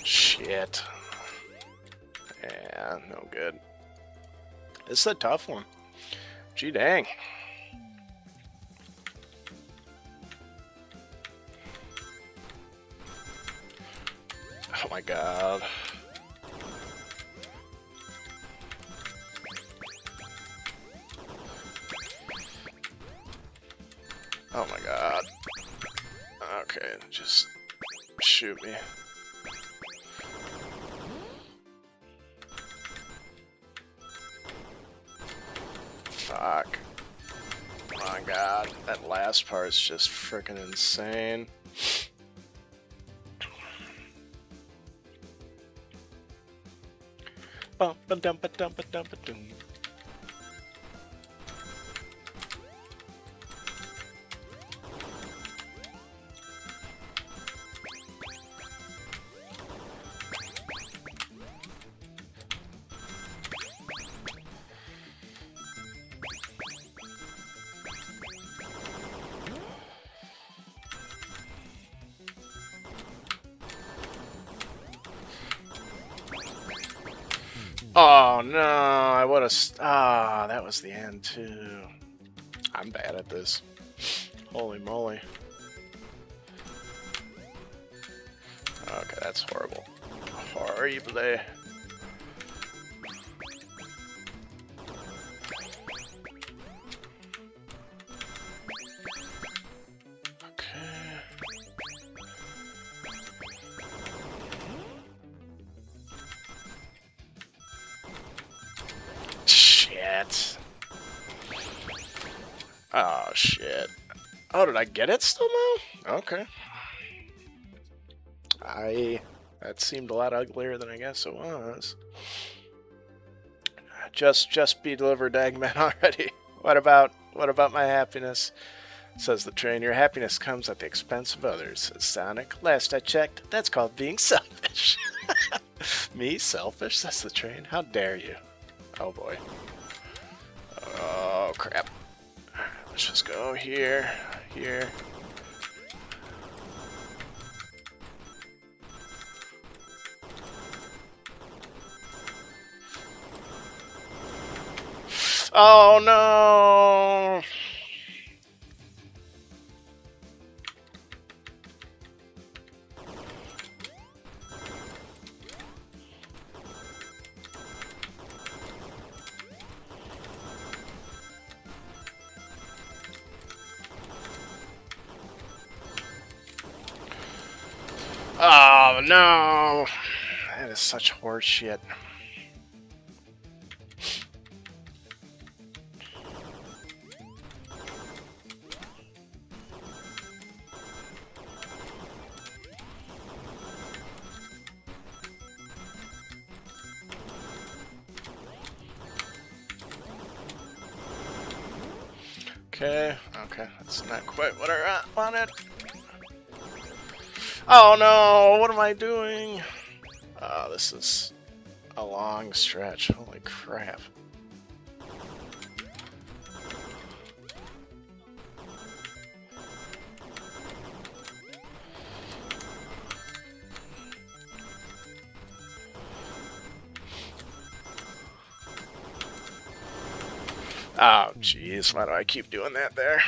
Shit. Yeah, no good. This is a tough one. Gee dang. Oh my god. Oh my god. Okay, just shoot me. Fuck. Oh my god, that last part's just freaking insane. Bum-ba-dum-ba-dum-ba-dum-ba-dum. Oh no, I would have. Ah, that was the end too. I'm bad at this. Holy moly. Okay, that's horrible. Horrible. Okay. it. Oh, shit. Oh, did I get it still now? Okay. That seemed a lot uglier than I guess it was. Just be delivered, Eggman already. What about my happiness? Says the train. Your happiness comes at the expense of others, says Sonic. Last I checked, that's called being selfish. Me? Selfish? Says the train. How dare you? Oh boy. Oh crap. Alright, let's just go here. Here. Oh no! Oh no! That is such horse shit. Okay, that's not quite what I wanted. Oh no, what am I doing? Oh, this is a long stretch. Holy crap. Oh, jeez, why do I keep doing that there?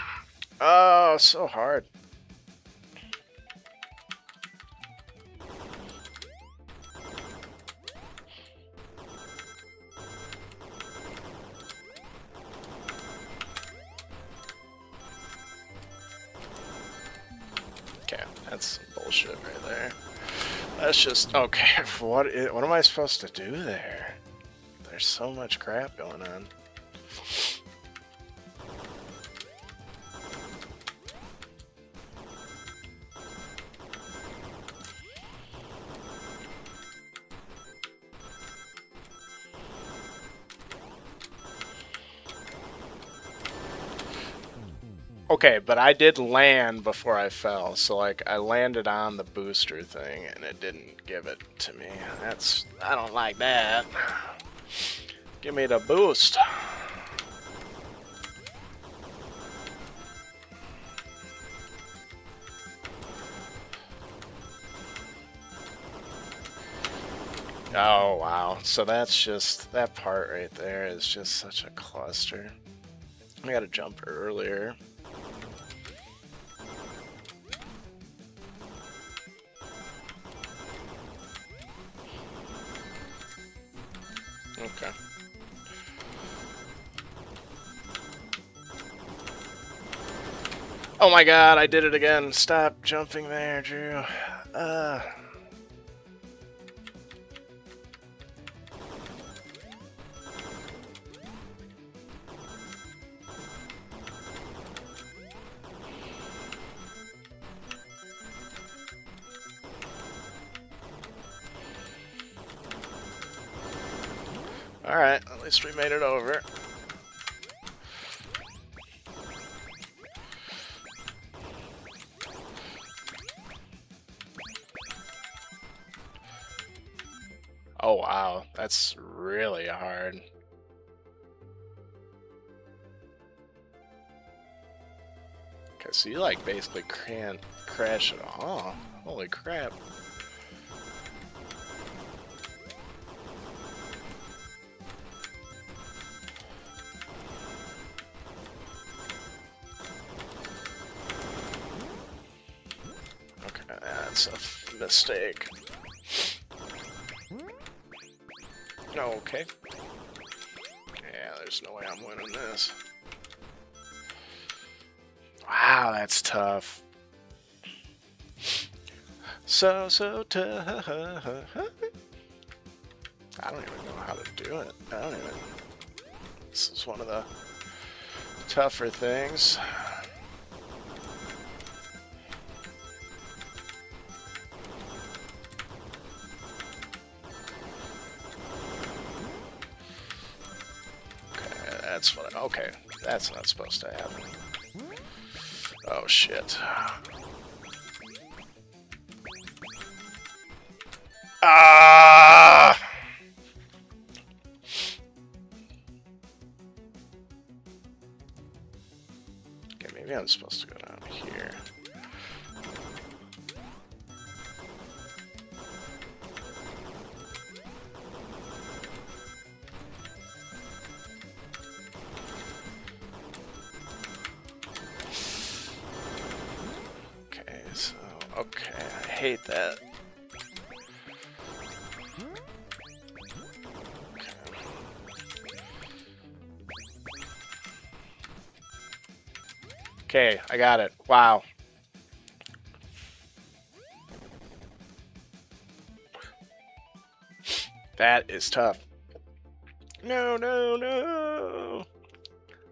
Oh, so hard. Okay, that's bullshit right there. That's just okay. What am I supposed to do there? There's so much crap going on. Okay, but I did land before I fell, so like I landed on the booster thing and it didn't give it to me. I don't like that. Give me the boost. Oh wow, so that's just, that part right there is just such a cluster. I gotta jump earlier. Okay. Oh my god, I did it again. Stop jumping there, Drew. Alright, at least we made it over. Oh wow, that's really hard. Okay, so you like basically can't crash at all. Holy crap. Okay, that's a mistake. Okay. Yeah, there's no way I'm winning this. Wow, that's tough. So tough. I don't even know how to do it. I don't even... This is one of the tougher things. Okay, that's what. Okay, that's not supposed to happen. Oh shit. Ah! Okay, maybe I'm supposed to go down here. Okay, so okay, I hate that. Okay, I got it. Wow. That is tough. No, no, no.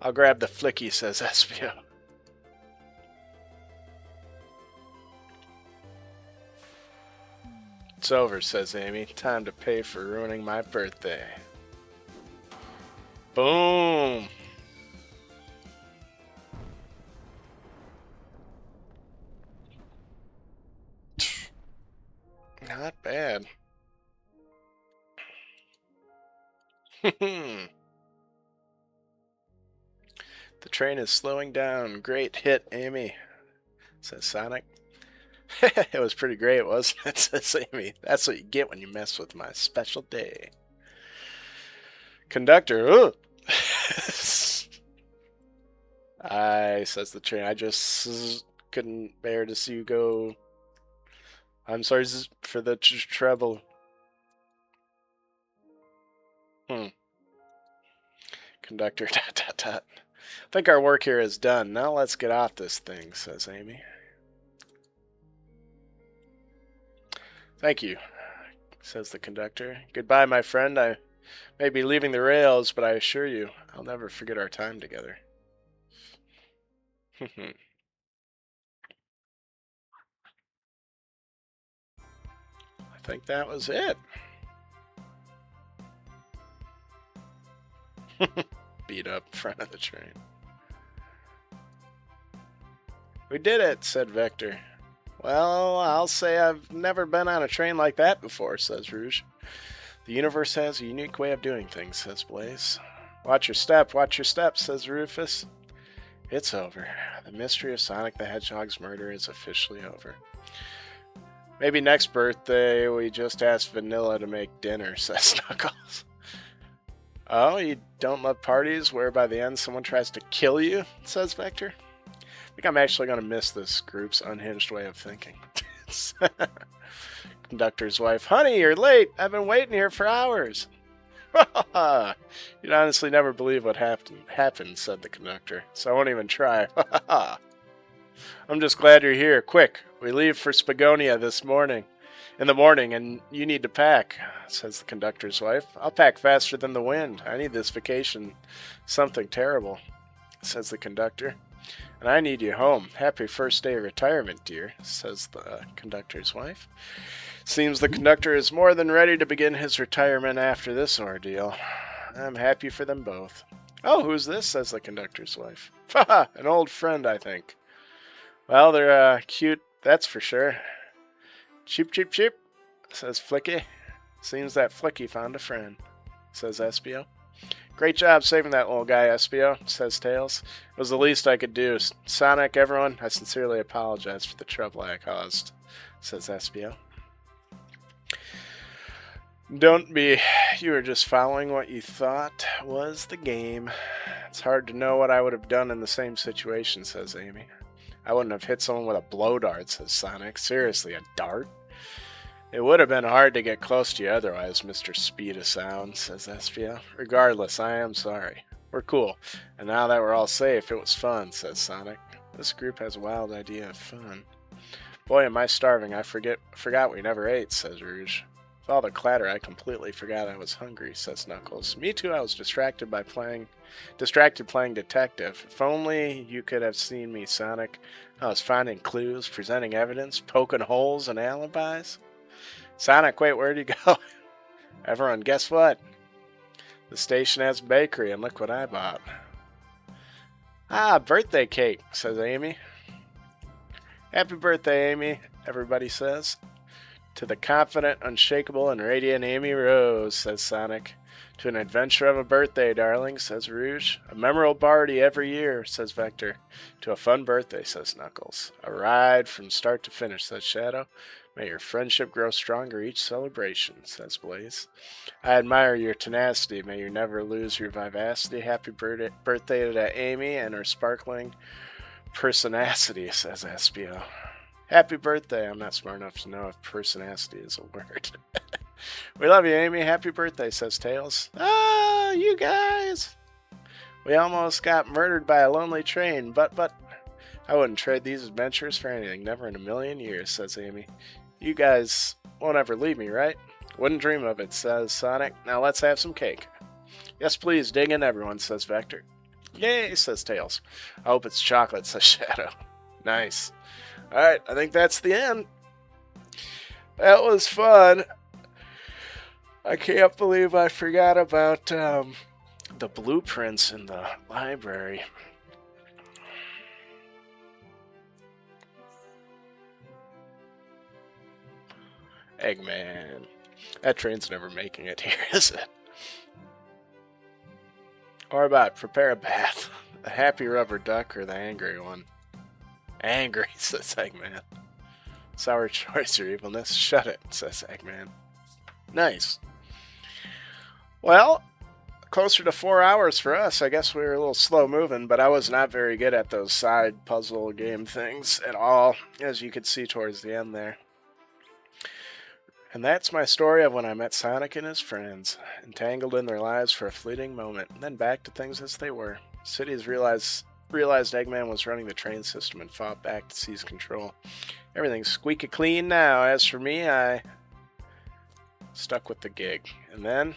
I'll grab the flicky, says Espio. It's over, says Amy. Time to pay for ruining my birthday. Boom. Not bad. The train is slowing down. Great hit, Amy, says Sonic. It was pretty great, wasn't it, says Amy. That's what you get when you mess with my special day. Conductor, I, says the train, I just couldn't bear to see you go. I'm sorry for the trouble. Conductor, dot, dot, dot. I think our work here is done. Now let's get off this thing, says Amy. Thank you, says the conductor. Goodbye, my friend. I may be leaving the rails, but I assure you, I'll never forget our time together. I think that was it. Beat up front of the train. We did it, said Vector. Well, I'll say I've never been on a train like that before, says Rouge. The universe has a unique way of doing things, says Blaze. Watch your step, says Rufus. It's over. The mystery of Sonic the Hedgehog's murder is officially over. Maybe next birthday we just ask Vanilla to make dinner, says Knuckles. Oh, you don't love parties where by the end someone tries to kill you, says Vector. I think I'm actually going to miss this group's unhinged way of thinking. Conductor's wife. Honey, you're late. I've been waiting here for hours. You'd honestly never believe what happened, said the conductor, so I won't even try. I'm just glad you're here. Quick, we leave for Spagonia in the morning, and you need to pack, says the conductor's wife. I'll pack faster than the wind. I need this vacation. Something terrible, says the conductor. And I need you home. Happy first day of retirement, dear, says the conductor's wife. Seems the conductor is more than ready to begin his retirement after this ordeal. I'm happy for them both. Oh, who's this, says the conductor's wife. Haha, an old friend, I think. Well, they're cute, that's for sure. Cheep, cheep, cheep, says Flicky. Seems that Flicky found a friend, says Espio. Great job saving that little guy, Espio, says Tails. It was the least I could do. Sonic, everyone, I sincerely apologize for the trouble I caused, says Espio. Don't be. You were just following what you thought was the game. It's hard to know what I would have done in the same situation, says Amy. I wouldn't have hit someone with a blow dart, says Sonic. Seriously, a dart? It would have been hard to get close to you otherwise, Mr. Speed of Sound, says Espio. Regardless, I am sorry. We're cool. And now that we're all safe, it was fun, says Sonic. This group has a wild idea of fun. Boy, am I starving. I forgot we never ate, says Rouge. With all the clatter, I completely forgot I was hungry, says Knuckles. Me too, I was distracted playing detective. If only you could have seen me, Sonic. I was finding clues, presenting evidence, poking holes in alibis. Sonic, wait, where'd you go? Everyone, guess what? The station has a bakery, and look what I bought. Ah, birthday cake, says Amy. Happy birthday, Amy, everybody says. To the confident, unshakable, and radiant Amy Rose, says Sonic. To an adventure of a birthday, darling, says Rouge. A memorable party every year, says Vector. To a fun birthday, says Knuckles. A ride from start to finish, says Shadow. May your friendship grow stronger each celebration, says Blaze. I admire your tenacity. May you never lose your vivacity. Happy birthday to Amy and her sparkling personacity, says Espio. Happy birthday. I'm not smart enough to know if personacity is a word. We love you, Amy. Happy birthday, says Tails. Ah, you guys. We almost got murdered by a lonely train, but I wouldn't trade these adventures for anything. Never in a million years, says Amy. You guys won't ever leave me, right? Wouldn't dream of it, says Sonic. Now let's have some cake. Yes, please, dig in, everyone, says Vector. Yay, says Tails. I hope it's chocolate, says Shadow. Nice. Alright, I think that's the end. That was fun. I can't believe I forgot about the blueprints in the library. Eggman. That train's never making it here, is it? Or about prepare a bath. The happy rubber duck or the angry one? Angry, says Eggman. Sour choice or evilness? Shut it, says Eggman. Nice. Well, closer to 4 hours for us. I guess we were a little slow moving, but I was not very good at those side puzzle game things at all, as you could see towards the end there. And that's my story of when I met Sonic and his friends, entangled in their lives for a fleeting moment, and then back to things as they were. Cities realized Eggman was running the train system and fought back to seize control. Everything's squeaky clean now. As for me, I stuck with the gig. And then,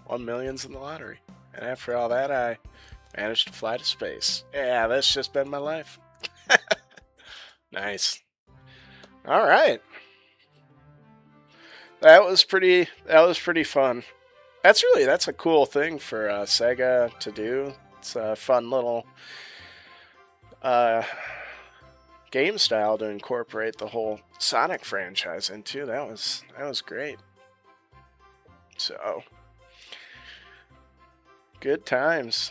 won millions in the lottery. And after all that, I managed to fly to space. Yeah, that's just been my life. Nice. All right. That was pretty fun. That's a cool thing for Sega to do. It's a fun little game style to incorporate the whole Sonic franchise into. That was great. So good times.